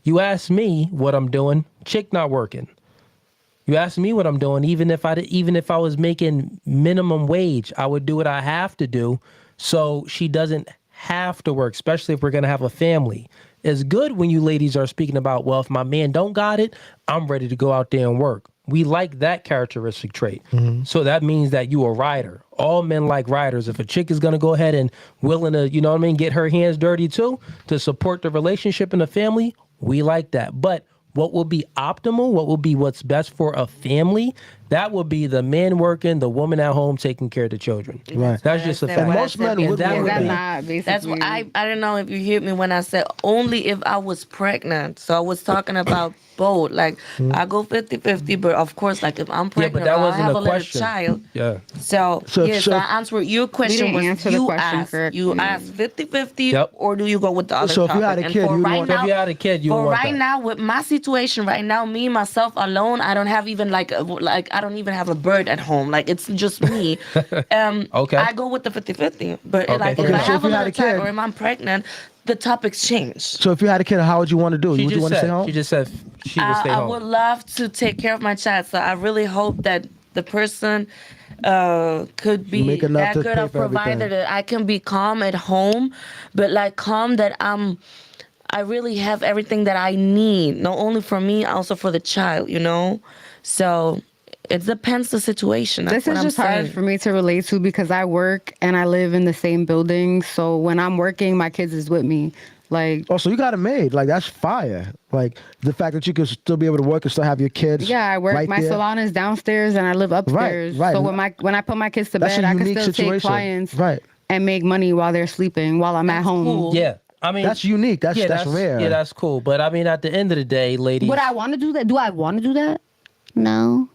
You ask me what I'm doing, chick not working. You ask me what I'm doing, even if I was making minimum wage, I would do what I have to do so she doesn't have to work, especially if we're going to have a family. It's good when you ladies are speaking about, well, if my man don't got it, I'm ready to go out there and work. We like that characteristic trait. Mm-hmm. So that means that you a rider. All men like riders. If a chick is going to go ahead and willing to, get her hands dirty too, to support the relationship and the family, we like that. But what will be optimal, what will be what's best for a family, that will be the man working, the woman at home taking care of the children. Right. That's just a fact. Most men would That's what I don't know if you hear me when I said only if I was pregnant. So I was talking about both. Like I go 50-50, but of course, like if I'm pregnant, but that I wasn't have a little question. child. Yeah. So I answered your question. You asked 50-50, or do you go with the other so topic? If you had a kid, if you had a kid, you would want right now, with my situation right now, me, myself alone, I don't have even I don't even have a bird at home. Like it's just me. Okay. I go with the 50-50. But if I have a little child or if I'm pregnant, the topics change. So if you had a kid, how would you want to do it? Would you want to stay home? She just said she would stay home. I would love to take care of my child. So I really hope that the person could be that good of provider that I can be calm at home, but like calm that I really have everything that I need, not only for me, also for the child, So it depends the situation. This is just hard for me to relate to because I work and I live in the same building. So when I'm working, my kids is with me. So you got a maid. Like, that's fire. Like, the fact that you could still be able to work and still have your kids. Yeah, I work. My salon is downstairs and I live upstairs. Right. So when I put my kids to bed, I can still take clients and make money while they're sleeping, while I'm at home. Cool. Yeah. I mean, that's unique. That's rare. Yeah, that's cool. But I mean, at the end of the day, ladies. Would I want to do that? Do I want to do that? No.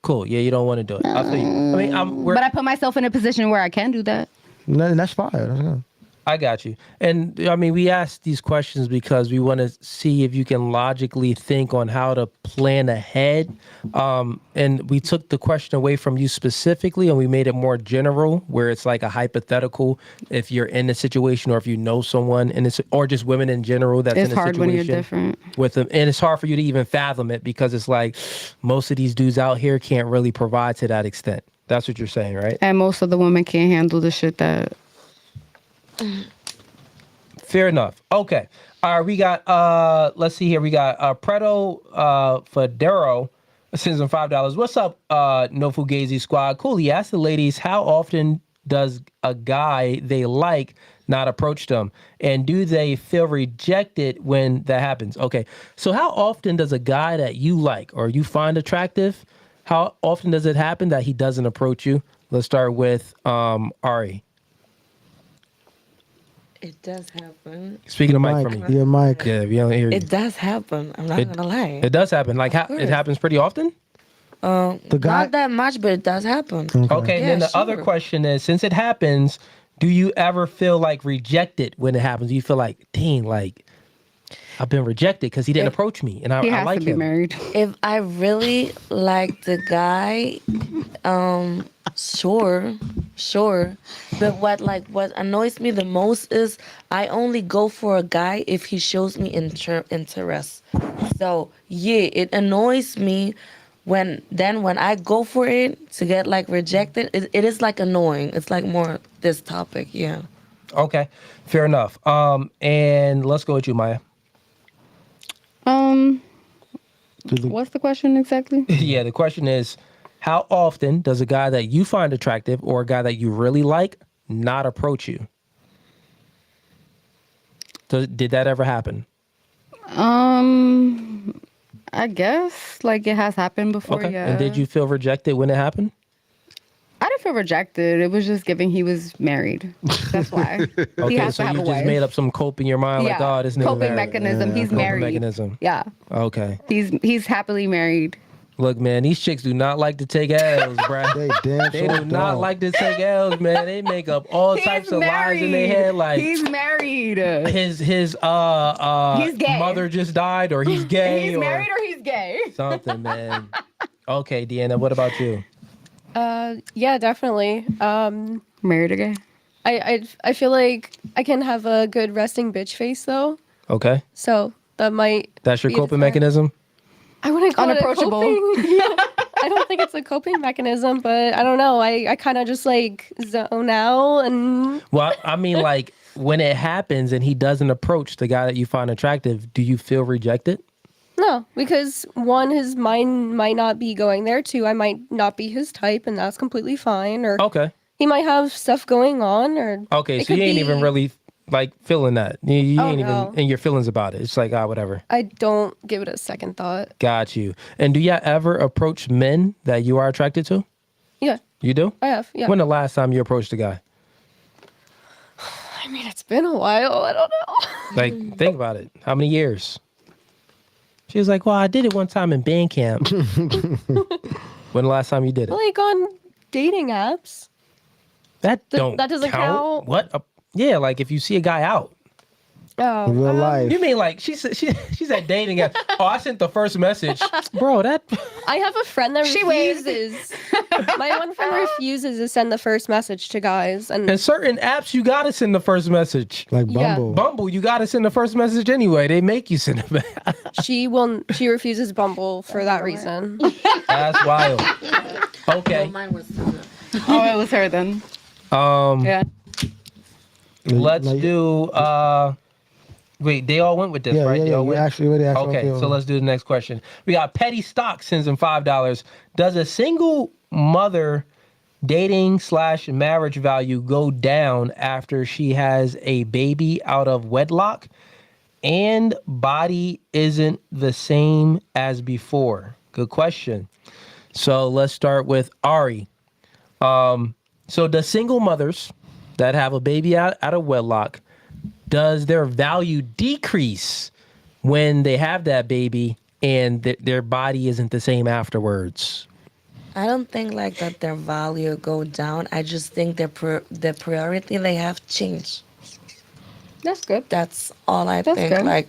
Cool. Yeah, you don't want to do it. I'll tell you. I mean, but I put myself in a position where I can do that. That's fine. I got you. And I mean, we ask these questions because we want to see if you can logically think on how to plan ahead. And we took the question away from you specifically and we made it more general, where it's like a hypothetical. If you're in a situation or if you know someone or just women in general that's in a situation. It's hard when you're different. With them. And it's hard for you to even fathom it because it's like most of these dudes out here can't really provide to that extent. That's what you're saying, right? And most of the women can't handle the shit that... Fair enough. Okay. All right. We got, let's see here. We got Preto Federo sends them $5. What's up, No Fugazee Squad? Cooley asked the ladies, how often does a guy they like not approach them? And do they feel rejected when that happens? Okay. So how often does a guy that you like or you find attractive, how often does it happen that he doesn't approach you? Let's start with Ari. It does happen. Speaking of mic for me. Yeah, Mike. Yeah, we don't hear you. It does happen. I'm not gonna lie. It does happen. Like it happens pretty often? Not that much, but it does happen. Okay, and then the other question is, since it happens, do you ever feel like rejected when it happens? Do you feel like, dang, like I've been rejected because he didn't approach me and I like him. Be married. If I really like the guy, sure. But what annoys me the most is I only go for a guy if he shows me interest. So yeah, it annoys me when I go for it to get like rejected. It is like annoying. It's like more this topic, yeah. Okay, fair enough. And let's go with you, Maya. What's the question exactly? Yeah, the question is, how often does a guy that you find attractive or a guy that you really like not approach you? Did that ever happen? I guess like it has happened before. Okay. Yeah. And did you feel rejected when it happened? I didn't feel rejected. It was just giving he was married. That's why. Okay, so you just made up some cope in your mind, like, oh, this nigga coping married. mechanism. He's married. Mechanism. Yeah. Okay. He's happily married. Look, man, these chicks do not like to take L's, bruh. They do not like to take L's, man. They make up all types of lies in their head, like he's married. His mother just died, or he's gay. He's married or he's gay. Something, man. Okay, Deanna, what about you? Yeah, definitely. Married again. I feel like I can have a good resting bitch face though. Okay. So that might. That's your be coping the- mechanism? I wouldn't call Unapproachable. it coping. I don't think it's a coping mechanism, but I don't know. I kind of just like zone out and. Well, I mean, like when it happens and he doesn't approach the guy that you find attractive, do you feel rejected? No, because one, his mind might not be going there. Two, I might not be his type, and that's completely fine. Or Okay. he might have stuff going on, or Okay, it so you could ain't be- even really like feeling that. You Oh, ain't no. even in your feelings about it. It's like, whatever. I don't give it a second thought. Got you. And do you ever approach men that you are attracted to? Yeah, You do? I have. Yeah. When the last time you approached a guy? I mean, it's been a while. I don't know. Like, think about it. How many years? She was like, well, I did it one time in band camp. When the last time you did it? Like on dating apps. That that doesn't count? What? Yeah, like if you see a guy out. Oh, In real life. You mean like she said dating app. Oh, I sent the first message. Bro, that I have a friend that She waved. refuses. My one friend refuses to send the first message to guys, and in certain apps you gotta send the first message. Like Yeah. Bumble. Bumble, you gotta send the first message anyway. They make you send it back. she refuses Bumble for that reason. That's wild. Okay. Oh, it was her then. Yeah. Let's do wait, they all went with this, Yeah, right? yeah, They yeah. all You went? actually already asked Okay, all so let's do the next question. We got Petty Stock sends in $5. Does a single mother dating/marriage value go down after she has a baby out of wedlock and body isn't the same as before? Good question. So let's start with Ari. So does single mothers that have a baby out of wedlock, does their value decrease when they have that baby and their body isn't the same afterwards? I don't think like that their value go down. I just think the priority they have changed. That's good. That's all I That's think. good. Like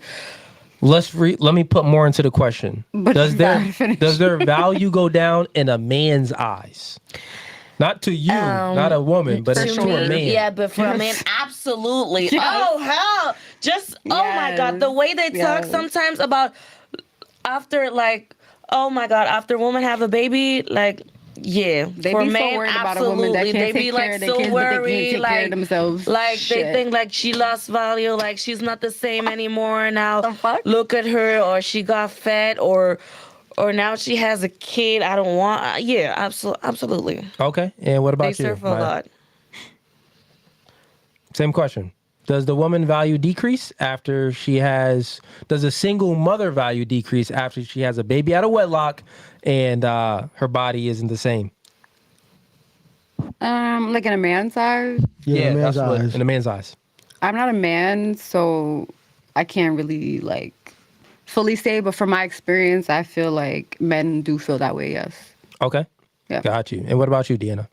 Let me put more into the question. But Does you their gotta finish. does their value go down in a man's eyes? Not to you, not a woman, but to to a me, man. yeah, but for a man, absolutely. Yes. Oh hell, just oh my god, the way they talk Yes. sometimes about after like oh my god, after women have a baby, like yeah, They for be so men, worried about a woman that absolutely. can't They be take care like of their so kids, but they can't worried, take like care of themselves. like they Shit. think like she lost value, like she's not the same anymore now. The fuck? Look at her, or she got fat, or now she has a kid. I don't want. Yeah, absolutely. Okay, and what about They you? surf a Maya? lot. Same question. Does the woman value decrease after she has? Does a single mother value decrease after she has a baby out of wedlock and her body isn't the same? Like in a man's eyes. Yeah, man's that's what eyes. in a man's eyes. I'm not a man, so I can't really like fully say, but from my experience, I feel like men do feel that way, yes. Okay. Yeah. Got you. And what about you, Deanna?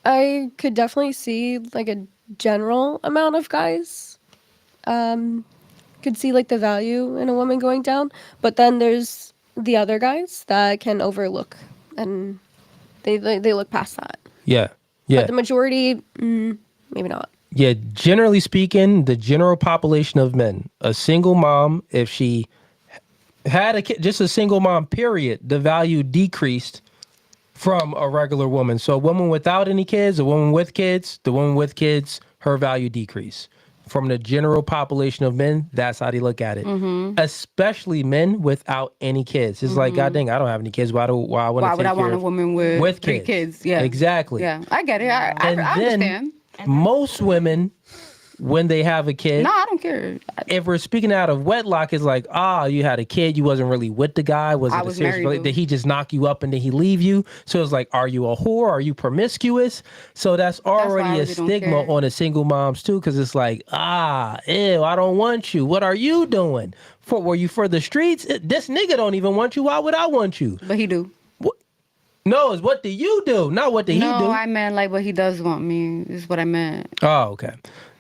I could definitely see like a general amount of guys could see like the value in a woman going down, but then there's the other guys that can overlook and they look past that. Yeah. Yeah. But the majority, maybe not. Yeah, generally speaking, the general population of men, a single mom, if she had a kid, just a single mom, period, the value decreased from a regular woman. So a woman without any kids, a woman with kids, the woman with kids, her value decreased. From the general population of men, that's how they look at it. Especially men without any kids. It's like, God dang, I don't have any kids. Why would I want a woman with 3 kids? Yeah. Exactly. Yeah, I get it. I And then understand. most women, when they have a kid, No, I don't care. if we're speaking out of wedlock, it's like, you had a kid, you wasn't really with the guy. Was it I a was serious married, relationship? boo. Did he just knock you up and then he leave you? So it's like, are you a whore? Are you promiscuous? So that's already why I a really don't stigma care. on the single moms too, because it's like, ew, I don't want you. What are you doing? Were you for the streets? This nigga don't even want you. Why would I want you? But he do. No, it's what do you do, not what did he do. No, I meant like what he does want me is what I meant. Oh, okay.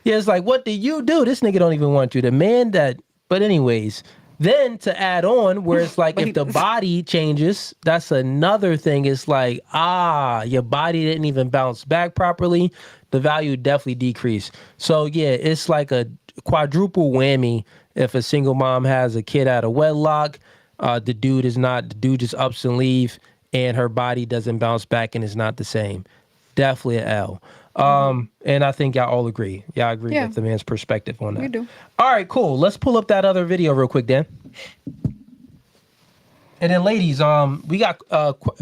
Yeah, it's like, what do you do? This nigga don't even want you. The man that, but anyways, Then to add on, where it's like if the body changes, that's another thing. It's like, your body didn't even bounce back properly. The value definitely decreased. So yeah, it's like a quadruple whammy if a single mom has a kid out of wedlock. The dude just ups and leave, and her body doesn't bounce back and is not the same. Definitely an L. And I think y'all all agree. Y'all agree with the man's perspective on that. We do. All right, cool. Let's pull up that other video real quick, Dan. And then, ladies, we got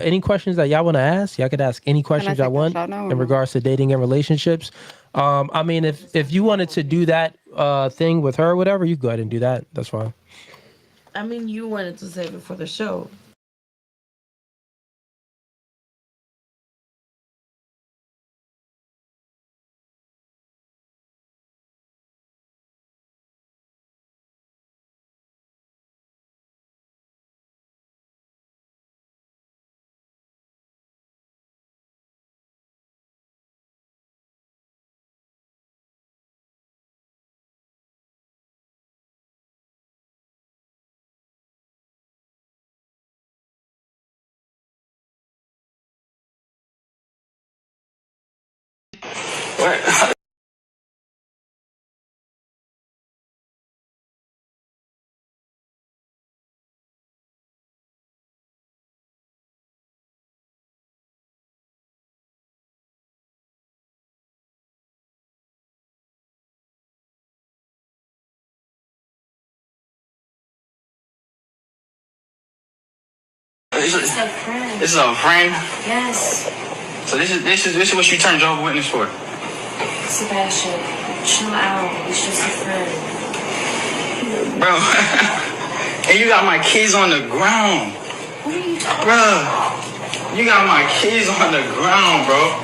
any questions that y'all want to ask? Y'all could ask any questions y'all want in regards to dating and relationships. I mean, if you wanted to do that thing with her or whatever, you go ahead and do that. That's fine. I mean, you wanted to save it for the show. What? This is a friend. Yes. So this is what you turned Jehovah's Witness for. Sebastian, chill out. It's just a friend. Bro. And you got my kids on the ground. What are you talking Bro. You got my kids on the ground, bro.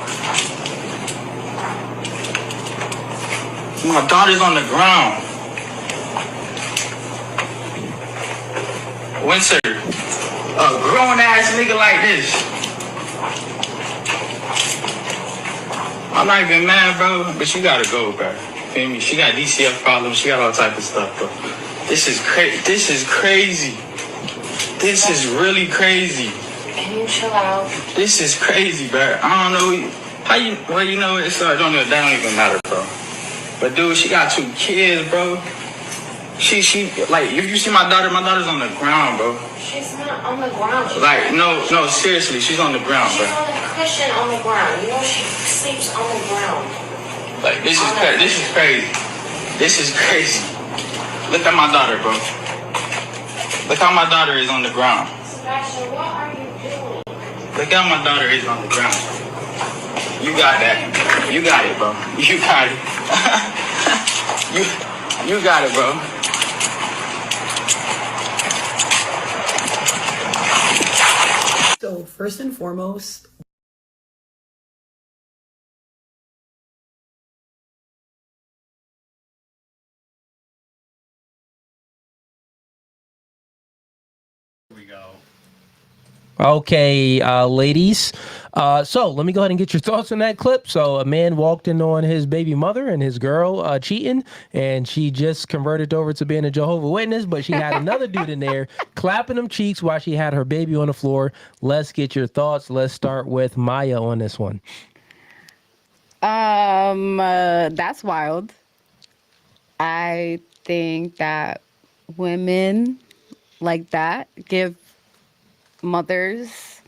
My daughter's on the ground. Winter. A grown ass nigga like this. I'm not even mad, bro, but you gotta go, bro. Feel me? She got DCF problems. She got all type of stuff, bro. This is crazy. This is crazy. This is really crazy. Can you chill out? This is crazy, bro. I don't know how you. Well, you know, it's that don't even matter, bro. But dude, she got 2 kids, bro. She like if you see my daughter's on the ground, bro. She's not on the ground. Like no, seriously, she's on the ground, bro. She's on the cushion on the ground. You know she sleeps on the ground. Like this is crazy. This is crazy. Look at my daughter, bro. Look how my daughter is on the ground. Sebastian, what are you doing? Look how my daughter is on the ground. You got that. You got it, bro. You got it. you got it, bro. So first and foremost, Okay, ladies. So let me go ahead and get your thoughts on that clip. So a man walked in on his baby mother and his girl cheating, and she just converted over to being a Jehovah's Witness, but she had another dude in there clapping them cheeks while she had her baby on the floor. Let's get your thoughts. Let's start with Maya on this one. That's wild. I think that women like that give mothers,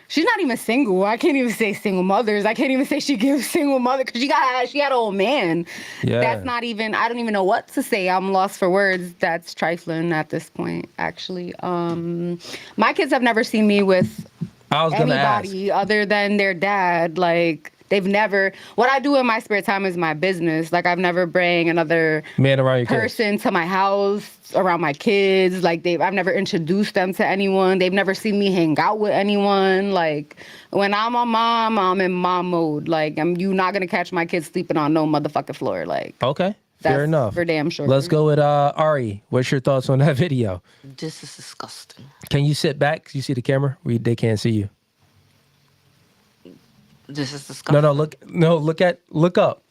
she's not even single. I can't even say single mothers. I can't even say she gives single mother because she had an old man. Yeah. That's not even, I don't even know what to say. I'm lost for words. That's trifling at this point, actually. My kids have never seen me with anybody other than their dad. Like, they've never, what I do in my spare time is my business. Like, I've never bring another man around your person to my house, around my kids. Like, I've never introduced them to anyone. They've never seen me hang out with anyone. Like, when I'm a mom, I'm in mom mode. Like, you're not going to catch my kids sleeping on no motherfucking floor. Like, okay, fair enough. For damn sure. Let's go with Ari. What's your thoughts on that video? This is disgusting. Can you sit back? You see the camera? They can't see you. This is disgusting. Look up.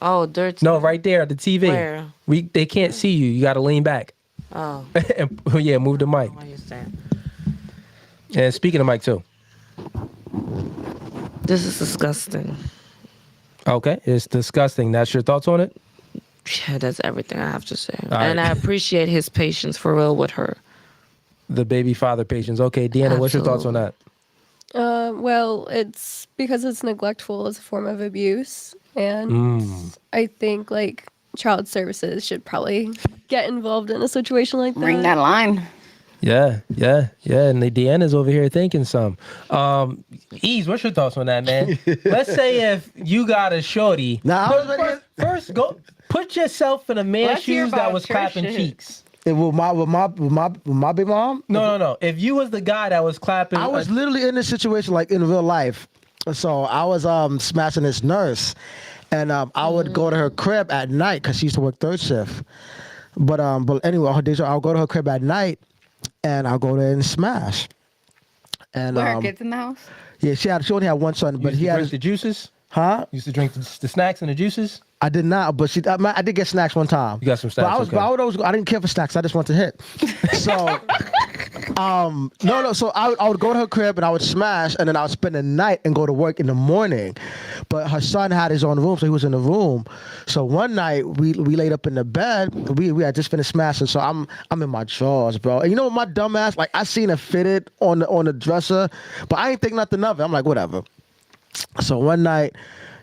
Oh, dirt. No, right there, the TV. Where? They can't see you. You got to lean back. Oh. Yeah, move the mic. What are you saying? And speaking of mic too. This is disgusting. Okay, it's disgusting. That's your thoughts on it? Yeah, that's everything I have to say. All and right. I appreciate his patience for real with her. The baby father patience. Okay, Deanna, what's your thoughts on that? Well, it's because it's neglectful as a form of abuse. And I think like child services should probably get involved in a situation like that. Bring that line. Yeah. And the Deanna's over here thinking some. Ease, what's your thoughts on that, man? Let's say if you got a shorty. First, go put yourself in a man's shoes that was clapping cheeks. With my big mom? No. If you was the guy that was clapping, I was literally in this situation like in real life. So I was smashing this nurse, and I would go to her crib at night because she used to work third shift. But anyway, I'll go to her crib at night, and I'll go there and smash. And Were her kids in the house? Yeah, she only had one son, but he had the juices. Huh? Used to drink the snacks and the juices. I did not, but I did get snacks one time. You got some snacks. But I didn't care for snacks. I just wanted to hit. So, So I would go to her crib and I would smash, and then I would spend the night and go to work in the morning. But her son had his own room, so he was in the room. So one night we laid up in the bed. We had just finished smashing, so I'm in my drawers, bro. And you know what, my dumb ass, like I seen it fitted on the dresser, but I ain't think nothing of it. I'm like, whatever. So one night,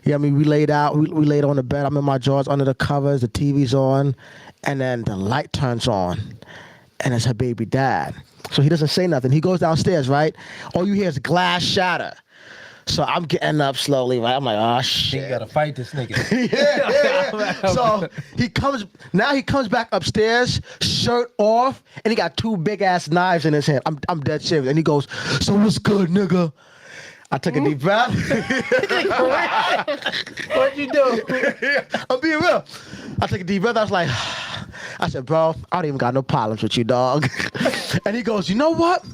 we laid out. We laid on the bed. I'm in my drawers under the covers. The TV's on, and then the light turns on, and it's her baby dad. So he doesn't say nothing. He goes downstairs, right? All you hear is glass shatter. So I'm getting up slowly, right? I'm like, oh shit. You gotta fight this nigga. yeah. So he comes back upstairs, shirt off, and he got two big ass knives in his hand. I'm dead serious. And he goes, so what's good, nigga? I took a deep breath. What'd you do? I'm being real. I took a deep breath. I was like, I said, bro, I don't even got no problems with you, dog. And he goes, you know what?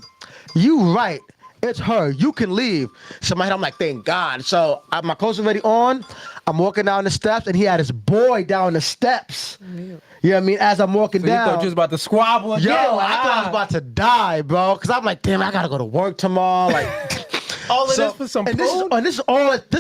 You right. It's her. You can leave. So in my head, I'm like, thank God. So my clothes are already on. I'm walking down the steps, and he had his boy down the steps. You know what I mean? As I'm walking down. You thought you was about to squabble again? Yo, I thought I was about to die, bro. Because I'm like, damn, I got to go to work tomorrow. Like... All of this for some porn? This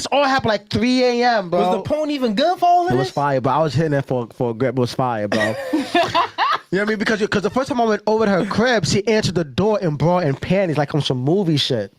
all happened like 3 a.m., bro. Was the porn even good for all of this? It was fire, but I was hitting it for a grip. It was fire, bro. You know what I mean? Because the first time I went over to her crib, she answered the door in bra and panties like on some movie shit.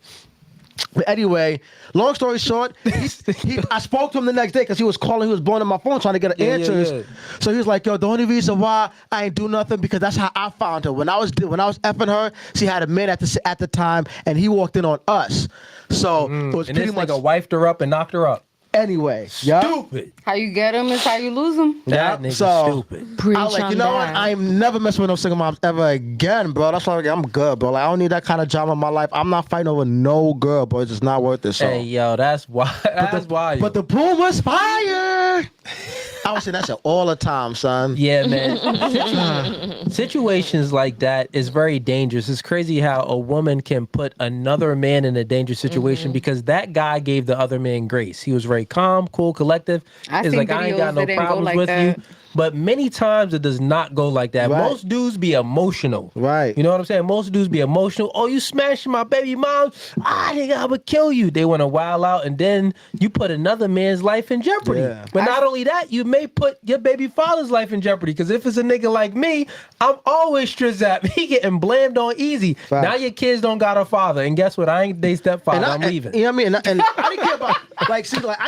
But anyway, long story short, I spoke to him the next day because he was calling, he was blowing up my phone trying to get answers. Yeah. So he was like, yo, the only reason why I ain't do nothing because that's how I found her. When I was effing her, she had a man at the time, and he walked in on us. So it was and pretty much. Like wifed her up and knocked her up. Anyway, stupid. How you get them is how you lose them. That nigga stupid. I was like, you know what? I'm never messing with no single moms ever again, bro. That's why I'm good, bro. Like, I don't need that kind of drama in my life. I'm not fighting over no girl, bro. It's just not worth it. So. Hey, yo, that's why. But the boom was fire. I was saying that shit all the time, son. Yeah, man. Situations like that is very dangerous. It's crazy how a woman can put another man in a dangerous situation because that guy gave the other man grace. He was very calm, cool, collective. It's like, I ain't got no problems with you. But many times it does not go like that. Right. Most dudes be emotional. Right. You know what I'm saying? Most dudes be emotional. Oh, you smashing my baby mom? Nigga, I would kill you. They want to wild out, and then you put another man's life in jeopardy. Yeah. But not only that, you may put your baby father's life in jeopardy. Because if it's a nigga like me, I'm always stressed out. He getting blamed on easy. Fact. Now your kids don't got a father. And guess what? I ain't they stepfather. I'm leaving. You know what I mean? And I didn't care about I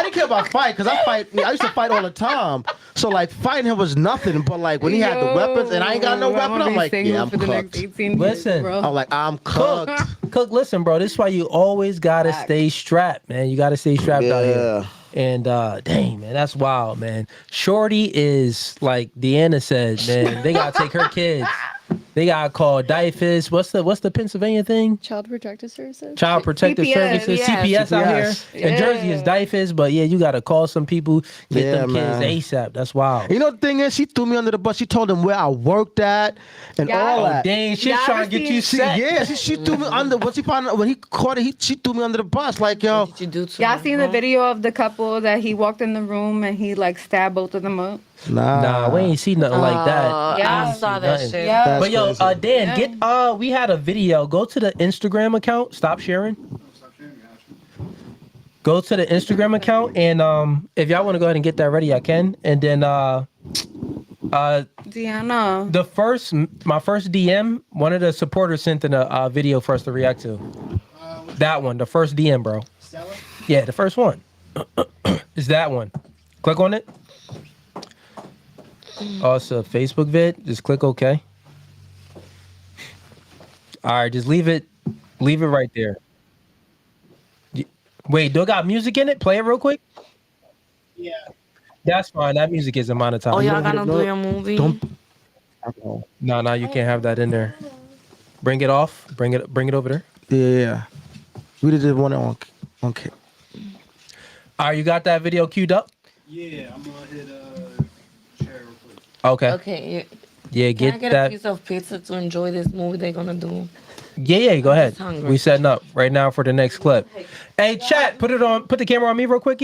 didn't care about fight because I used to fight all the time. So like fighting him was nothing, but like when he had the weapons and I ain't got no weapon, I'm like, yeah, I'm cooked. Listen, I'm like, I'm cooked. Cook, listen, bro, this is why you always gotta stay strapped, man. You gotta stay strapped out here. And dang, man, that's wild, man. Shorty is like Deanna said, man, they gotta take her kids. They got called DIFAS. What's the Pennsylvania thing? Child Protective Services. Child Protective Services. CPS out here. In Jersey is DIFAS, but yeah, you got to call some people, get them kids ASAP. That's wild. You know the thing is, she threw me under the bus. She told them where I worked at and all that. Dang, she's trying to get you set. She threw me under. When he caught it, she threw me under the bus. Like, yo. Y'all seen the video of the couple that he walked in the room and he like stabbed both of them up? Nah, we ain't see nothing like that. Yeah, I saw that shit. Yeah. But yo, Dan, get we had a video. Go to the Instagram account. Stop sharing. Go to the Instagram account, and if y'all want to go ahead and get that ready, I can. And then Deanna. My first DM, one of the supporters sent in a video for us to react to. That one, the first DM, bro. Stella? Yeah, the first one. It's that one. Click on it. Oh, it's a Facebook vid. Just click OK. All right, just leave it right there. Wait, do it got music in it? Play it real quick. Yeah. That's fine. That music isn't monetized. Oh, y'all gonna do your movie? No, you can't have that in there. Bring it off. Bring it over there. Yeah. We did one on. All right, you got that video queued up? Yeah, I'm gonna hit share real quick. Okay. Okay. Yeah, Can I get a piece of pizza to enjoy this movie they're gonna do? Yeah, go ahead. We setting up right now for the next clip. Hey, chat, put the camera on me real quick.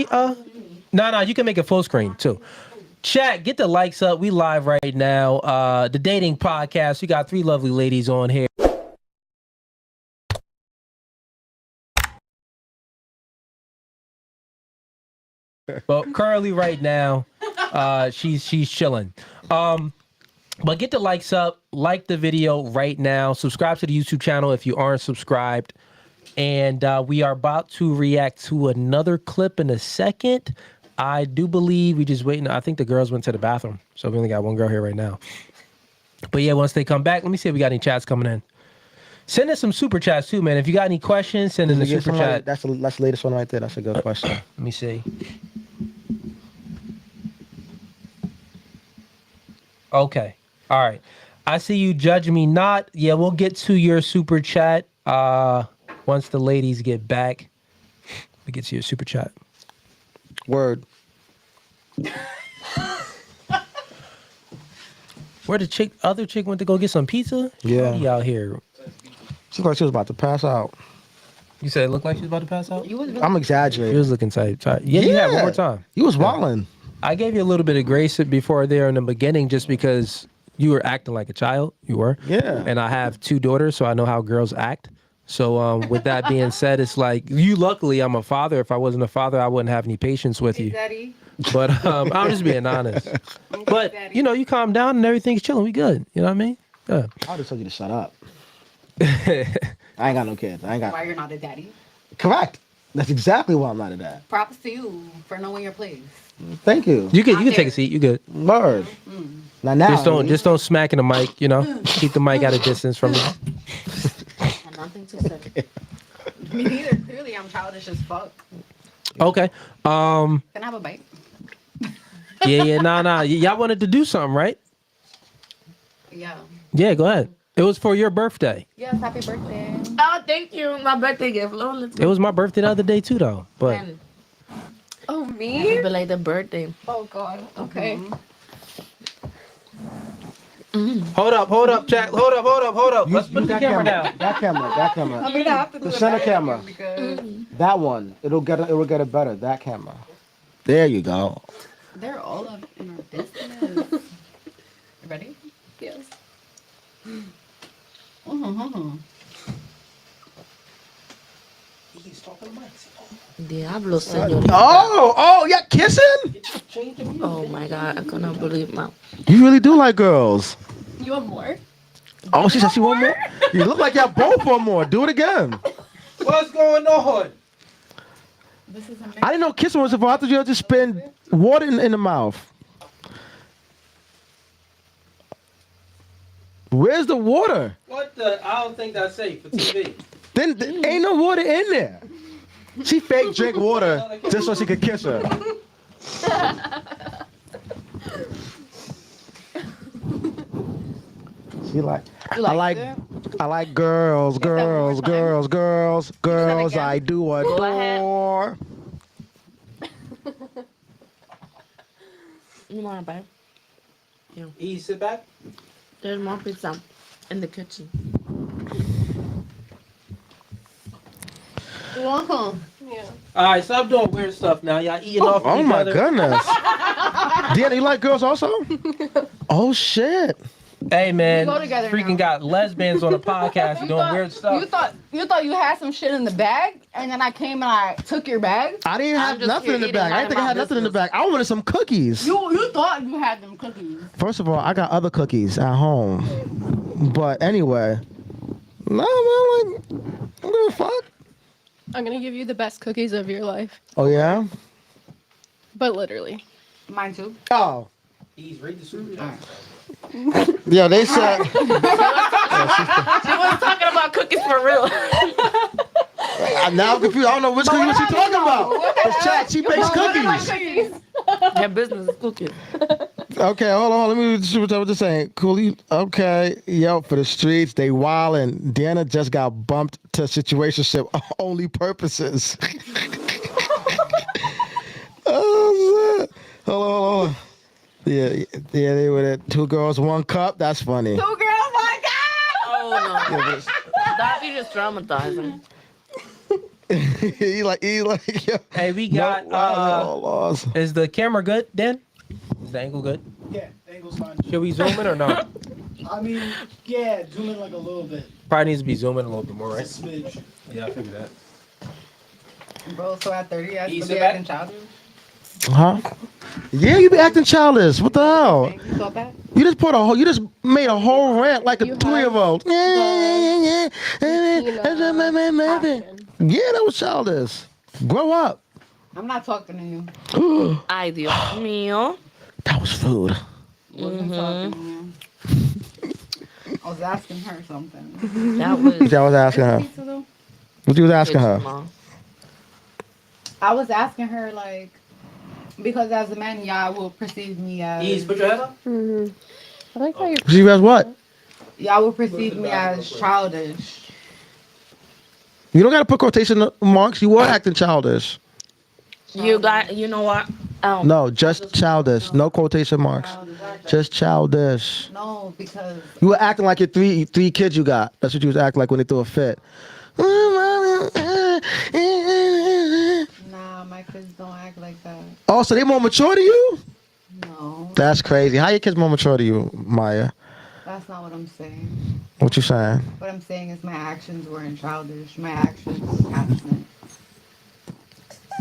No, you can make it full screen too. Chat, get the likes up. We live right now. The dating podcast. We got 3 lovely ladies on here. But currently right now, she's chilling. But get the likes up, like the video right now, subscribe to the YouTube channel if you aren't subscribed. And we are about to react to another clip in a second. I do believe we just waiting. I think the girls went to the bathroom. So we only got one girl here right now. But yeah, once they come back, let me see if we got any chats coming in. Send us some super chats too, man. If you got any questions, send in the super chat. That's the latest one right there. That's a good question. Let me see. Okay. All right. I see you judge me not. Yeah, we'll get to your super chat once the ladies get back. We get to your super chat. Word. Where the other chick went to go get some pizza? Yeah. She out here. She looked like she was about to pass out. You said it looked like she was about to pass out? I'm exaggerating. She was looking tight. Yeah, you had one more time. You was wilding. I gave you a little bit of grace before there in the beginning just because you were acting like a child. You were. Yeah. And I have 2 daughters, so I know how girls act. So with that being said, it's like, luckily, I'm a father. If I wasn't a father, I wouldn't have any patience with you. Daddy. But I'm just being honest. But, you calm down and everything's chilling. We good. You know what I mean? Yeah. I just told you to shut up. I ain't got no kids. Why you're not a daddy? Correct. That's exactly why I'm not a dad. Props to you for knowing your place. Thank you. You can take a seat. You good. Word. Now. Just don't smack in the mic, Keep the mic at a distance from you. Nothing to say. Me neither. Clearly, I'm childish as fuck. Okay. Can I have a bite? Yeah. Nah. Y'all wanted to do something, right? Yeah. Yeah, go ahead. It was for your birthday. Yes, happy birthday. Oh, thank you. My birthday gift. It was my birthday the other day too, though. But Oh, me? Happy like the birthday. Oh, God. Okay. Hold up, chat. Hold up. Let's put the camera down. That camera. I'm gonna have to do The center camera. because That one. It will get it better. That camera. There you go. they're all up in our business. You ready? Yes. He's talking to Diablo, señor. Oh, yeah, kissing? Oh my God, I cannot believe my. You really do like girls. You want more? Oh, she said she want more? You look like y'all both want more. Do it again. What's going on? This is amazing. I didn't know kissing was about. I thought you had to spin water in the mouth. Where's the water? What the? I don't think that's safe for TV. Then ain't no water in there. She fake drink water just so she could kiss her. She like, I like girls. I do adore. You want a bite? Yeah. Sit back. There's more pizza in the kitchen. You're welcome. Yeah. All right, stop doing weird stuff now. Y'all eating off each other. Oh my goodness. Deanna, you like girls also? Oh shit. Hey man, We go together freaking now. got lesbians on the podcast doing weird stuff. You thought you had some shit in the bag, and then I came and I took your bag. I didn't have nothing in the bag. I didn't think I had nothing in the bag. I wanted some cookies. You thought you had them cookies. First of all, I got other cookies at home. But anyway, no, man, like, I don't give a fuck. I'm gonna give you the best cookies of your life, Oh yeah? but literally. Mine too. Oh. Please read the super chat. Yeah, they said. She was talking about cookies for real. Now I'm confused. I don't know which cookie was she talking about. It's chat. She bakes cookies. Her business is cookies. Okay, hold on. Let me read the super chat. What they're saying. Cooley. Okay. Yo, for the streets, they wildin'. Deanna just got bumped to situationship only purposes. Oh shit. Hold on. Yeah, they were at 2 girls, 1 cup. That's funny. 2 girls, 1 cup. Oh no. That'd be just traumatizing. he like, yo. Hey, we got is the camera good, Dan? Is the angle good? Yeah, the angle's fine. Should we zoom in or no? I mean, yeah, zoom in like a little bit. Probably needs to be zooming a little bit more, right? A smidge. Yeah, I figured that. Bro, so at 30, I Ease still it be back. acting childish. Huh? Yeah, you be acting childish. What the hell? You thought that? You just made a whole rant like a 3-year-old. Yeah, that was childish. Grow up. I'm not talking to you. Ay, Dios mío. That was food. Wasn't talking to you. I was asking her something. That was. I was asking her. What you was asking her? I was asking her, like, because as a man, y'all will perceive me as... Put your head up. I like how you. She was what? Y'all will perceive me as childish. You don't got to put quotation marks. You were acting childish. You know what? No, just childish. No quotation marks. Just childish. No, because... You were acting like your three kids you got. That's what you was acting like when they threw a fit. Nah, my kids don't act like that. Oh, so they more mature to you? No. That's crazy. How your kids more mature to you, Maya? That's not what I'm saying. What you saying? What I'm saying is my actions weren't childish. My actions were absent.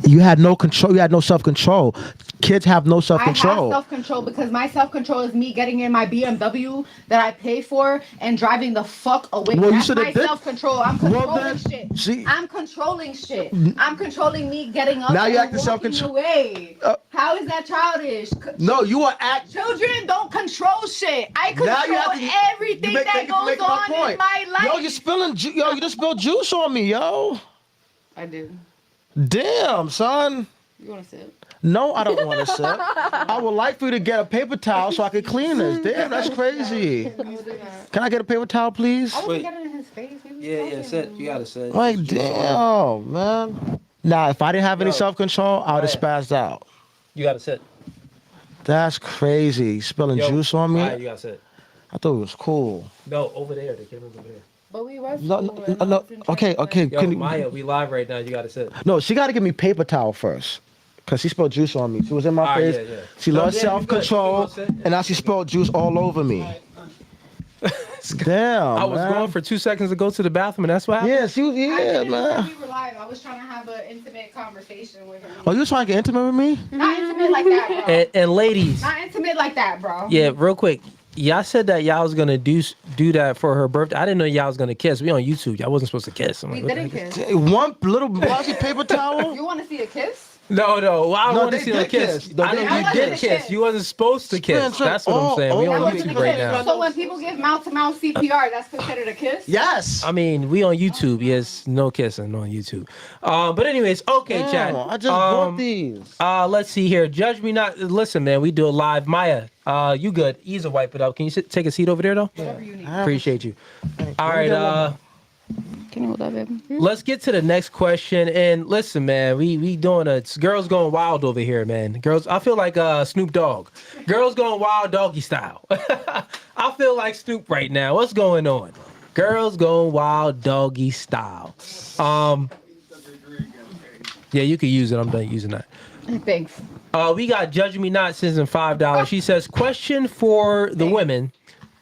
You had no control. You had no self-control. Kids have no I self-control. have self-control because my self-control is me getting in my BMW that I pay for and driving the fuck away. Well, you That's should have my did- self-control. I'm Well, controlling then, shit. see- I'm controlling shit. I'm controlling me getting up Now and you acting walking self-control- away. How is that childish? No, you are acting. Children don't control shit. I Now you control have to- everything you make- that thank you for goes making my on point. in my life. Yo, you spilling. Yo, you just spilled juice on me, yo. I do. Damn, son. You want to sit? No, I don't want to sip. I would like for you to get a paper towel so I can clean this. Damn, that's crazy. Can I get a paper towel, please? I wasn't getting in his face. Yeah, sit. You gotta sit. Like, damn, man. Nah, if I didn't have any Yo. self-control, I would have spazzed out. You gotta sit. That's crazy. Spilling Yo, juice on me. Maya, you gotta sit. I thought it was cool. No, over there. The camera's over there. But we was No, no. Okay. Yo, Can you, Maya, we live right now. You gotta sit. no, she got to give me paper towel first. Because she spilled juice on me. She was in my face. Yeah. She No, lost yeah, you self-control. good. You And now she spilled juice all over me. Damn, I was man. going for 2 seconds to go to the bathroom, and that's what happened. Yeah, she was, yeah, We man. were live. I was trying to have an intimate conversation with her. Oh, you was trying to get intimate with me? Not intimate like that, bro. And ladies, Not intimate like that, bro. yeah, real quick. Y'all said that y'all was gonna do that for her birthday. I didn't know y'all was gonna kiss. We on YouTube. Y'all wasn't supposed to kiss. I'm We like, what the didn't heck? kiss. One little lousy paper towel? You want to see a kiss? No. Well, I don't No, want to they see no did kiss. kiss. No, I they know you did did kiss. kiss. You wasn't supposed to kiss. That's what I'm saying. We on That wasn't YouTube a right kiss. now. So when people give mouth-to-mouth CPR, that's considered a kiss? Yes. I mean, we on YouTube. Yes, no kissing on YouTube. But anyways, okay, Damn, Chad. I just bought these. Let's see here. Judge me not. Listen, man, we do it live. Maya, you good? Ease wipe it up. Can you take a seat over there though? Whatever you need. Appreciate you. All right. Can you hold that, baby? Let's get to the next question. And listen, man, we doing girls going wild over here, man. Girls, I feel like Snoop Dogg. Girls going wild doggy style. I feel like Snoop right now. What's going on? Girls going wild doggy style. Yeah, you can use it. I'm done using that. Thanks. We got Judge Me Not sending $5. She says, question for the women.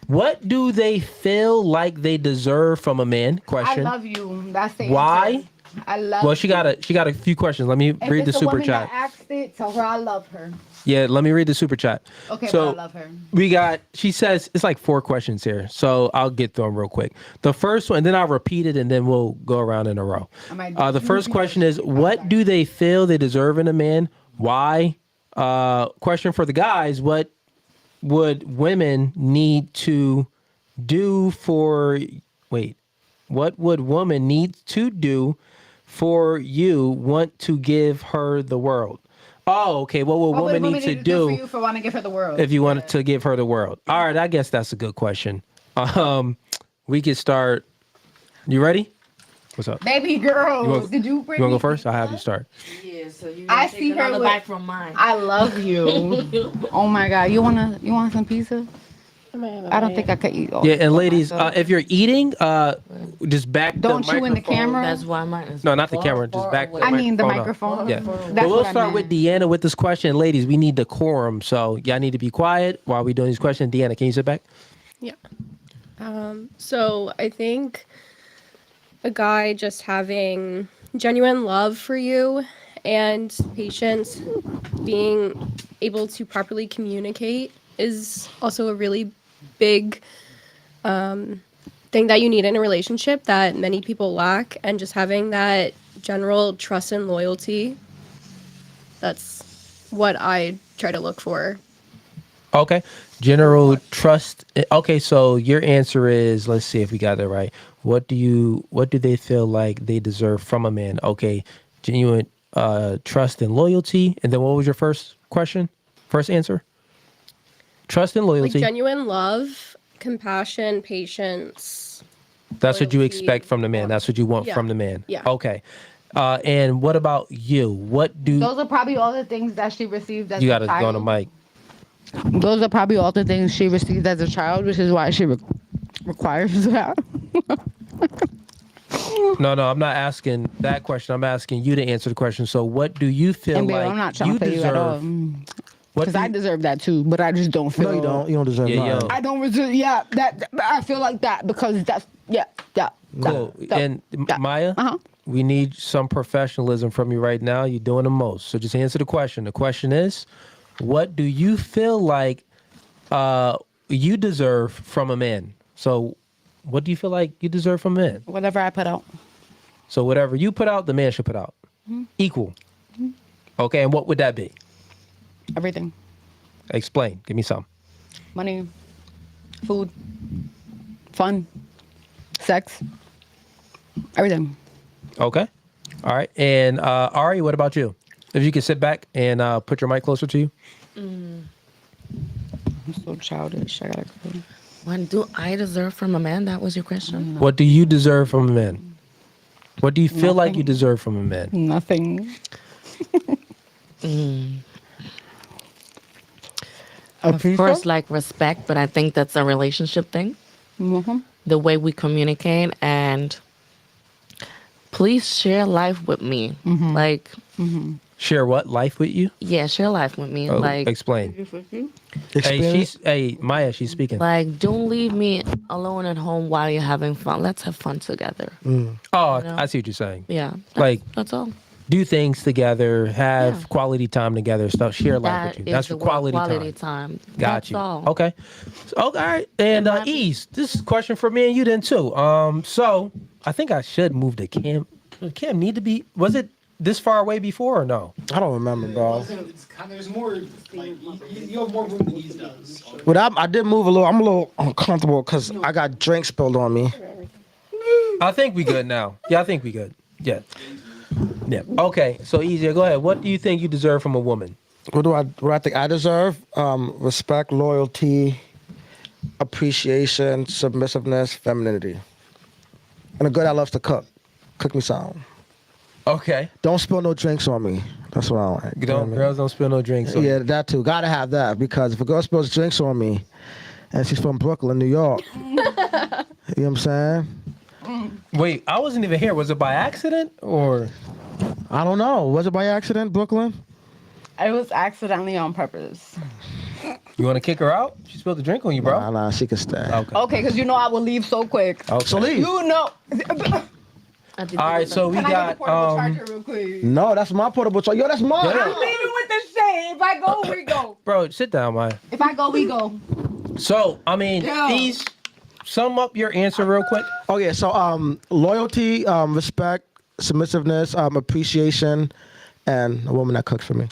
What do they feel like they deserve from a man? Question. I love you. That's the Why? answer. I love Well, she got a few questions. Let me read the super chat. If asked it, tell her I love her. Yeah, let me read the super chat. Okay, so but I love her. She says, it's like 4 questions here. So I'll get through them real quick. The first one, and then I'll repeat it, and then we'll go around in a row. The first question is, what do they feel they deserve in a man? Why? Question for the guys, what would women need to do for... Wait. What would woman need to do for you want to give her the world? Oh, okay. What would woman need to do for you for wanting to give her the world? if you wanted to give her the world? All right, I guess that's a good question. We could start. You ready? What's up? Baby girl, did you bring You want to go first? I'll have you start. Yeah, so you I see her with, bite from mine. I love you. Oh my God. You want some pizza? I don't think I could eat all. Yeah, and ladies, if you're eating, just back Don't the chew in the microphone. camera. That's why mine is. No, not the camera. Just back the microphone. I mean the up. microphone. Yeah. That's But we'll what I start with meant. Deanna with this question. Ladies, we need decorum, so y'all need to be quiet while we're doing these questions. Deanna, can you sit back? Yeah. So I think a guy just having genuine love for you and patience, being able to properly communicate is also a really big thing that you need in a relationship that many people lack, and just having that general trust and loyalty. That's what I try to look for. Okay. General trust. Okay, so your answer is, let's see if we got it right. What do they feel like they deserve from a man? Okay. Genuine trust and loyalty. And then what was your first question? First answer? Trust and loyalty. Like genuine love, compassion, patience. That's what you loyalty. expect from the man. That's what you want from the man. Yeah. Okay. And what about you? Those are probably all the things that she received as You a got to child. go on the mic. Those are probably all the things she received as a child, which is why she requires that. No, I'm not asking that question. I'm asking you to answer the question. So what do you feel And babe, like I'm not trying you to pay you at all. deserve? Because I deserve that too, but I just don't feel. No, you don't. You don't deserve that. I don't deserve. Yeah, that I feel like that because that's Cool. And Maya, we need some professionalism from you right now. You're doing the most. So just answer the question. The question is, what do you feel like you deserve from a man? So what do you feel like you deserve from a man? Whatever I put out. So whatever you put out, the man should put out. Mm-hmm. Equal. Mm-hmm. Okay, and what would that be? Everything. Explain. Give me some. Money, food, fun, sex, everything. Okay. All right. And Ari, what about you? If you could sit back and put your mic closer to you. I'm so childish. I gotta go. What do I deserve from a man? That was your question? What do you deserve from a man? What do you feel like you deserve from a man? Nothing. Of course, like respect, but I think that's a relationship thing. Mm-hmm. The way we communicate, and please share life with me. Mm-hmm. Like, Share what? Life with you? yeah, share life with me. Oh, like, explain. Hey, Maya, she's speaking. like, don't leave me alone at home while you're having fun. Let's have fun together. Oh, You know? I see what you're saying. Yeah, Like, that's all. do things together, have quality time together, stuff, share life That with you. is That's the your word, quality time. Got That's you. all. Okay. All right. And Ease, this is a question for me and you then too. So I think I should move to Cam. Cam need to be, was it this far away before or no? I don't remember, bro. It's kind of, there's more, like, you have more room than he does. But I did move a little. I'm a little uncomfortable because I got drink spilled on me. I think we good now. Yeah, I think we good. Yeah. Yeah. Okay. So easier. Go ahead. What do you think you deserve from a woman? What do I think I deserve? Respect, loyalty, appreciation, submissiveness, femininity, and a girl that loves to cook. Cook me some. Okay. Don't spill no drinks on me. That's what I want. You know what I mean? Girls don't spill no drinks on Yeah, that too. Gotta have that because if a girl spills drinks on me, and she's from Brooklyn, New York, you know what I'm saying? Wait, I wasn't even here. Was it by accident or? I don't know. Was it by accident, Brooklyn? It was accidentally on purpose. You want to kick her out? She spilled the drink on you, bro. Nah, she can stay. Okay, because you know I will leave so quick. Okay. So leave. You know. All right, so we got charger real quick? No, that's my portable charger. Yo, that's mine. I'm leaving with the shade. If I go, we go. Bro, sit down, Maya. If I go, we go. So, I mean, these sum up your answer real quick. Oh yeah, so loyalty, respect, submissiveness, appreciation, and a woman that cooks for me.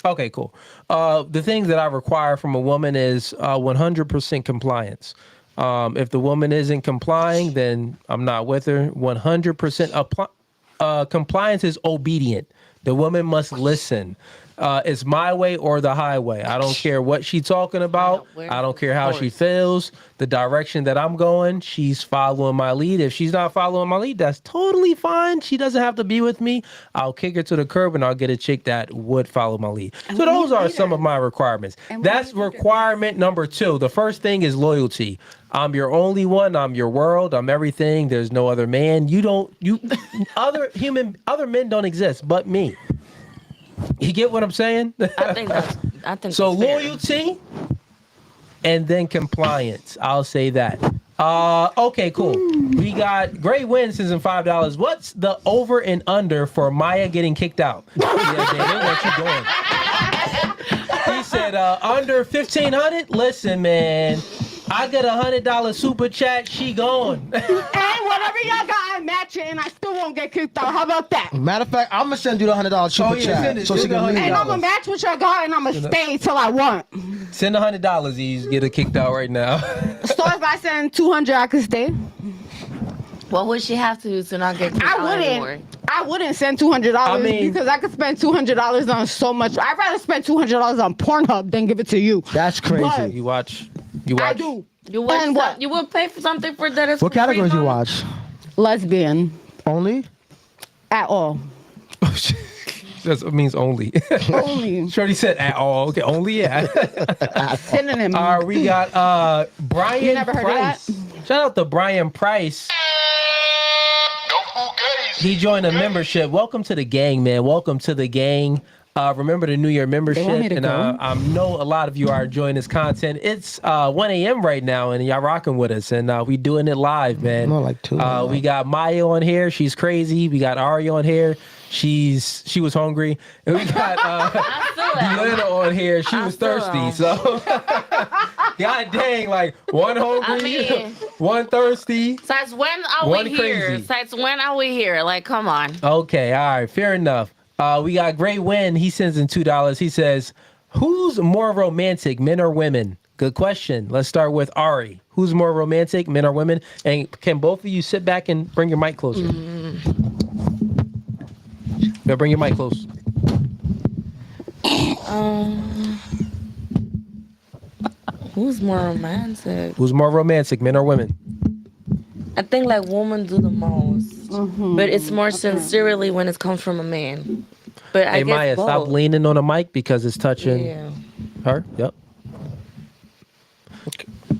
Okay, cool. The things that I require from a woman is 100% compliance. If the woman isn't complying, then I'm not with her. 100% compliance is obedient. The woman must listen. It's my way or the highway. I don't care what she's talking about. I don't care how she feels. The direction that I'm going, she's following my lead. If she's not following my lead, that's totally fine. She doesn't have to be with me. I'll kick her to the curb and I'll get a chick that would follow my lead. So those are some of my requirements. That's requirement number 2. The first thing is loyalty. I'm your only one. I'm your world. I'm everything. There's no other man. Other men don't exist but me. You get what I'm saying? I think so. That's fair. Loyalty and then compliance. I'll say that. Okay, cool. We got great win sends in $5. What's the over and under for Maya getting kicked out? Yeah, David, what you doing? He said under 1,500. Listen, man. I get $100 super chat. She gone. And whatever y'all got, I match it, and I still won't get kicked out. How about that? Matter of fact, I'm gonna send you the $100 super chat so she can leave. And I'm gonna match what y'all got, and I'm gonna stay till I want. Send $100. He's get her kicked out right now. So if I send 200, I could stay. What would she have to do to not get kicked out anymore? I wouldn't send $200 because I could spend $200 on so much. I'd rather spend $200 on Pornhub than give it to you. That's crazy. But You watch. I do. You watch And what? You would pay for something for that? What categories you watch? Lesbian. Only? At all. That means only. Only. Shorty said at all. Okay, only, yeah. Synonym. We got Brian You never heard of Price. Shout out to Brian Price. He joined a membership. Welcome to the gang, man. Welcome to the gang. Remember the New Year membership, and I know a lot of you are enjoying this content. It's 1 a.m. right now, and y'all rocking with us, and we doing it live, man. More like 2. We got Maya on here. She's crazy. We got Ari on here. She was hungry, and we got Deanna on here. She was thirsty, so god dang, like one hungry, one thirsty. Since when are we here? Since when are we here? Like, come on. Okay, all right, fair enough. We got Great Win. He sends in $2. He says, who's more romantic, men or women? Good question. Let's start with Ari. Who's more romantic, men or women? And can both of you sit back and bring your mic closer? Yeah, bring your mic close. Who's more romantic? Who's more romantic, men or women? I think like women do the most, but it's more sincerely when it comes from a man. But I hey, guess Maya, both. stop leaning on the mic because it's touching her. Yep.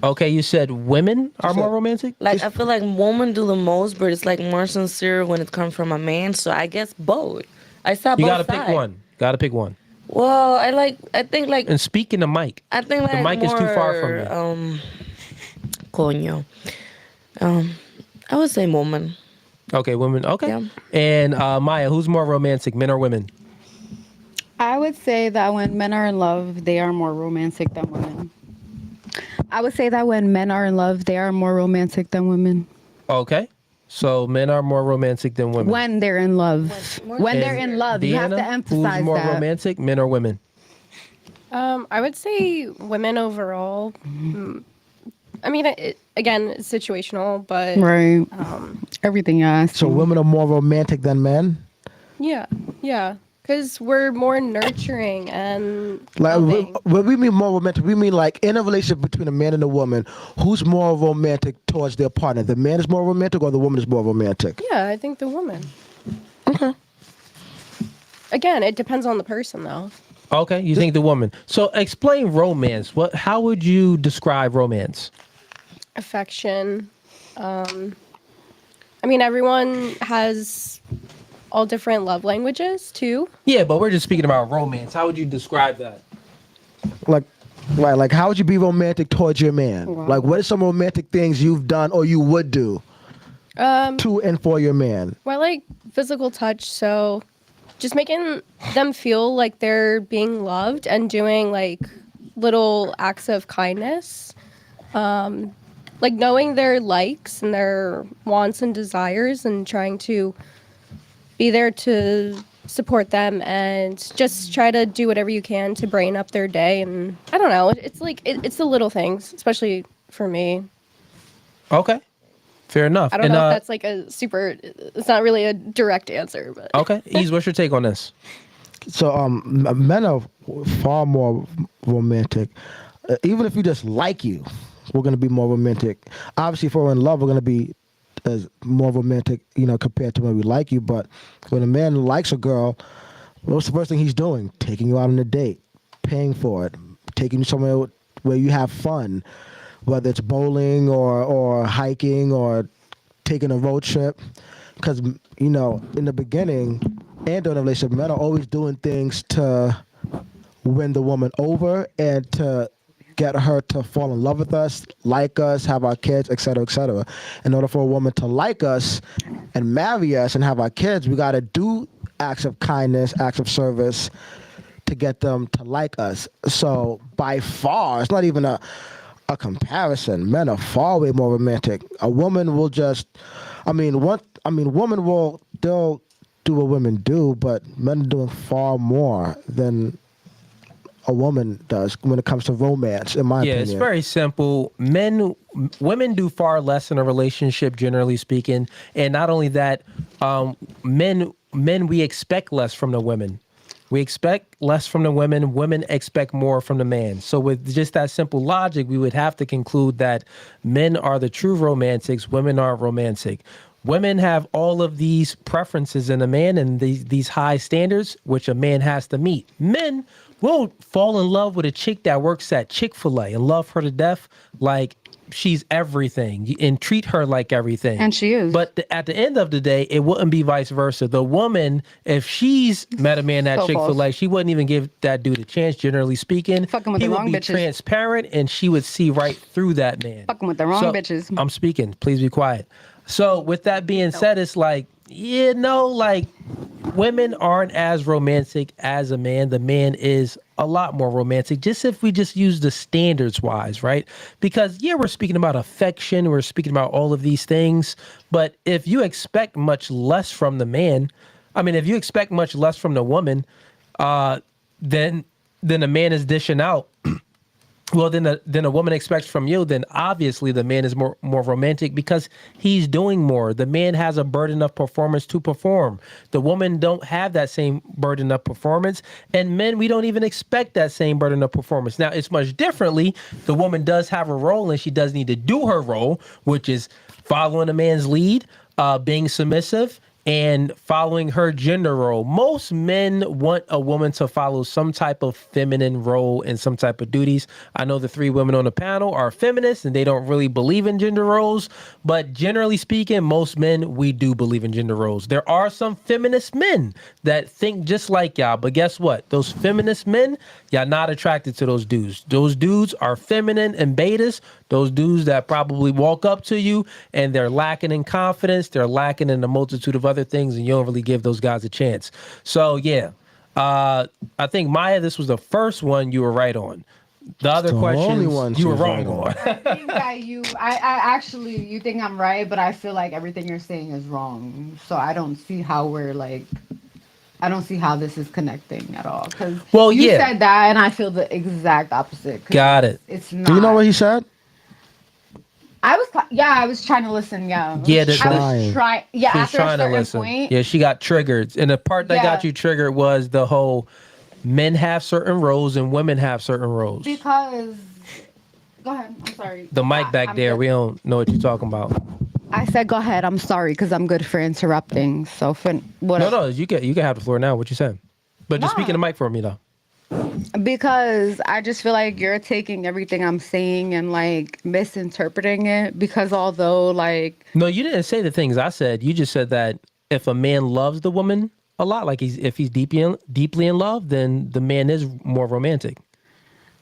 Okay, you said women are more romantic? Like, I feel like women do the most, but it's like more sincere when it comes from a man. So I guess both. I saw both. You gotta sides. pick one. Gotta pick one. Well, I think like. And speak in the mic. I think like the mic more, is too far from you. Coño. I would say woman. Okay, women. Okay. Yeah. And Maya, who's more romantic, men or women? I would say that when men are in love, they are more romantic than women. I would say that when men are in love, they are more romantic than women. Okay. So men are more romantic than women. When they're in love. When they're in love, Deanna, you have to emphasize who's more that. romantic, men or women? I would say women overall. I mean, again, it's situational, but Right. Everything you ask. So women are more romantic than men? yeah, because we're more nurturing and Like, loving. when we mean more romantic, we mean like in a relationship between a man and a woman, who's more romantic towards their partner? The man is more romantic or the woman is more romantic? Yeah, I think the woman. Okay. Again, it depends on the person, though. Okay, you think the woman. So explain romance. How would you describe romance? Affection. I mean, everyone has all different love languages too. Yeah, but we're just speaking about romance. How would you describe that? Like, right, like how would you be romantic towards your man? Wow. Like, what are some romantic things you've done or you would do to and for your man? Well, I like physical touch, so just making them feel like they're being loved and doing like little acts of kindness. Like knowing their likes and their wants and desires and trying to be there to support them and just try to do whatever you can to brighten up their day. And I don't know, it's like, it's the little things, especially for me. Okay. Fair enough. I don't know if that's like it's not really a direct answer, but. Okay. Ease, what's your take on this? So men are far more romantic. Even if we just like you, we're going to be more romantic. Obviously, if we're in love, we're going to be more romantic, compared to when we like you. But when a man likes a girl, what's the first thing he's doing? Taking you out on a date, paying for it, taking you somewhere where you have fun, whether it's bowling or hiking or taking a road trip. Because, in the beginning and during a relationship, men are always doing things to win the woman over and to get her to fall in love with us, like us, have our kids, et cetera, et cetera. In order for a woman to like us and marry us and have our kids, we got to do acts of kindness, acts of service to get them to like us. So by far, it's not even a comparison. Men are far way more romantic. A woman will women will, they'll do what women do, but men are doing far more than a woman does when it comes to romance, in my opinion. Yeah, it's very simple. Women do far less in a relationship, generally speaking. And not only that, men, we expect less from the women. We expect less from the women. Women expect more from the man. So with just that simple logic, we would have to conclude that men are the true romantics. Women aren't romantic. Women have all of these preferences in a man and these high standards, which a man has to meet. Men will fall in love with a chick that works at Chick-fil-A and love her to death like she's everything and treat her like everything. And she is. But at the end of the day, it wouldn't be vice versa. The woman, if she's met a man at Chick-fil-A, she wouldn't even give that dude a chance, generally speaking. Fucking with he the would wrong be bitches. transparent and she would see right through that man. Fucking with the wrong bitches. I'm speaking. Please be quiet. So with that being said, it's like, women aren't as romantic as a man. The man is a lot more romantic, just if we just use the standards wise, right? Because we're speaking about affection, we're speaking about all of these things, but if you expect much less from the man, if you expect much less from the woman, then the man is dishing out. Well, then a woman expects from you, then obviously the man is more romantic because he's doing more. The man has a burden of performance to perform. The woman don't have that same burden of performance. And men, we don't even expect that same burden of performance. Now, it's much differently. The woman does have a role and she does need to do her role, which is following a man's lead, being submissive, and following her gender role. Most men want a woman to follow some type of feminine role and some type of duties. I know the 3 women on the panel are feminists and they don't really believe in gender roles, but generally speaking, most men, we do believe in gender roles. There are some feminist men that think just like y'all, but guess what? Those feminist men, y'all not attracted to those dudes. Those dudes are feminine and betas. Those dudes that probably walk up to you and they're lacking in confidence, they're lacking in a multitude of other things, and you don't really give those guys a chance. So I think Maya, this was the first one you were right on. The other questions you were wrong on. I think that you think I'm right, but I feel like everything you're saying is wrong. So I don't see how this is connecting at all. Because you said that, and I feel the exact opposite. Got it. It's not. Do you know what he said? I was trying to listen. Yeah, I was trying. Yeah, she was after trying a to certain listen. point. Yeah, she got triggered, and the part that got you triggered was the whole men have certain roles and women have certain roles. Because, go ahead. I'm sorry. The mic back there, we don't know what you're talking about. I said, go ahead. I'm sorry because I'm good for interrupting. So No, you can have the floor now. What you saying? But just speak in the mic for me though. Because I just feel like you're taking everything I'm saying and like misinterpreting it. Because although like no, you didn't say the things I said. You just said that if a man loves the woman a lot, like if he's deeply in love, then the man is more romantic.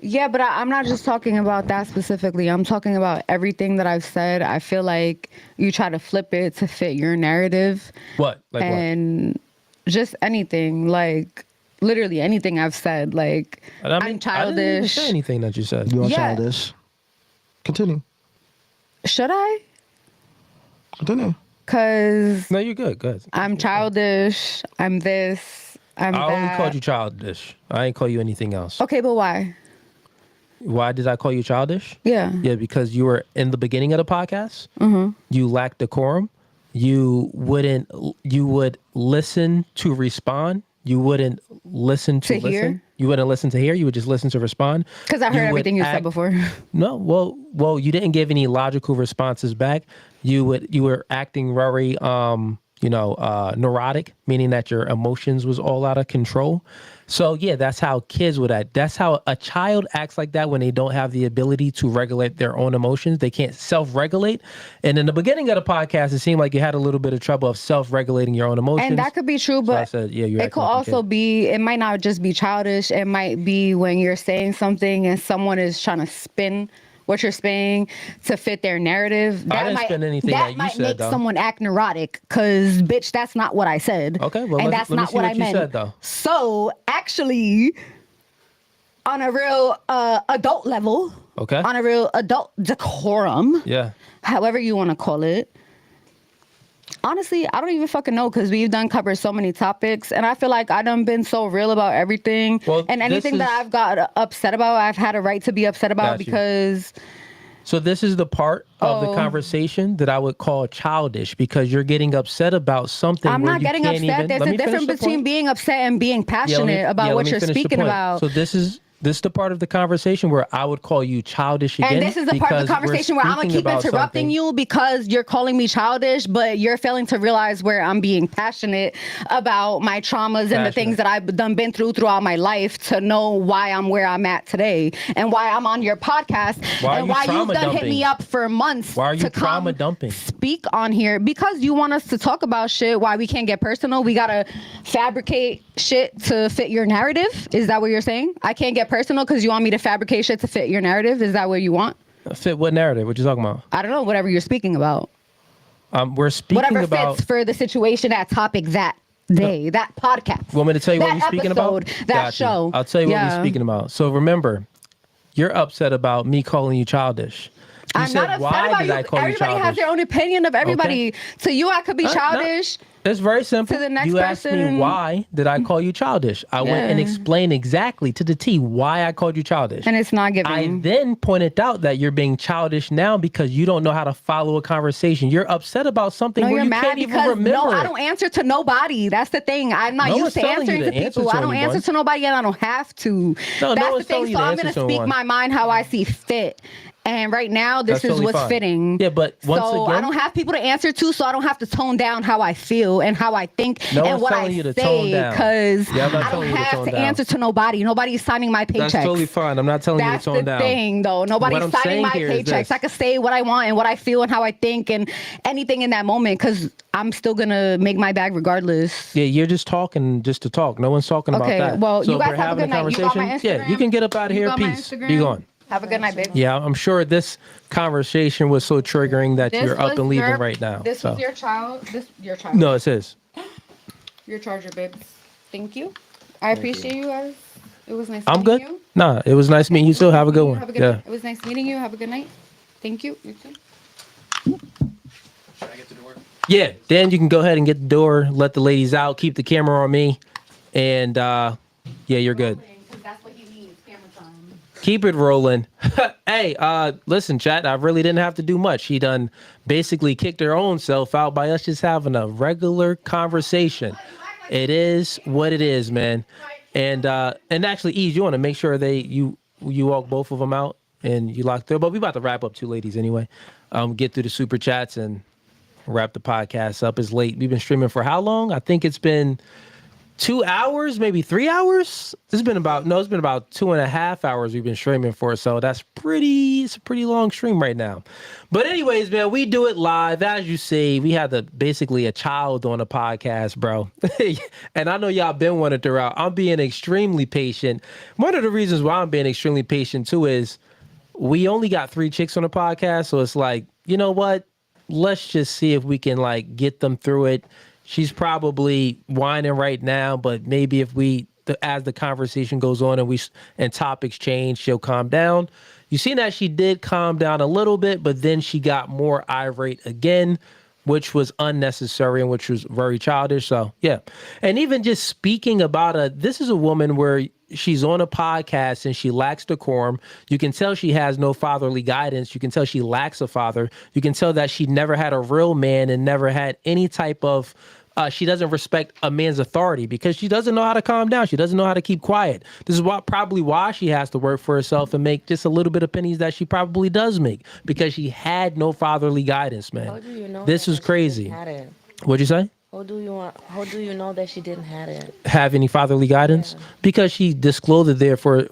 Yeah, but I'm not just talking about that specifically. I'm talking about everything that I've said. I feel like you try to flip it to fit your narrative. What? Like and just anything, like literally anything I've said. Like I'm childish. I didn't even say anything that you said. You are childish. Continue. Should I? Continue. Cause no, you're good. Good. I'm childish. I'm this. I'm that. I only called you childish. I ain't call you anything else. Okay, but why? Why did I call you childish? Yeah. Yeah, because you were in the beginning of the podcast. Mm-hmm. You lacked decorum. You would listen to respond. You wouldn't listen to listen. Hear? You wouldn't listen to hear. You would just listen to respond. Because I heard everything you said before. No, well, you didn't give any logical responses back. You were acting very, neurotic, meaning that your emotions was all out of control. So yeah, that's how kids would act. That's how a child acts like that when they don't have the ability to regulate their own emotions. They can't self-regulate. And in the beginning of the podcast, it seemed like you had a little bit of trouble of self-regulating your own emotions. And that could be true, but so I said, yeah, it could also be, it might not just be childish. It might be when you're saying something and someone is trying to spin what you're saying to fit their narrative. I didn't spin anything that you might said, make though. someone act neurotic, because bitch, that's not what I said. Okay, well, and let me not see what what I you meant. said, though. So actually, on a real adult level, okay, on a real adult decorum, yeah, however you want to call it. Honestly, I don't even fucking know, because we've done covered so many topics, and I feel like I done been so real about everything. Well, and anything that I've got upset about, I've had a right to be upset about, because... So this is the part of the conversation that I would call childish, because you're getting upset about something. I'm not getting upset. There's a difference between being upset and being passionate about what you're speaking about. So this is the part of the conversation where I would call you childish again. And this is the part of the conversation where I'm going to keep interrupting you, because you're calling me childish, but you're failing to realize where I'm being passionate about my traumas and the things that I've been through throughout my life, to know why I'm where I'm at today and why I'm on your podcast and why you've done hit me up for months. Why are you trauma dumping? Speak on here because you want us to talk about shit. Why we can't get personal? We got to fabricate shit to fit your narrative? Is that what you're saying? I can't get personal because you want me to fabricate shit to fit your narrative? Is that what you want? Fit what narrative? What you talking about? I don't know. Whatever you're speaking about. We're speaking whatever about... fits for the situation, that topic, that day, that podcast. Want me to tell you what we're speaking about? That show. I'll tell you what we're speaking about. So remember, you're upset about me calling you childish. I'm not upset about you. Everybody has their own opinion of everybody. Okay. To you, I could be childish. It's very simple. To the next you asked me why did I call you childish. I went and explained exactly to the T why I called you childish. And it's not giving. I then pointed out that you're being childish now because you don't know how to follow a conversation. You're upset about something where you can't even remember. No, I don't answer to nobody. That's the thing. I'm not used to answering to people. I don't answer to nobody and I don't have to. That's the thing. So I'm going to speak my mind how I see fit. And right now, this is what's fitting. Yeah, but once again, I don't have people to answer to, so I don't have to tone down how I feel and how I think and what I say, because I don't have to answer to nobody. Nobody's signing my paychecks. That's totally fine. I'm not telling you to tone down. That's the thing, though. Nobody's signing my paychecks. I can say what I want and what I feel and how I think and anything in that moment, because I'm still going to make my bag regardless. Yeah, you're just talking just to talk. No one's talking about that. Okay, well, you guys have a good night. You got my Instagram? Yeah, you can get up out of here. Peace. Be gone. Have a good night, babe. Yeah, I'm sure this conversation was so triggering that you're up and leaving right now. This was your child. Your child. No, it's his. Your charger, babes. Thank you. I appreciate you guys. It was nice I'm meeting good. you. Nah, it was nice meeting you too. Have a good one. Have a good night. It was nice meeting you. Have a good night. Thank you. You too. Should I get the door? Yeah, then you can go ahead and get the door, let the ladies out, keep the camera on me, and yeah, you're good. Keep it rolling. Hey, listen, chat, I really didn't have to do much. She done basically kicked her own self out by us just having a regular conversation. It is what it is, man. And actually, Eve, you want to make sure you walk both of them out and you lock through. But we about to wrap up, two ladies anyway. Get through the super chats and wrap the podcast up. It's late. We've been streaming for how long? I think it's been 2 hours, maybe 3 hours. It's been about 2.5 hours we've been streaming for, so it's a pretty long stream right now. But anyways, man, we do it live. As you see, we had basically a child on the podcast, bro. And I know y'all been wanting throughout. I'm being extremely patient. One of the reasons why I'm being extremely patient too is we only got 3 chicks on the podcast, so it's like, you know what? Let's just see if we can like get them through it. She's probably whining right now, but maybe if as the conversation goes on and topics change, she'll calm down. You seen that she did calm down a little bit, but then she got more irate again, which was unnecessary and which was very childish. So yeah. And even just speaking about this is a woman where she's on a podcast and she lacks decorum. You can tell she has no fatherly guidance. You can tell she lacks a father. You can tell that she never had a real man and never had any type of, she doesn't respect a man's authority because she doesn't know how to calm down. She doesn't know how to keep quiet. This is probably why she has to work for herself and make just a little bit of pennies that she probably does make because she had no fatherly guidance, man. How do you know this is crazy. What'd you say? How do you know that she didn't have it? Have any fatherly guidance? Yeah. Because she disclosed it there for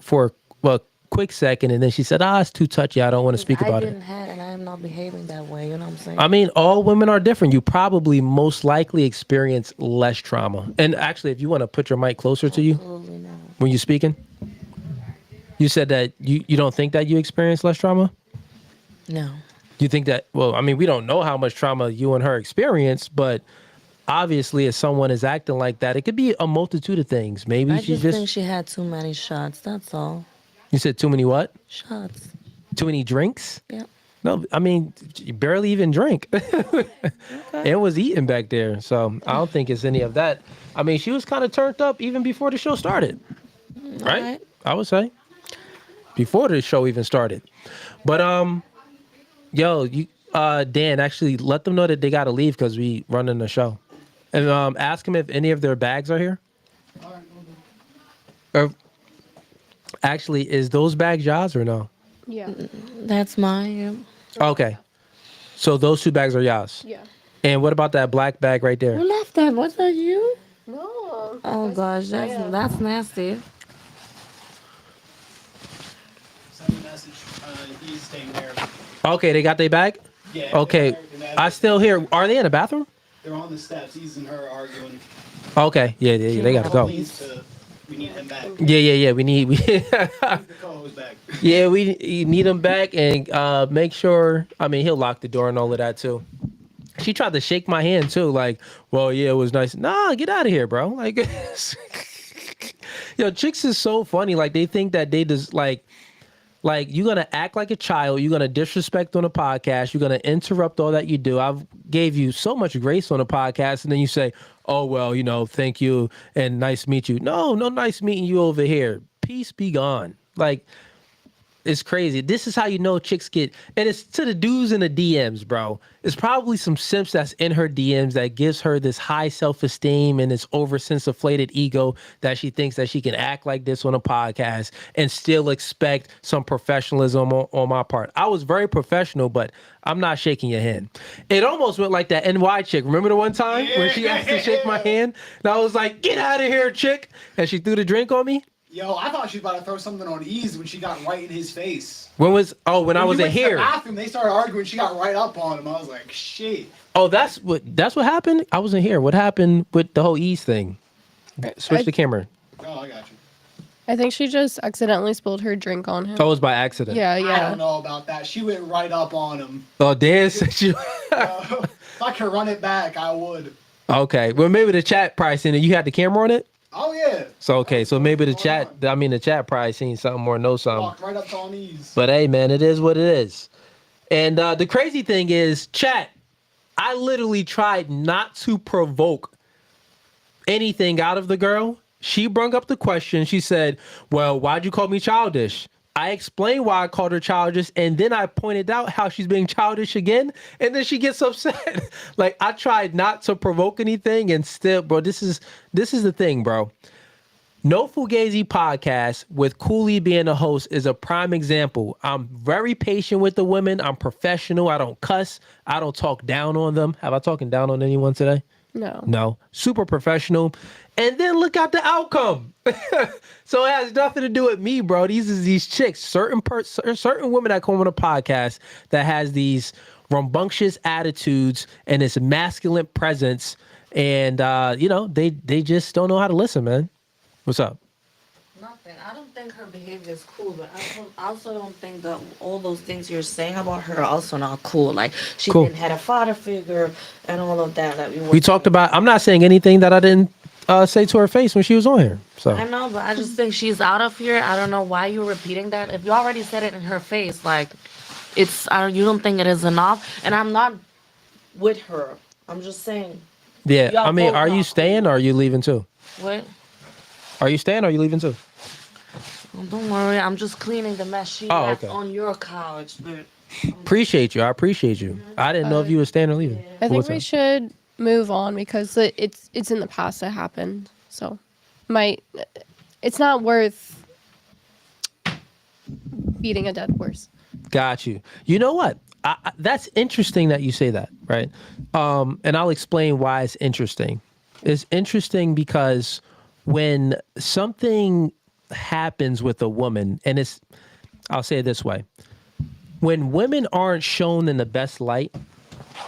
a quick second, and then she said, it's too touchy. I don't want to speak about it. I didn't have it, and I am not behaving that way. You know what I'm saying? I mean, all women are different. You probably most likely experience less trauma. And actually, if you want to put your mic closer to you when you're speaking, you said that you don't think that you experience less trauma? No. You think that, well, I mean, we don't know how much trauma you and her experience, but obviously, if someone is acting like that, it could be a multitude of things. Maybe I just think she had too many shots. That's all. You said too many what? Shots. Too many drinks? Yeah. No, I mean, you barely even drink. Okay. It was eating back there. So I don't think it's any of that. I mean, she was kind of turned up even before the show started. Right? I would say. Before the show even started. But, Dan, actually let them know that they got to leave because we running the show. And ask them if any of their bags are here. Or, actually, is those bags yours or no? Yeah. That's mine. Yeah. Okay. So those 2 bags are yours? Yeah. And what about that black bag right there? Who left that? Was that you? No. Oh, gosh. That's nasty. Send a message. He's staying there. Okay, they got their bag? Yeah. Okay. I still hear. Are they in the bathroom? They're on the steps. He's and her arguing. Okay. Yeah, they got to go. We need him back. Yeah. We need. The co-host back. Yeah, we need him back and make sure. I mean, he'll lock the door and all of that too. She tried to shake my hand too, like, well, yeah, it was nice. Nah, get out of here, bro. Like, yo, chicks is so funny. Like, they think that they just like you're gonna act like a child. You're gonna disrespect on a podcast. You're gonna interrupt all that you do. I've gave you so much grace on a podcast, and then you say, oh, well, thank you and nice to meet you. No, nice meeting you over here. Peace be gone. Like, it's crazy. This is how you know chicks get, and it's to the dudes in the DMs, bro. It's probably some simps that's in her DMs that gives her this high self-esteem and this inflated ego that she thinks that she can act like this on a podcast and still expect some professionalism on my part. I was very professional, but I'm not shaking your hand. It almost went like that NY chick. Remember the one time when she asked to shake my hand? And I was like, get out of here, chick. And she threw the drink on me. Yo, I thought she was about to throw something on Ease when she got right in his face. When I wasn't here. When he went to the bathroom, they started arguing. She got right up on him. I was like, shit. Oh, that's what happened? I wasn't here. What happened with the whole Ease thing? Switch the camera. Oh, I got you. I think she just accidentally spilled her drink on him. Oh, it was by accident. Yeah. I don't know about that. She went right up on him. Oh, Dan said you. If I could run it back, I would. Okay. Well, maybe the chat probably seen it. You had the camera on it? Oh, yeah. So, okay. So maybe the chat probably seen something or know something. Walked right up to on Ease. But hey, man, it is what it is. And the crazy thing is, chat, I literally tried not to provoke anything out of the girl. She brought up the question. She said, well, why'd you call me childish? I explained why I called her childish, and then I pointed out how she's being childish again, and then she gets upset. Like, I tried not to provoke anything, and still, bro, this is the thing, bro. No Fugazee podcast with Cooley being the host is a prime example. I'm very patient with the women. I'm professional. I don't cuss. I don't talk down on them. Have I talking down on anyone today? No. Super professional. And then look at the outcome. So it has nothing to do with me, bro. These chicks, certain women that come on a podcast that has these rambunctious attitudes and this masculine presence, and they just don't know how to listen, man. What's up? Nothing. I don't think her behavior is cool, but I also don't think that all those things you're saying about her are also not cool. Like she didn't have a father figure and all of that. We talked about. I'm not saying anything that I didn't say to her face when she was on here. So I know, but I just think she's out of here. I don't know why you're repeating that. If you already said it in her face, like you don't think it is enough. And I'm not with her. I'm just saying. Yeah, I mean, are you staying or are you leaving too? What? Are you staying or are you leaving too? Well, don't worry, I'm just cleaning the mess she left on your couch. But Appreciate you. I appreciate you. I didn't know if you were staying or leaving. I think we should move on because it's in the past that happened. So, it's not worth beating a dead horse. Got you. You know what? That's interesting that you say that, right? And I'll explain why it's interesting. It's interesting because when something happens with a woman, and I'll say it this way. When women aren't shown in the best light,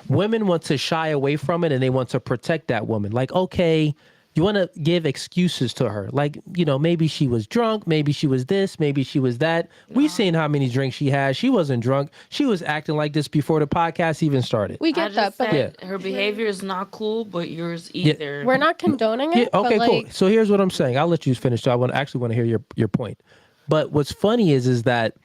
women want to shy away from it and they want to protect that woman. Like, okay, you want to give excuses to her. Like, maybe she was drunk, maybe she was this, maybe she was that. We've seen how many drinks she had. She wasn't drunk. She was acting like this before the podcast even started. We get that, but her behavior is not cool, but yours either. We're not condoning it. Yeah, okay, but cool. So here's what I'm saying. I'll let you finish. So I actually want to hear your point. But what's funny is that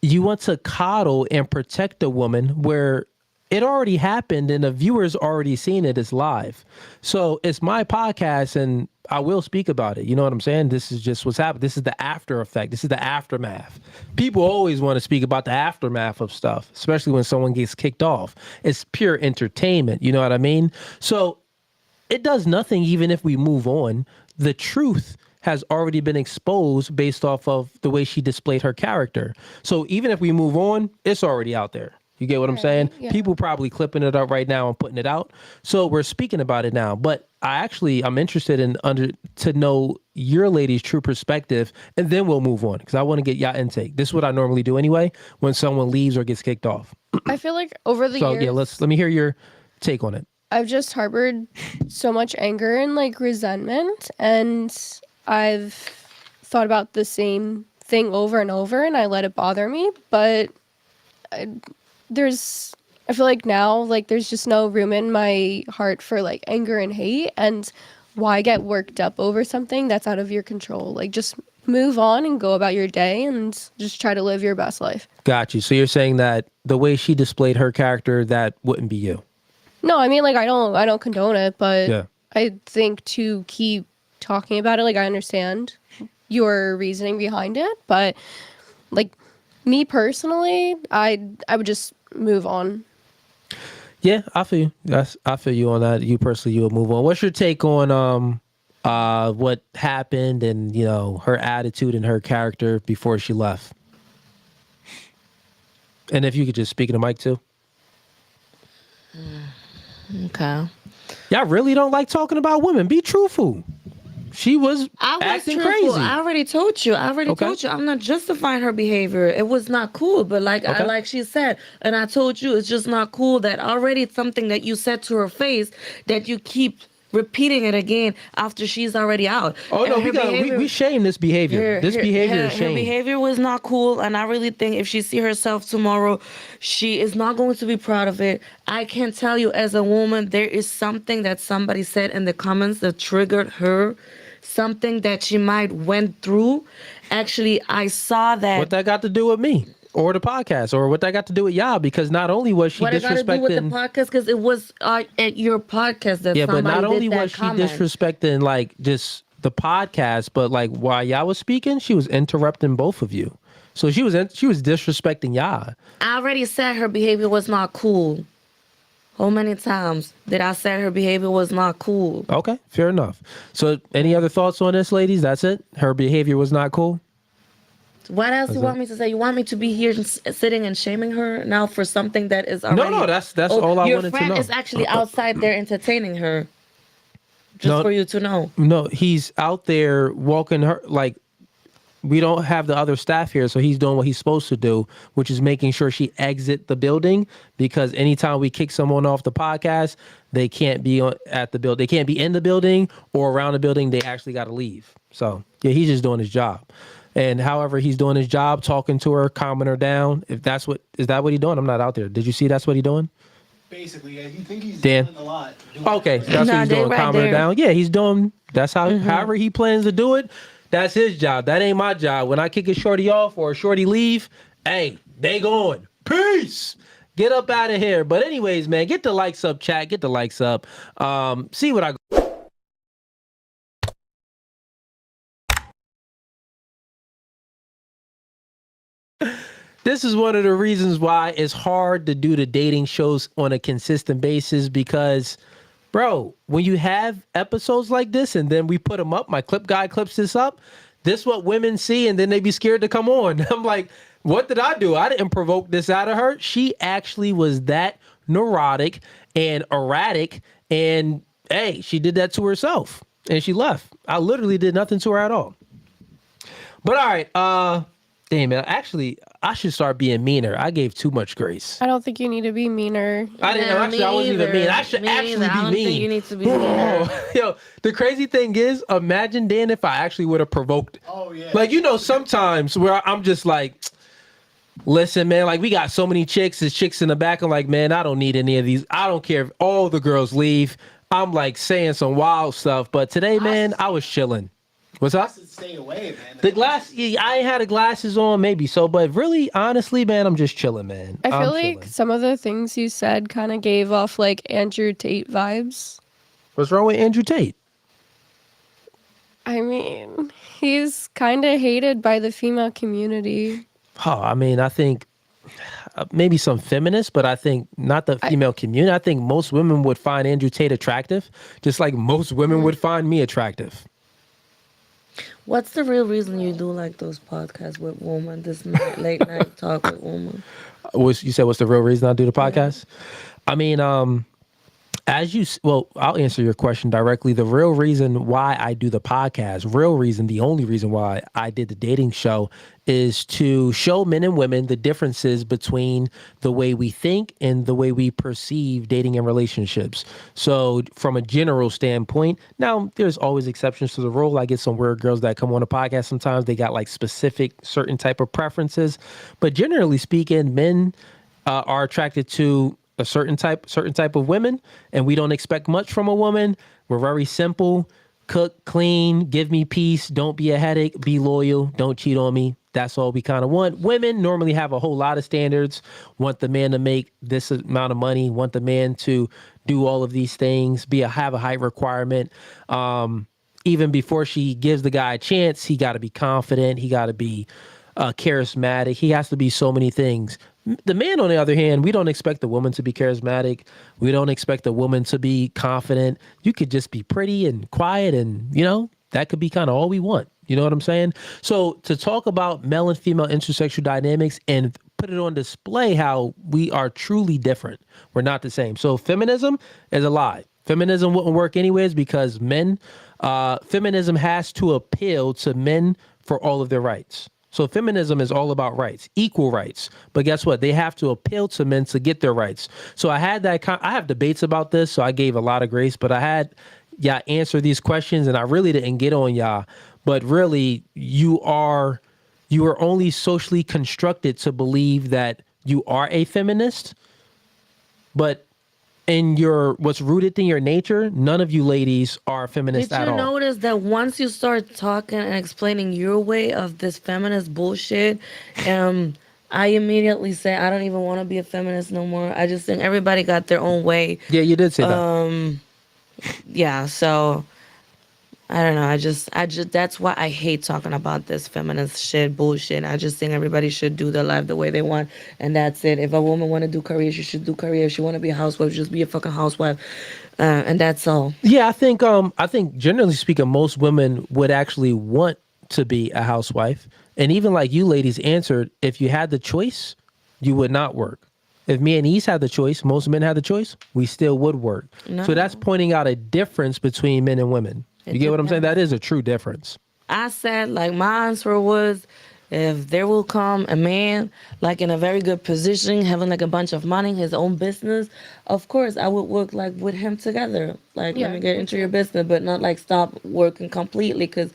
you want to coddle and protect a woman where it already happened and the viewer's already seen it as live. So it's my podcast and I will speak about it. You know what I'm saying? This is just what's happened. This is the after effect. This is the aftermath. People always want to speak about the aftermath of stuff, especially when someone gets kicked off. It's pure entertainment. You know what I mean? So it does nothing even if we move on. The truth has already been exposed based off of the way she displayed her character. So even if we move on, it's already out there. You get what I'm saying? Yeah. People probably clipping it up right now and putting it out. So we're speaking about it now. But I'm interested in to know your lady's true perspective, and then we'll move on because I want to get y'all intake. This is what I normally do anyway when someone leaves or gets kicked off. I feel like over the years. So yeah, let me hear your take on it. I've just harbored so much anger and resentment, and I've thought about the same thing over and over, and I let it bother me. But I feel like now, there's just no room in my heart for anger and hate, and why get worked up over something that's out of your control? Just move on and go about your day and just try to live your best life. Got you. So you're saying that the way she displayed her character, that wouldn't be you? No, I mean, I don't condone it, but yeah. I think to keep talking about it, I understand your reasoning behind it, but me personally, I would just move on. Yeah, I feel you. I feel you on that. You personally, you would move on. What's your take on what happened and her attitude and her character before she left? And if you could just speak in the mic too. Okay. Y'all really don't like talking about women. Be truthful. She was acting crazy. I already told you. I'm not justifying her behavior. It was not cool. But like she said, and I told you, it's just not cool that already it's something that you said to her face that you keep repeating it again after she's already out. Oh, no, we shame this behavior. This behavior is shame. Her behavior was not cool, and I really think if she see herself tomorrow, she is not going to be proud of it. I can tell you as a woman, there is something that somebody said in the comments that triggered her, something that she might went through. Actually, I saw that. What that got to do with me? Or the podcast, or what that got to do with y'all? Because not only was she disrespecting, what it got to do with the podcast, because it was at your podcast that but not only was she disrespecting just the podcast, but while y'all was speaking, she was interrupting both of you. So she was disrespecting y'all. I already said her behavior was not cool. How many times did I say her behavior was not cool? Okay, fair enough. So any other thoughts on this, ladies? That's it. Her behavior was not cool. What else you want me to say? You want me to be here sitting and shaming her now for something that is already... No, that's all I wanted to know. Your friend is actually outside there entertaining her. Just for you to know. No, he's out there walking her, like, we don't have the other staff here, so he's doing what he's supposed to do, which is making sure she exit the building, because anytime we kick someone off the podcast, they can't be at the building. They can't be in the building or around the building. They actually got to leave. So, yeah, he's just doing his job. And however he's doing his job, talking to her, calming her down, is that what he's doing? I'm not out there. Did you see that's what he's doing? Basically, yeah, you think he's Dan? doing a lot. Okay, that's what he's doing, calming her down. Yeah, he's doing, that's how, however he plans to do it, that's his job. That ain't my job. When I kick a shorty off or a shorty leave, hey, they going. Peace. Get up out of here. But anyways, man, get the likes up, chat. Get the likes up. See what I... This is one of the reasons why it's hard to do the dating shows on a consistent basis, because, bro, when you have episodes like this and then we put them up, my clip guy clips this up, this is what women see, and then they be scared to come on. I'm like, what did I do? I didn't provoke this out of her. She actually was that neurotic and erratic, and hey, she did that to herself, and she left. I literally did nothing to her at all. But all right, damn man, actually, I should start being meaner. I gave too much grace. I don't think you need to be meaner. I wasn't even mean. I should actually be mean. Think you need to be meaner. Yo, the crazy thing is, imagine, Dan, if I actually would have provoked. Oh, yeah. Like, you know, sometimes where I'm just like, listen, man, like, we got so many chicks. There's chicks in the back. I'm like, man, I don't need any of these. I don't care if all the girls leave. I'm like saying some wild stuff. But today, man, I was chilling. What's up? Stay away, man. The glass, I ain't had the glasses on, maybe so, but really, honestly, man, I'm just chilling, man. I feel like some of the things you said kind of gave off like Andrew Tate vibes. What's wrong with Andrew Tate? I mean, he's kind of hated by the female community. Oh, I mean, I think maybe some feminists, but I think not the female community. I think most women would find Andrew Tate attractive, just like most women would find me attractive. What's the real reason you do like those podcasts with women, this late night talk with women? You said what's the real reason I do the podcast? Yeah. I mean, I'll answer your question directly. The real reason why I do the podcast, the only reason why I did the dating show, is to show men and women the differences between the way we think and the way we perceive dating and relationships. So from a general standpoint, now there's always exceptions to the rule. I get some weird girls that come on the podcast sometimes. They got like specific certain type of preferences. But generally speaking, men are attracted to a certain type of women, and we don't expect much from a woman. We're very simple: cook, clean, give me peace, don't be a headache, be loyal, don't cheat on me. That's all we kind of want. Women normally have a whole lot of standards, want the man to make this amount of money, want the man to do all of these things, have a height requirement. Even before she gives the guy a chance, he got to be confident, he got to be charismatic, he has to be so many things. The man, on the other hand, we don't expect the woman to be charismatic. We don't expect the woman to be confident. You could just be pretty and quiet, and, you know, that could be kind of all we want. You know what I'm saying? So to talk about male and female intersexual dynamics and put it on display how we are truly different. We're not the same. So feminism is a lie. Feminism wouldn't work anyways, because feminism has to appeal to men for all of their rights. So feminism is all about rights, equal rights. But guess what? They have to appeal to men to get their rights. So I have debates about this, so I gave a lot of grace, but I had y'all answer these questions, and I really didn't get on y'all. But really, you are only socially constructed to believe that you are a feminist, but in what's rooted in your nature, none of you ladies are feminists at all. Did you notice that once you start talking and explaining your way of this feminist bullshit, I immediately say I don't even want to be a feminist no more. I just think everybody got their own way. Yeah, you did say that. Yeah, so I don't know. I just that's why I hate talking about this feminist shit bullshit. I just think everybody should do their life the way they want, and that's it. If a woman want to do career, she should do career. If she want to be a housewife, just be a fucking housewife, and that's all. Yeah, I think generally speaking, most women would actually want to be a housewife, And even like you ladies answered, if you had the choice, you would not work. If me and East had the choice, most men had the choice, we still would work. No. So that's pointing out a difference between men and women. You get what I'm saying? That is a true difference. I said, like, my answer was, if there will come a man, like, in a very good position, having, like, a bunch of money, his own business, of course, I would work, like, with him together. Like, let me get into your business, but not, like, stop working completely, because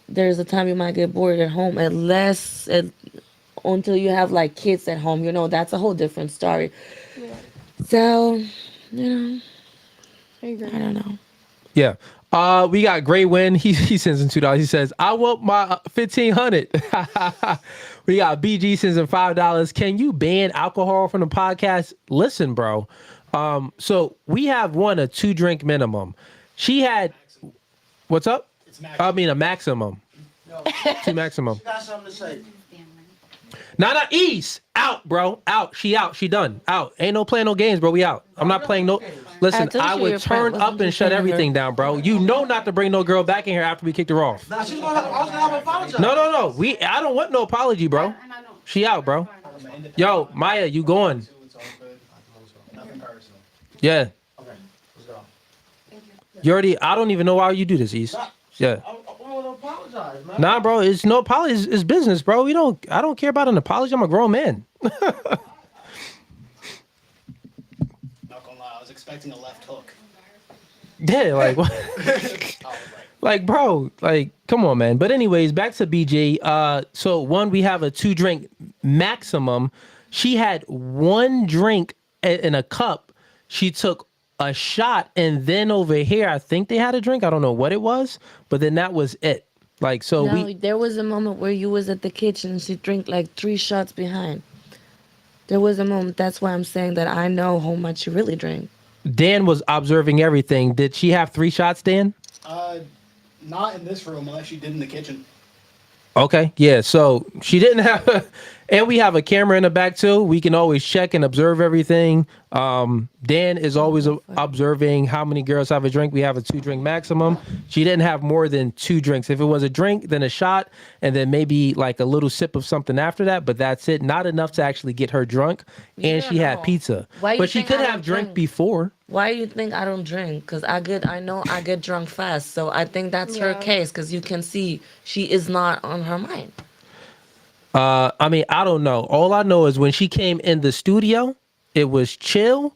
there's a time you might get bored at home, until you have, like, kids at home. You know, that's a whole different story. Yeah. So, you know, I don't know. Yeah. We got Great Win. He sends in $2. He says, I want my $1,500. We got BG sends in $5. Can you ban alcohol from the podcast? Listen, bro. So we have a 2-drink minimum. She had, what's up? I mean, a maximum. No. 2 maximum. She got something to say. Not East. Out, bro. Out. She out. She done. Out. Ain't no playing no games, bro. We out. I'm not playing no. Listen, I would turn up and shut everything down, bro. You know not to bring no girl back in here after we kicked her off. Nah, she's gonna have to apologize. No. I don't want no apology, bro. She out, bro. Yo, Maya, you going? Yeah. Okay. Let's go. You already. I don't even know why you do this, East. Yeah. Apologize, man. Nah, bro, it's no apology. It's business, bro. I don't care about an apology. I'm a grown man. Not gonna lie, I was expecting a left hook. Yeah, like what? Like, bro, like, come on, man. But anyways, back to BG. So we have a 2-drink maximum. She had 1 drink in a cup. She took a shot, and then over here, I think they had a drink. I don't know what it was, but then that was it. Like, so there was a moment where you was at the kitchen and she drank like 3 shots behind. There was a moment. That's why I'm saying that I know how much you really drank. Dan was observing everything. Did she have 3 shots, Dan? Not in this room, unless she did in the kitchen. Okay, yeah, so she didn't have, and we have a camera in the back too. We can always check and observe everything. Dan is always observing how many girls have a drink. We have a 2-drink maximum. She didn't have more than 2 drinks. If it was a drink, then a shot, and then maybe like a little sip of something after that, but that's it. Not enough to actually get her drunk, and she had pizza. But she could have drank before. Why do you think I don't drink? Because I know I get drunk fast. So I think that's her case, because you can see she is not on her mind. I mean, I don't know. All I know is when she came in the studio, it was chill.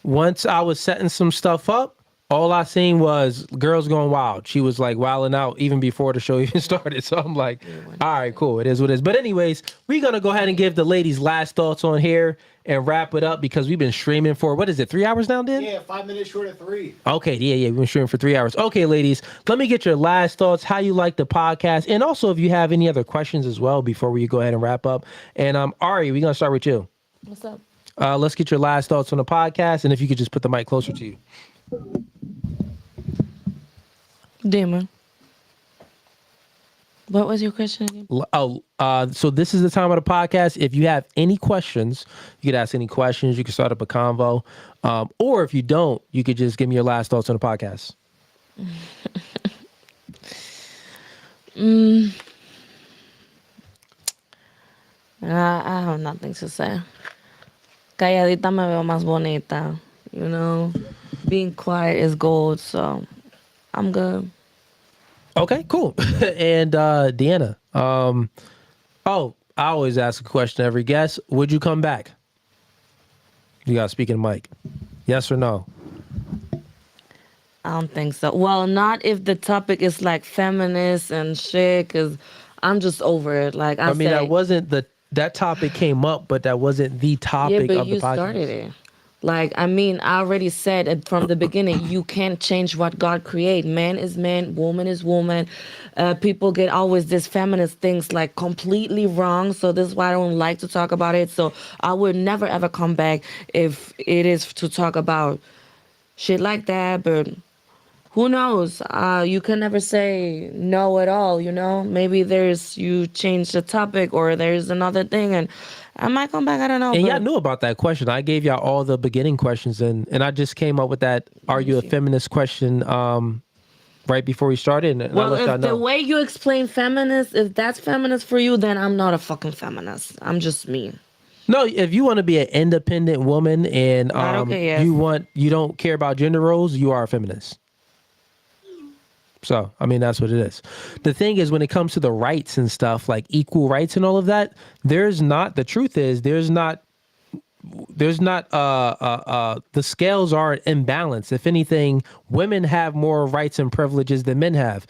Once I was setting some stuff up, all I seen was girls going wild. She was like wilding out even before the show even started. So I'm like, all right, cool. It is what it is. But anyways, we're going to go ahead and give the ladies last thoughts on here and wrap it up because we've been streaming for, what is it, 3 hours now, Dan? Yeah, 5 minutes short of 3. Okay, yeah, we've been streaming for 3 hours. Okay, ladies, let me get your last thoughts, how you like the podcast, and also if you have any other questions as well before we go ahead and wrap up. And Ari, we're going to start with you. What's up? Let's get your last thoughts on the podcast, and if you could just put the mic closer to you. Demon. What was your question again? So this is the time of the podcast. If you have any questions, you could ask any questions. You can start up a convo. Or if you don't, you could just give me your last thoughts on the podcast. I have nothing to say. Calladita me veo más bonita. You know, being quiet is gold. So I'm good. Okay, cool. And Deanna, I always ask a question to every guest. Would you come back? You gotta speak in the mic. Yes or no? I don't think so. Well, not if the topic is like feminist and shit, because I'm just over it. Like I mean, that wasn't that topic came up, but that wasn't the topic of the podcast. Started it. Like, I mean, I already said it from the beginning, you can't change what God created. Man is man, woman is woman. People get always this feminist things like completely wrong. So this is why I don't like to talk about it. So I would never, ever come back if it is to talk about shit like that. But who knows? You can never say no at all, you know? Maybe you change the topic or there's another thing and I might come back, I don't know. And y'all knew about that question. I gave y'all all the beginning questions and I just came up with that, are you a feminist question right before we started. And well, if the way you explain feminist, if that's feminist for you, then I'm not a fucking feminist. I'm just me. No, if you want to be an independent woman and you don't care about gender roles, you are a feminist. So, I mean, that's what it is. The thing is, when it comes to the rights and stuff, like equal rights and all of that, the scales aren't imbalanced. If anything, women have more rights and privileges than men have.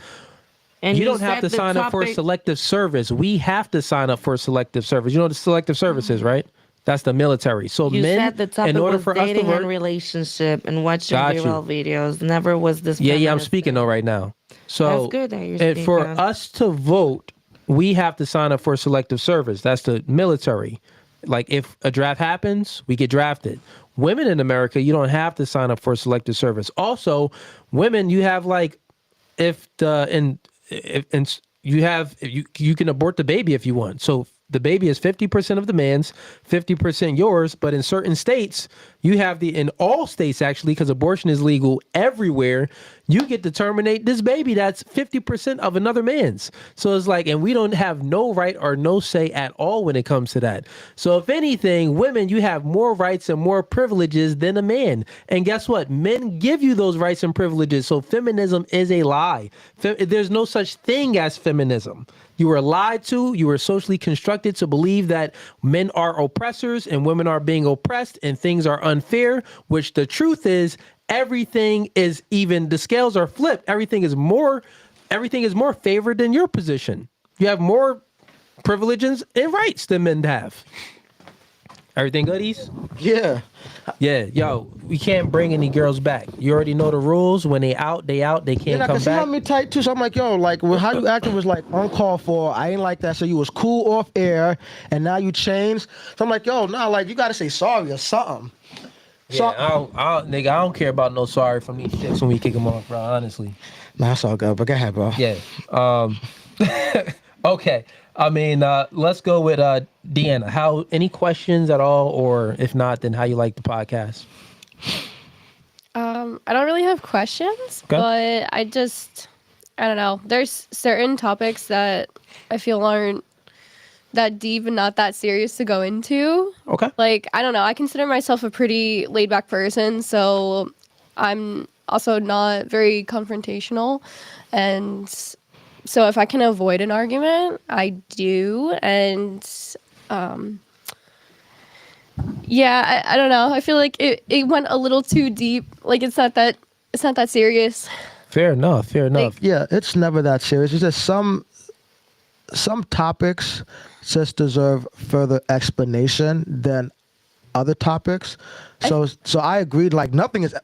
And you don't have to sign up for selective service. We have to sign up for selective service. You know what the selective service is, right? That's the military. So you men, said the topic in order was for us to dating work, and relationship and watching viral videos. Never was this. Yeah, I'm speaking though right now. So that's good that you're speaking. For us to vote, we have to sign up for selective service. That's the military. Like if a draft happens, we get drafted. Women in America, you don't have to sign up for selective service. Also, women, you have like you can abort the baby if you want. So the baby is 50% of the man's, 50% yours. But in certain states, you have in all states actually, because abortion is legal everywhere, you get to terminate this baby that's 50% of another man's. So it's like, and we don't have no right or no say at all when it comes to that. So if anything, women, you have more rights and more privileges than a man. And guess what? Men give you those rights and privileges. So feminism is a lie. There's no such thing as feminism. You were lied to. You were socially constructed to believe that men are oppressors and women are being oppressed and things are unfair, which the truth is everything is even, the scales are flipped. Everything is more favored than your position. You have more privileges and rights than men have. Everything goodies? Yeah. Yeah, yo, we can't bring any girls back. You already know the rules. When they out, they can't come back. See how me tight too. So I'm like, yo, like how you acted was like uncalled for. I ain't like that. So you was cool off air, and now you changed. So I'm like, yo, nah, like you gotta say sorry or something. Yeah, nigga, I don't care about no sorry from these chicks when we kick them off, bro. Honestly. Nah, that's all good. But go ahead, bro. Yeah. Okay. I mean, let's go with Deanna. Any questions at all, or if not, then how you like the podcast? I don't really have questions, but I don't know. There's certain topics that I feel aren't that deep and not that serious to go into. Okay. Like, I don't know. I consider myself a pretty laid back person, so I'm also not very confrontational. And so if I can avoid an argument, I do. And yeah, I don't know. I feel like it went a little too deep. Like it's not that serious. Fair enough. Like, yeah, it's never that serious. It's just some topics just deserve further explanation than other topics. So I agreed. Like nothing is.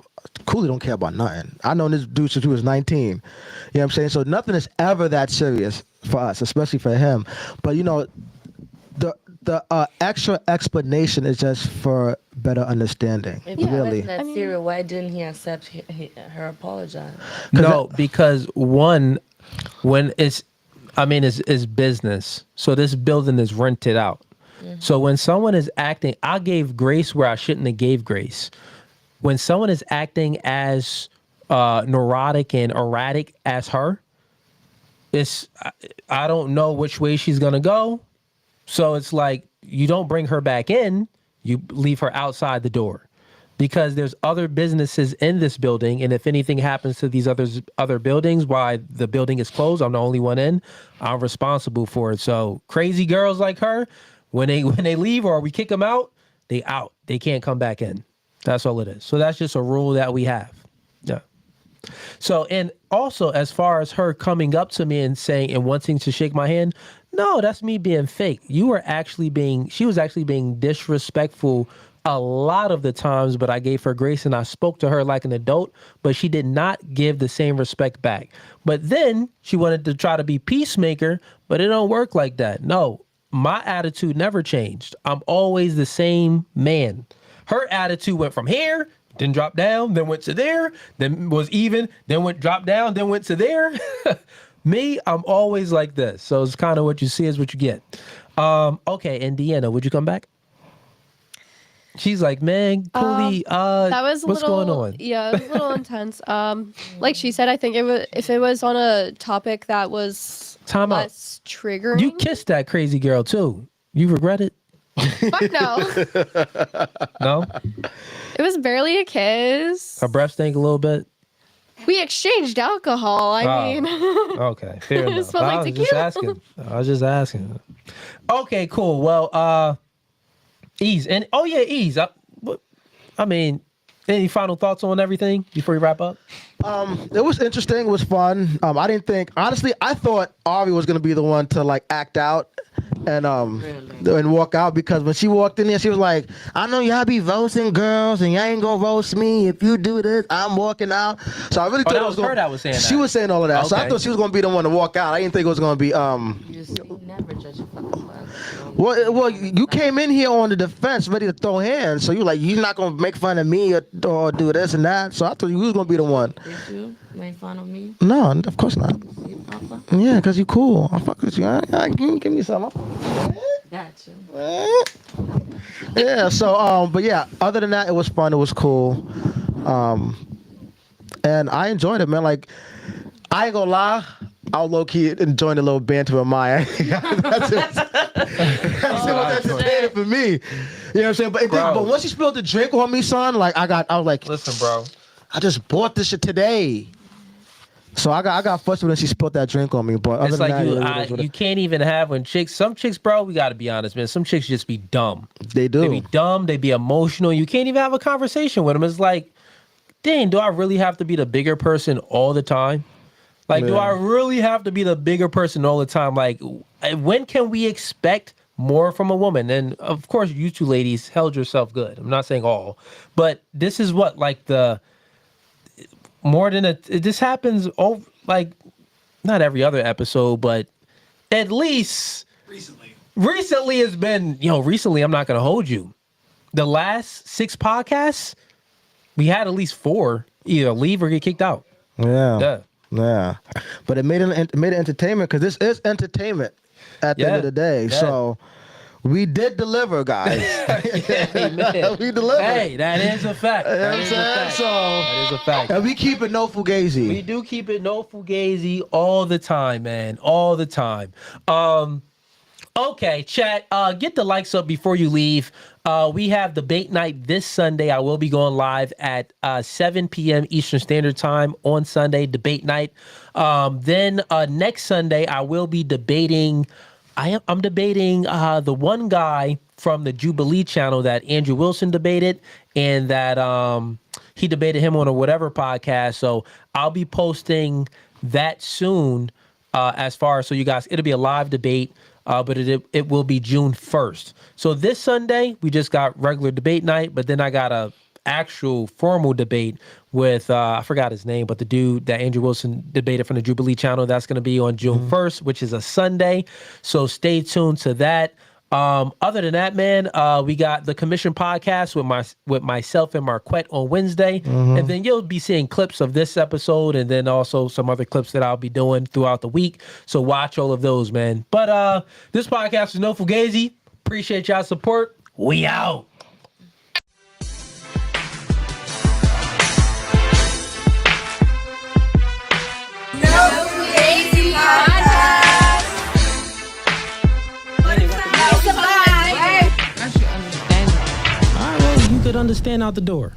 Cooley don't care about nothing. I know this dude since he was 19. You know what I'm saying? So nothing is ever that serious for us, especially for him. But you know, the extra explanation is just for better understanding. If it wasn't that serious, why didn't he accept her apologize? No, because when it's business. So this building is rented out. Mm-hmm. So when someone is acting, I gave grace where I shouldn't have gave grace. When someone is acting as neurotic and erratic as her, I don't know which way she's gonna go. So it's like you don't bring her back in, you leave her outside the door. Because there's other businesses in this building, and if anything happens to these other buildings while the building is closed, I'm the only one in, I'm responsible for it. So crazy girls like her, when they leave or we kick them out, they out. They can't come back in. That's all it is. So that's just a rule that we have. Yeah. So, and also as far as her coming up to me and saying and wanting to shake my hand, no, that's me being fake. She was actually being disrespectful a lot of the times, but I gave her grace and I spoke to her like an adult, but she did not give the same respect back. But then she wanted to try to be peacemaker, but it don't work like that. No, my attitude never changed. I'm always the same man. Her attitude went from here, then dropped down, then went to there, then was even, then dropped down, then went to there. Me, I'm always like this. So it's kind of what you see is what you get. Okay, and Deanna, would you come back? She's like, man, Cooley, that was what's going on? Yeah, it was a little intense. Like she said, I think if it was on a topic that was less triggering. You kissed that crazy girl too. You regret it? Fuck no. No? It was barely a kiss. Her breath stank a little bit? We exchanged alcohol. I mean. Okay, fair enough. It smelled like tequila. I was just asking. Okay, cool. Well, Ease. And Ease. I mean, any final thoughts on everything before we wrap up? It was interesting. It was fun. I didn't think, honestly, I thought Ari was gonna be the one to like act out and walk out, because when she walked in there, she was like, I know y'all be roasting girls and y'all ain't gonna roast me. If you do this, I'm walking out. So I really thought that was her that was saying that. She was saying all of that. Okay. So I thought she was gonna be the one to walk out. I didn't think it was gonna be You never judge a fucking book. Well, you came in here on the defense, ready to throw hands. So you're not gonna make fun of me or do this and that. So I thought you was gonna be the one. Did you make fun of me? No, of course not. You papa? Yeah, because you cool. I fuck with you. Give me some. Gotcha. Yeah. So but yeah. Other than that, it was fun. It was cool. And I enjoyed it, man. Like, I ain't gonna lie. I was low-key enjoying a little banter with Maya. That's entertaining for me. You know what I'm saying? But once you spilled the drink on me, son, like I was like, listen, bro, I just bought this shit today. So I got frustrated when she spilled that drink on me. But other it's than like that, you can't even have some chicks, bro, we gotta be honest, man. Some chicks just be dumb. They do. They be dumb, they be emotional. You can't even have a conversation with them. It's like, dang, do I really have to be the bigger person all the time? Like, do I really have to be the bigger person all the time? Like, when can we expect more from a woman? And of course, you two ladies held yourself good. I'm not saying all, but this is what, like, this happens over, like, not every other episode, but at least recently has been, recently, I'm not going to hold you. The last 6 podcasts, we had at least 4 either leave or get kicked out. Yeah, but it made it entertainment, because this is entertainment at the end of the day. Yeah. So we did deliver, guys. We delivered. Hey, that is a fact. That is a fact. And we keep it no Fugazi. We do keep it no Fugazi all the time, man. All the time. Okay, chat, get the likes up before you leave. We have debate night this Sunday. I will be going live at 7 p.m. Eastern Standard Time on Sunday, debate night. Then next Sunday, I will be debating. I'm debating the one guy from the Jubilee channel that Andrew Wilson debated, and that he debated him on a whatever podcast. So I'll be posting that soon. So you guys, it'll be a live debate. But it will be June 1st. So this Sunday, we just got regular debate night, but then I got a actual formal debate with, I forgot his name, but the dude that Andrew Wilson debated from the Jubilee channel. That's going to be on June 1st, which is a Sunday. So stay tuned to that. Other than that, man, we got the Commission podcast with myself and Marquette on Wednesday. And then you'll be seeing clips of this episode, and then also some other clips that I'll be doing throughout the week. So watch all of those, man. But this podcast is No Fugazi. Appreciate y'all's support. We out. Understand out the door.